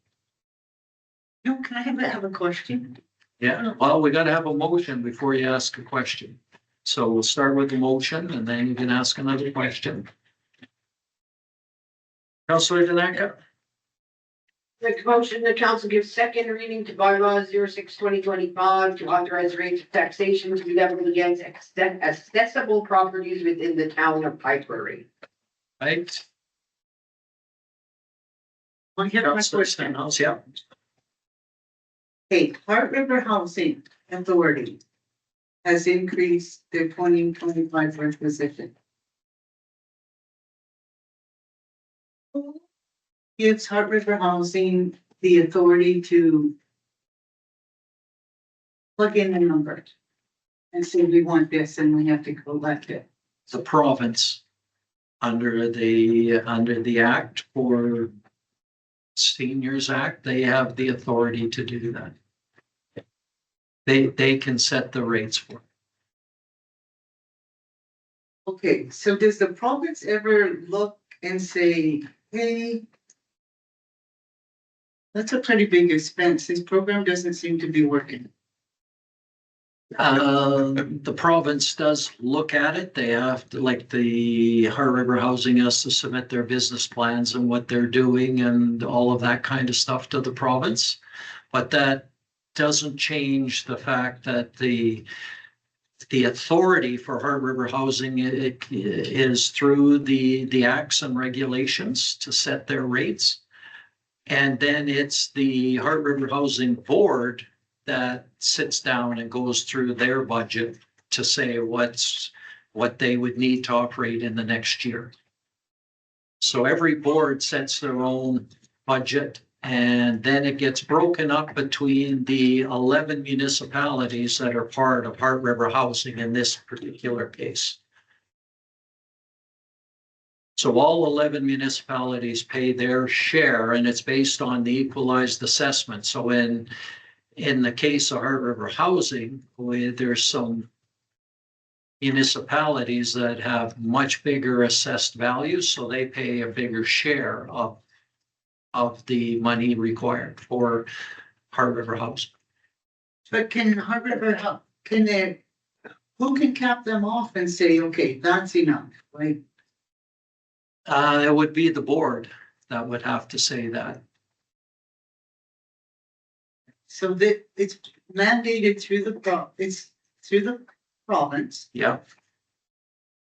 No, can I have a question? Yeah, well, we gotta have a motion before you ask a question. So we'll start with the motion and then you can ask another question. Councilor Danaka? Make a motion, the council gives second reading to bylaws 06/2025 to authorize rates of taxation to be levied against accessible properties within the town of Pipery. Right? Well, here's my Councilor question. Stenhouse, yeah. Okay, Heart River Housing Authority has increased their 2025 requisition. Who gives Heart River Housing the authority to plug in a number and say we want this and we have to collect it? The province under the Act for Seniors Act, they have the authority to do that. They can set the rates for it. Okay, so does the province ever look and say, hey, that's a pretty big expense. This program doesn't seem to be working. The province does look at it. They have to, like the Heart River Housing has to submit their business plans and what they're doing and all of that kind of stuff to the province. But that doesn't change the fact that the authority for Heart River Housing is through the acts and regulations to set their rates. And then it's the Heart River Housing Board that sits down and goes through their budget to say what they would need to operate in the next year. So every board sets their own budget, and then it gets broken up between the 11 municipalities that are part of Heart River Housing in this particular case. So all 11 municipalities pay their share, and it's based on the equalized assessment. So in the case of Heart River Housing, there's some municipalities that have much bigger assessed values, so they pay a bigger share of the money required for Heart River Housing. But can Heart River, who can cap them off and say, okay, that's enough, right? It would be the board that would have to say that. So that it's mandated through the province, Yeah,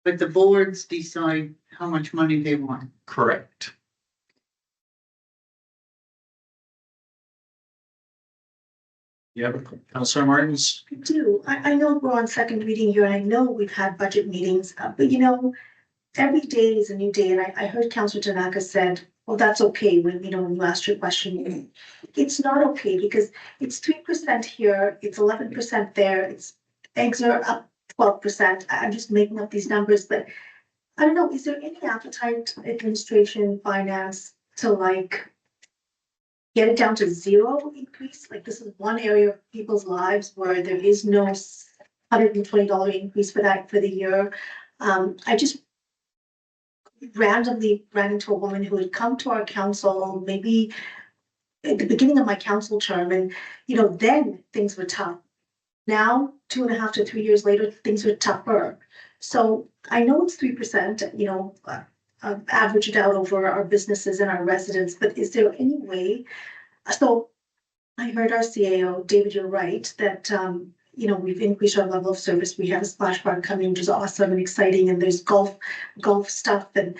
but the boards decide how much money they want. correct. Yeah, Councilor Martins? I do. I know we're on second reading here, and I know we've had budget meetings, but every day is a new day, and I heard Councilor Tanaka said, well, that's okay when, you asked your question. It's not okay because it's 3% here, it's 11% there, eggs are up 12%. I'm just making up these numbers, but I don't know, is there any appetite, administration, finance, to get it down to zero increase? Like, this is one area of people's lives where there is no $120 increase for the year. I just randomly ran into a woman who had come to our council maybe at the beginning of my council term, and then things were tough. Now 2.5 to 3 years later, things are tougher. So I know it's 3%, averaged out over our businesses and our residents, but is there any way? So I heard our CAO, David, you're right, that we've increased our level of service. We have a splash park coming, which is awesome and exciting, and there's golf stuff. And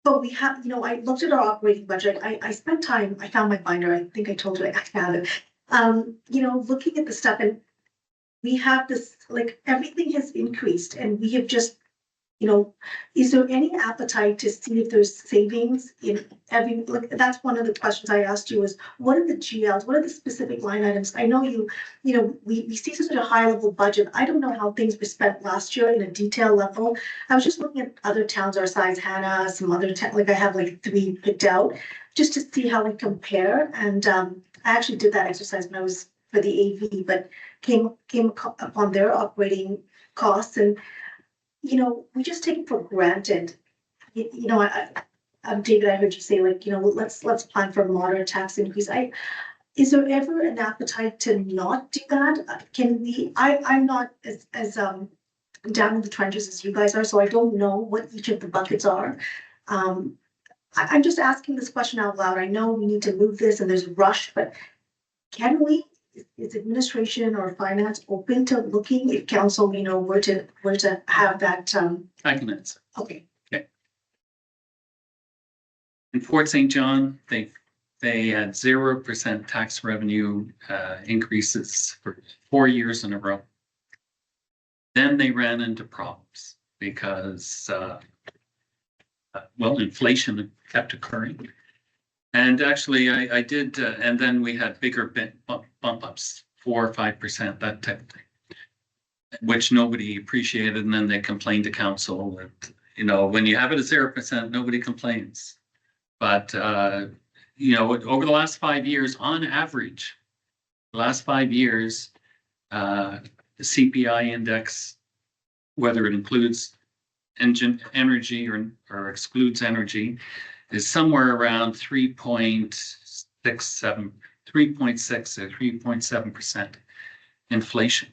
but we have, I looked at our operating budget. I spent time, I found my binder. I think I told you I found it. Looking at the stuff, and we have this, everything has increased, and we have just you know, is there any appetite to see if there's savings in every, like, that's one of the questions I asked you is, what are the GLs, what are the specific line items? I know we see such a high level budget. I don't know how things were spent last year in a detail level. I was just looking at other towns our size, Hannah, some other like I have like 3 picked out, just to see how we compare. And I actually did that exercise when I was for the AV, but came upon their operating costs, and we just take it for granted. David, I heard you say, like, let's plan for a moderate tax increase. Is there ever an appetite to not do that? Can we? I'm not as down in the trenches as you guys are, so I don't know what each of the buckets are. I'm just asking this question out loud. I know we need to move this, and there's a rush, but can we? Is administration or finance open to looking if council, were to have that? I can answer. Okay. In Fort St. John, they had 0% tax revenue increases for 4 years in a row. Then they ran into problems because, inflation kept occurring. And actually, I did, and then we had bigger bump ups, 4 or 5%, that type of thing, which nobody appreciated. And then they complained to council that, when you have it at 0%, nobody complains. But, over the last 5 years, on average, the CPI index, whether it includes energy or excludes energy, is somewhere around 3.6 or 3.7% inflation.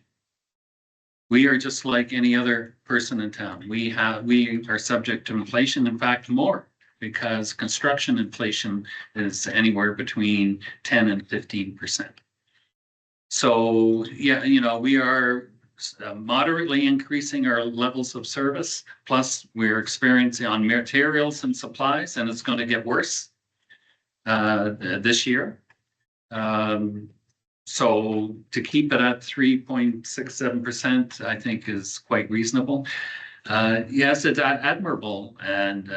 We are just like any other person in town. We are subject to inflation, in fact, more, because construction inflation is anywhere between 10 and 15%. So, yeah, we are moderately increasing our levels of service, plus we're experiencing on materials and supplies, and it's going to get worse this year. So to keep it at 3.67%, I think is quite reasonable. Yes, it's admirable and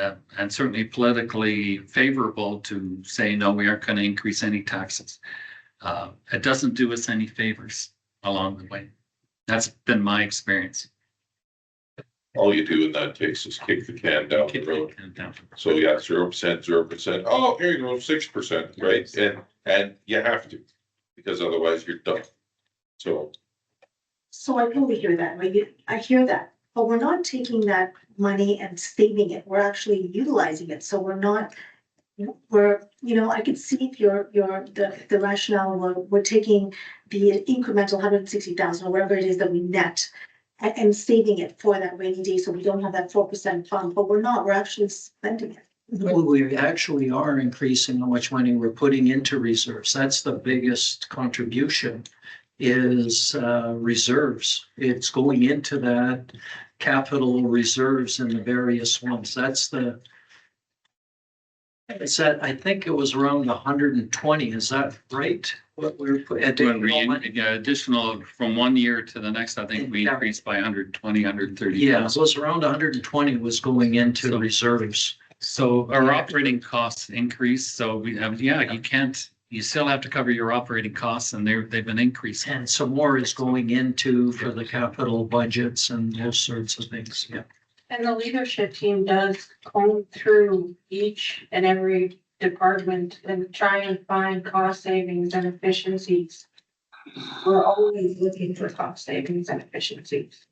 certainly politically favorable to say, no, we aren't going to increase any taxes. It doesn't do us any favors along the way. That's been my experience. All you do in that case is kick the can down the road. So yeah, 0%. Oh, here you go, 6%, right? And you have to, because otherwise you're done. So I totally hear that, right? I hear that, but we're not taking that money and saving it. We're actually utilizing it. So I could see if the rationale, we're taking the incremental 160,000 or whatever it is that we net and saving it for that rainy day, so we don't have that 4% fund, but we're not, we're actually spending it. Well, we actually are increasing how much money we're putting into reserves. That's the biggest contribution is reserves. It's going into that capital reserves in the various ones. I think it was around 120. Is that right? What we're additional from 1 year to the next, I think we increased by 120, 130. Yeah, so it's around 120 was going into reserves. So our operating costs increased. So you still have to cover your operating costs, and they've been increasing. And some more is going into for the capital budgets and those sorts of things. Yeah. And the leadership team does comb through each and every department and try and find cost savings and efficiencies. We're always looking for cost savings and efficiencies.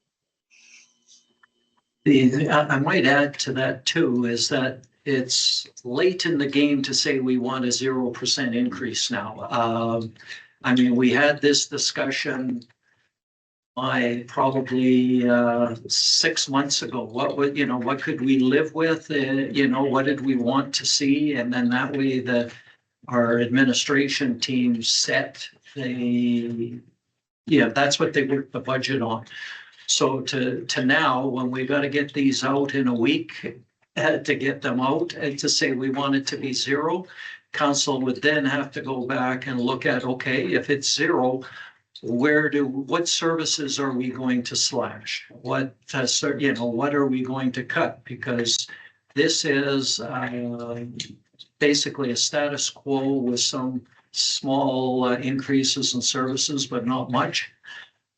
I might add to that too, is that it's late in the game to say we want a 0% increase now. We had this discussion probably 6 months ago. What could we live with? What did we want to see? And then that way our administration team set that's what they worked the budget on. So to now, when we got to get these out in a week, to get them out and to say we want it to be 0, council would then have to go back and look at, okay, if it's 0, what services are we going to slash? What, what are we going to cut? Because this is, basically a status quo with some small increases in services, but not much.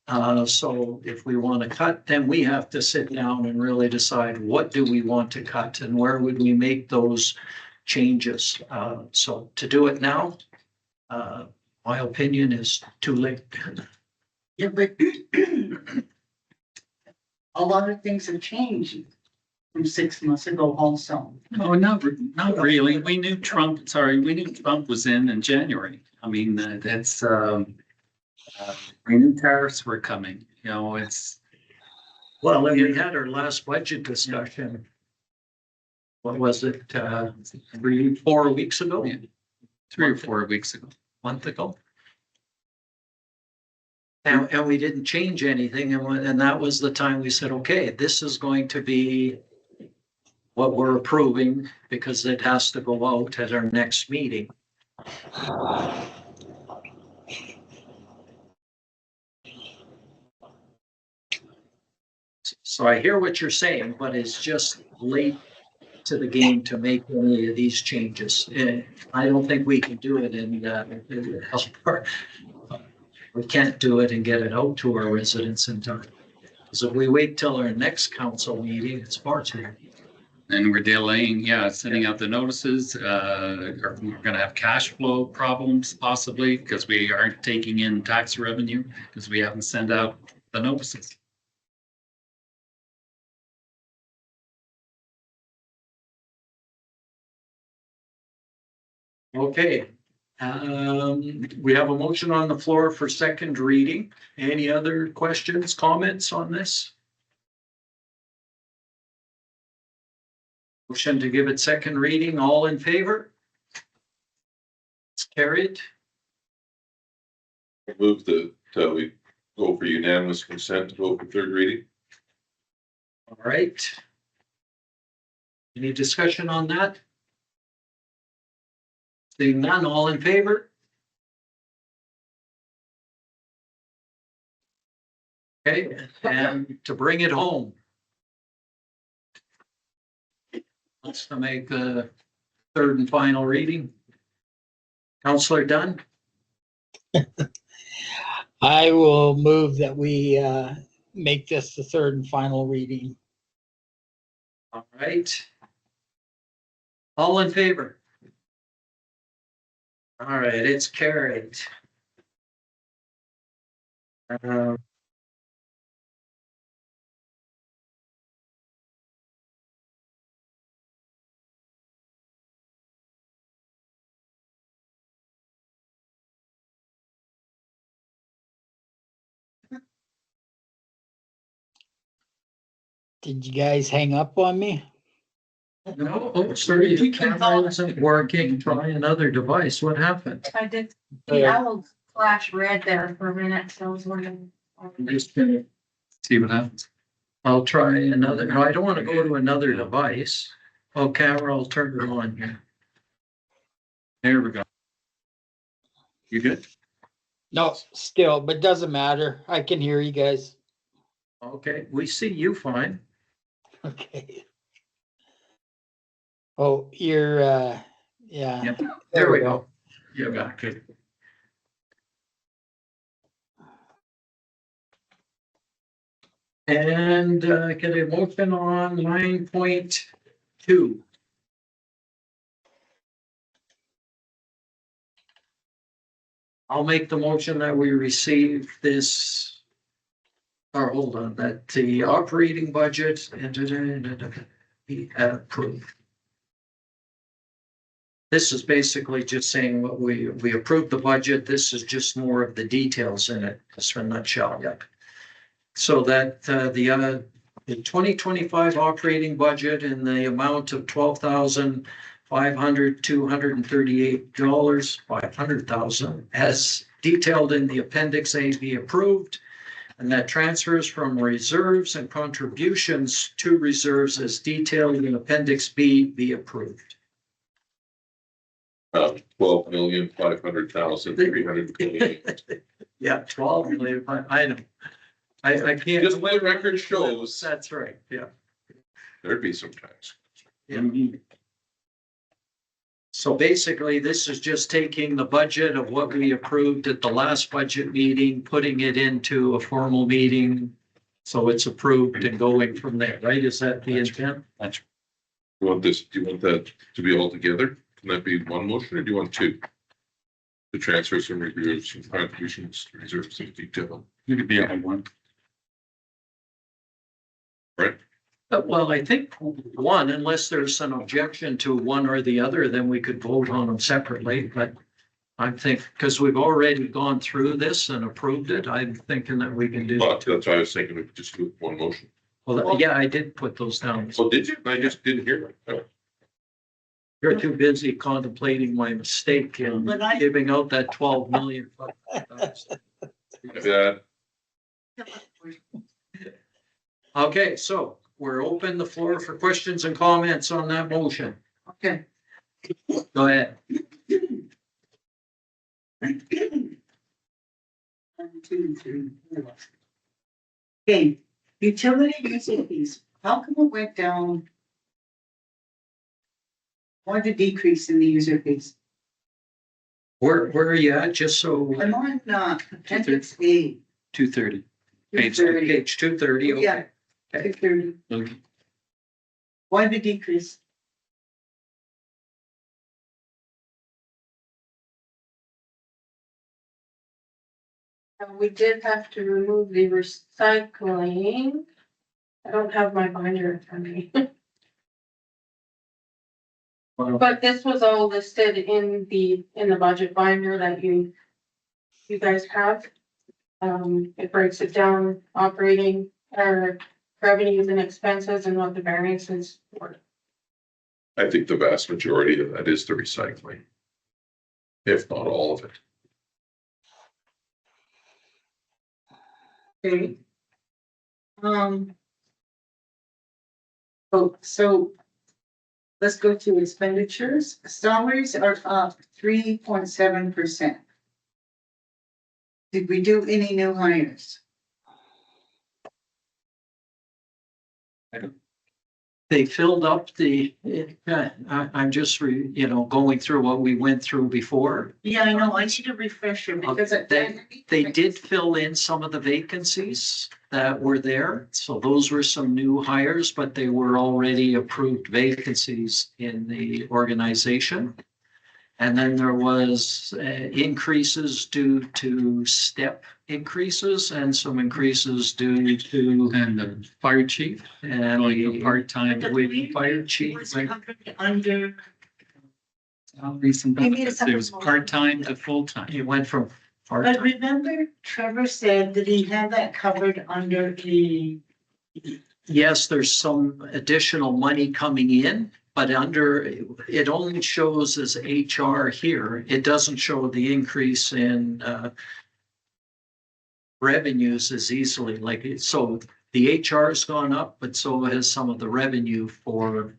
So if we want to cut, then we have to sit down and really decide what do we want to cut and where would we make those changes. So to do it now, my opinion is too late. Yeah, but a lot of things have changed from 6 months ago also. No, not really. We knew Trump was in January. I mean, we knew tariffs were coming, it's. Well, and we had our last budget discussion. What was it, 4 weeks ago? Yeah. 3 or 4 weeks ago. Month ago. And we didn't change anything, and that was the time we said, okay, this is going to be what we're approving, because it has to go out at our next meeting. So I hear what you're saying, but it's just late to the game to make any of these changes. I don't think we can do it we can't do it and get it out to our residents in time. Because if we wait till our next council meeting, it's far too late. And we're delaying, sending out the notices. We're gonna have cash flow problems possibly because we aren't taking in tax revenue because we haven't sent out the notices. Okay, we have a motion on the floor for second reading. Any other questions, comments on this? Motion to give it second reading, all in favor? It's carried. Move we go for unanimous consent to go for third reading. All right. Any discussion on that? Seeing none, all in favor? Okay, and to bring it home. Let's make the third and final reading. Councillor Dunn? I will move that we make this the third and final reading. All right. All in favor? All right, it's carried. Did you guys hang up on me? No, oh, sorry, the camera isn't working. Try another device. What happened? I did, the owl flash red there for a minute, so I was wondering. I'm just gonna See what happens. I'll try another. No, I don't want to go to another device. Oh, camera, I'll turn it on here. There we go. You good? No, still, but doesn't matter. I can hear you guys. Okay, we see you fine. Okay. Oh, you're, yeah. Yep. There we go. You got good. And get a motion on 9.2. I'll make the motion that we receive this, or hold on, that the operating budget be approved. This is basically just saying what we approved the budget. This is just more of the details in it, just in a nutshell. Yep. So that the 2025 operating budget in the amount of $12,238, 500,000, as detailed in the Appendix A, be approved, and that transfers from reserves and contributions to reserves as detailed in Appendix B be approved. $12,500,328. Yeah, 12 million, I know. I can't. Just my record shows. That's right, yeah. There'd be some tax. So basically, this is just taking the budget of what we approved at the last budget meeting, putting it into a formal meeting. So it's approved and going from there, right? Is that the intent? That's You want this, do you want that to be all together? Can that be one motion or do you want two? To transfer some reserves, some contributions, to reserves in detail. You could be on one. Right? Well, I think one, unless there's an objection to one or the other, then we could vote on them separately, but I think, because we've already gone through this and approved it, I'm thinking that we can do. But that's why I was thinking we could just do one motion. Well, yeah, I did put those down. So did you? I just didn't hear it. Oh. You're too busy contemplating my mistake in giving out that 12 million. Yeah. Okay, so we're open the floor for questions and comments on that motion. Okay. Go ahead. 1, 2, 3, 4. Okay, utility user fees, how come it went down? Why the decrease in the user fees? Where are you at? Just so. I'm on, appendix A. 230. Page 230, okay. Yeah, 230. Okay. Why the decrease? And we did have to remove the recycling. I don't have my binder in front of me. But this was all listed in the budget binder that you guys have. It breaks it down, operating our revenues and expenses and what the variances were. I think the vast majority of that is the recycling. If not all of it. Okay. So let's go to expenditures. Salaries are up 3.7%. Did we do any new hires? They filled up I'm just, going through what we went through before. Yeah, I know. I need a refresher because They did fill in some of the vacancies that were there. So those were some new hires, but they were already approved vacancies in the organization. And then there was increases due to step increases and some increases due to. And the fire chief And going to the part-time with fire chief. was covered under. salaries and We made a benefits. It separate was motion. part-time to full-time. It went from But part-time. remember Trevor said that he had that covered under the. Yes, there's some additional money coming in, but it only shows as HR here. It doesn't show the increase in revenues as easily so the HR has gone up, but so has some of the revenue for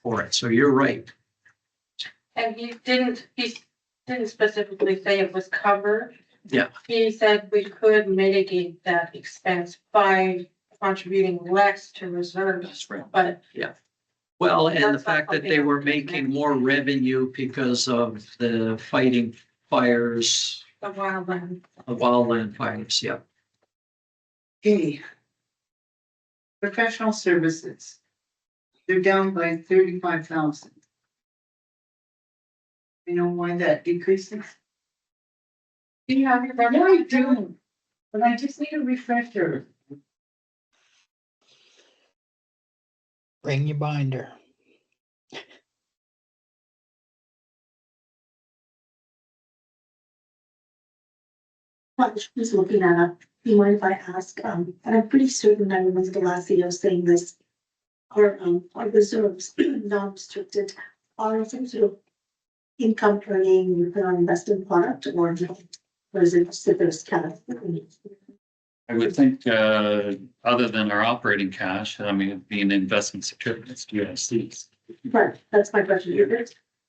it. So you're right. And he didn't specifically say it was covered. Yeah. He said we could mitigate that expense by contributing less to reserves. That's right. But Well, and the That's fact not that they were making more revenue because of the fighting fires, the wildland. the wildland fires, yeah. Okay. Professional services. They're down by 35,000. You know why that decreases? Do you have your? No, I don't, but I just need a refresher. Bring your binder. While she's looking at it, do you mind if I ask, and I'm pretty certain I remember the last video saying this. Our reserves, non-restricted, are some sort of income earning, we put on investment product or is it just that there's kind of. I would think, other than our operating cash, I mean, it'd be an investment certificates, USCs. Right, that's my question.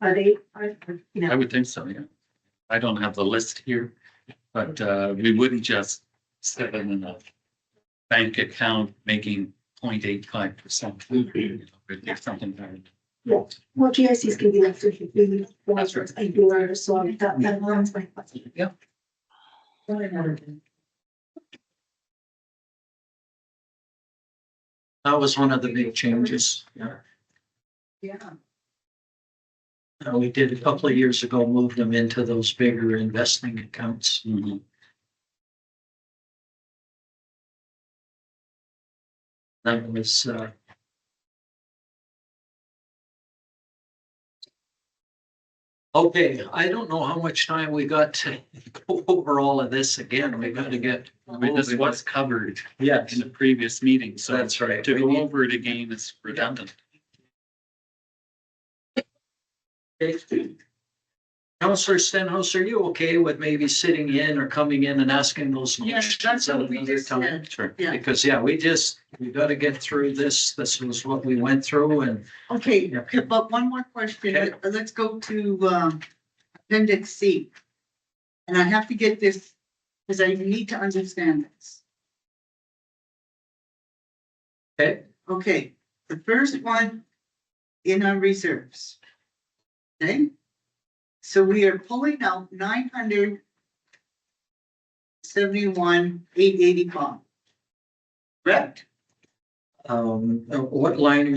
Are they, you I know, would think so, yeah. I don't have the list here, but we wouldn't just set it in a bank account making 0.85%. If something happened. well, GICs can be like 50, a year, so that one's my question. Yeah. That was one of the big changes. Yeah. Yeah. We did a couple of years ago, moved them into those bigger investing accounts. Mhm. That was, okay, I don't know how much time we got to go over all of this again. We got to get. I mean, this was covered Yes, in the previous meeting, so that's right. to We go need- over it again is redundant. Counselor Stenhouse, are you okay with maybe sitting in or coming in and asking those Yes, questions that's at what we another just time? said. Sure. Yeah. Because, yeah, we gotta get through this. This was what we went through and Okay, Yeah. but one more question. Okay. Let's go to appendix C. And I have to get this, because I need to understand this. okay, Okay, the first one in our reserves. Okay? So we are pulling out 971,885. Correct? what line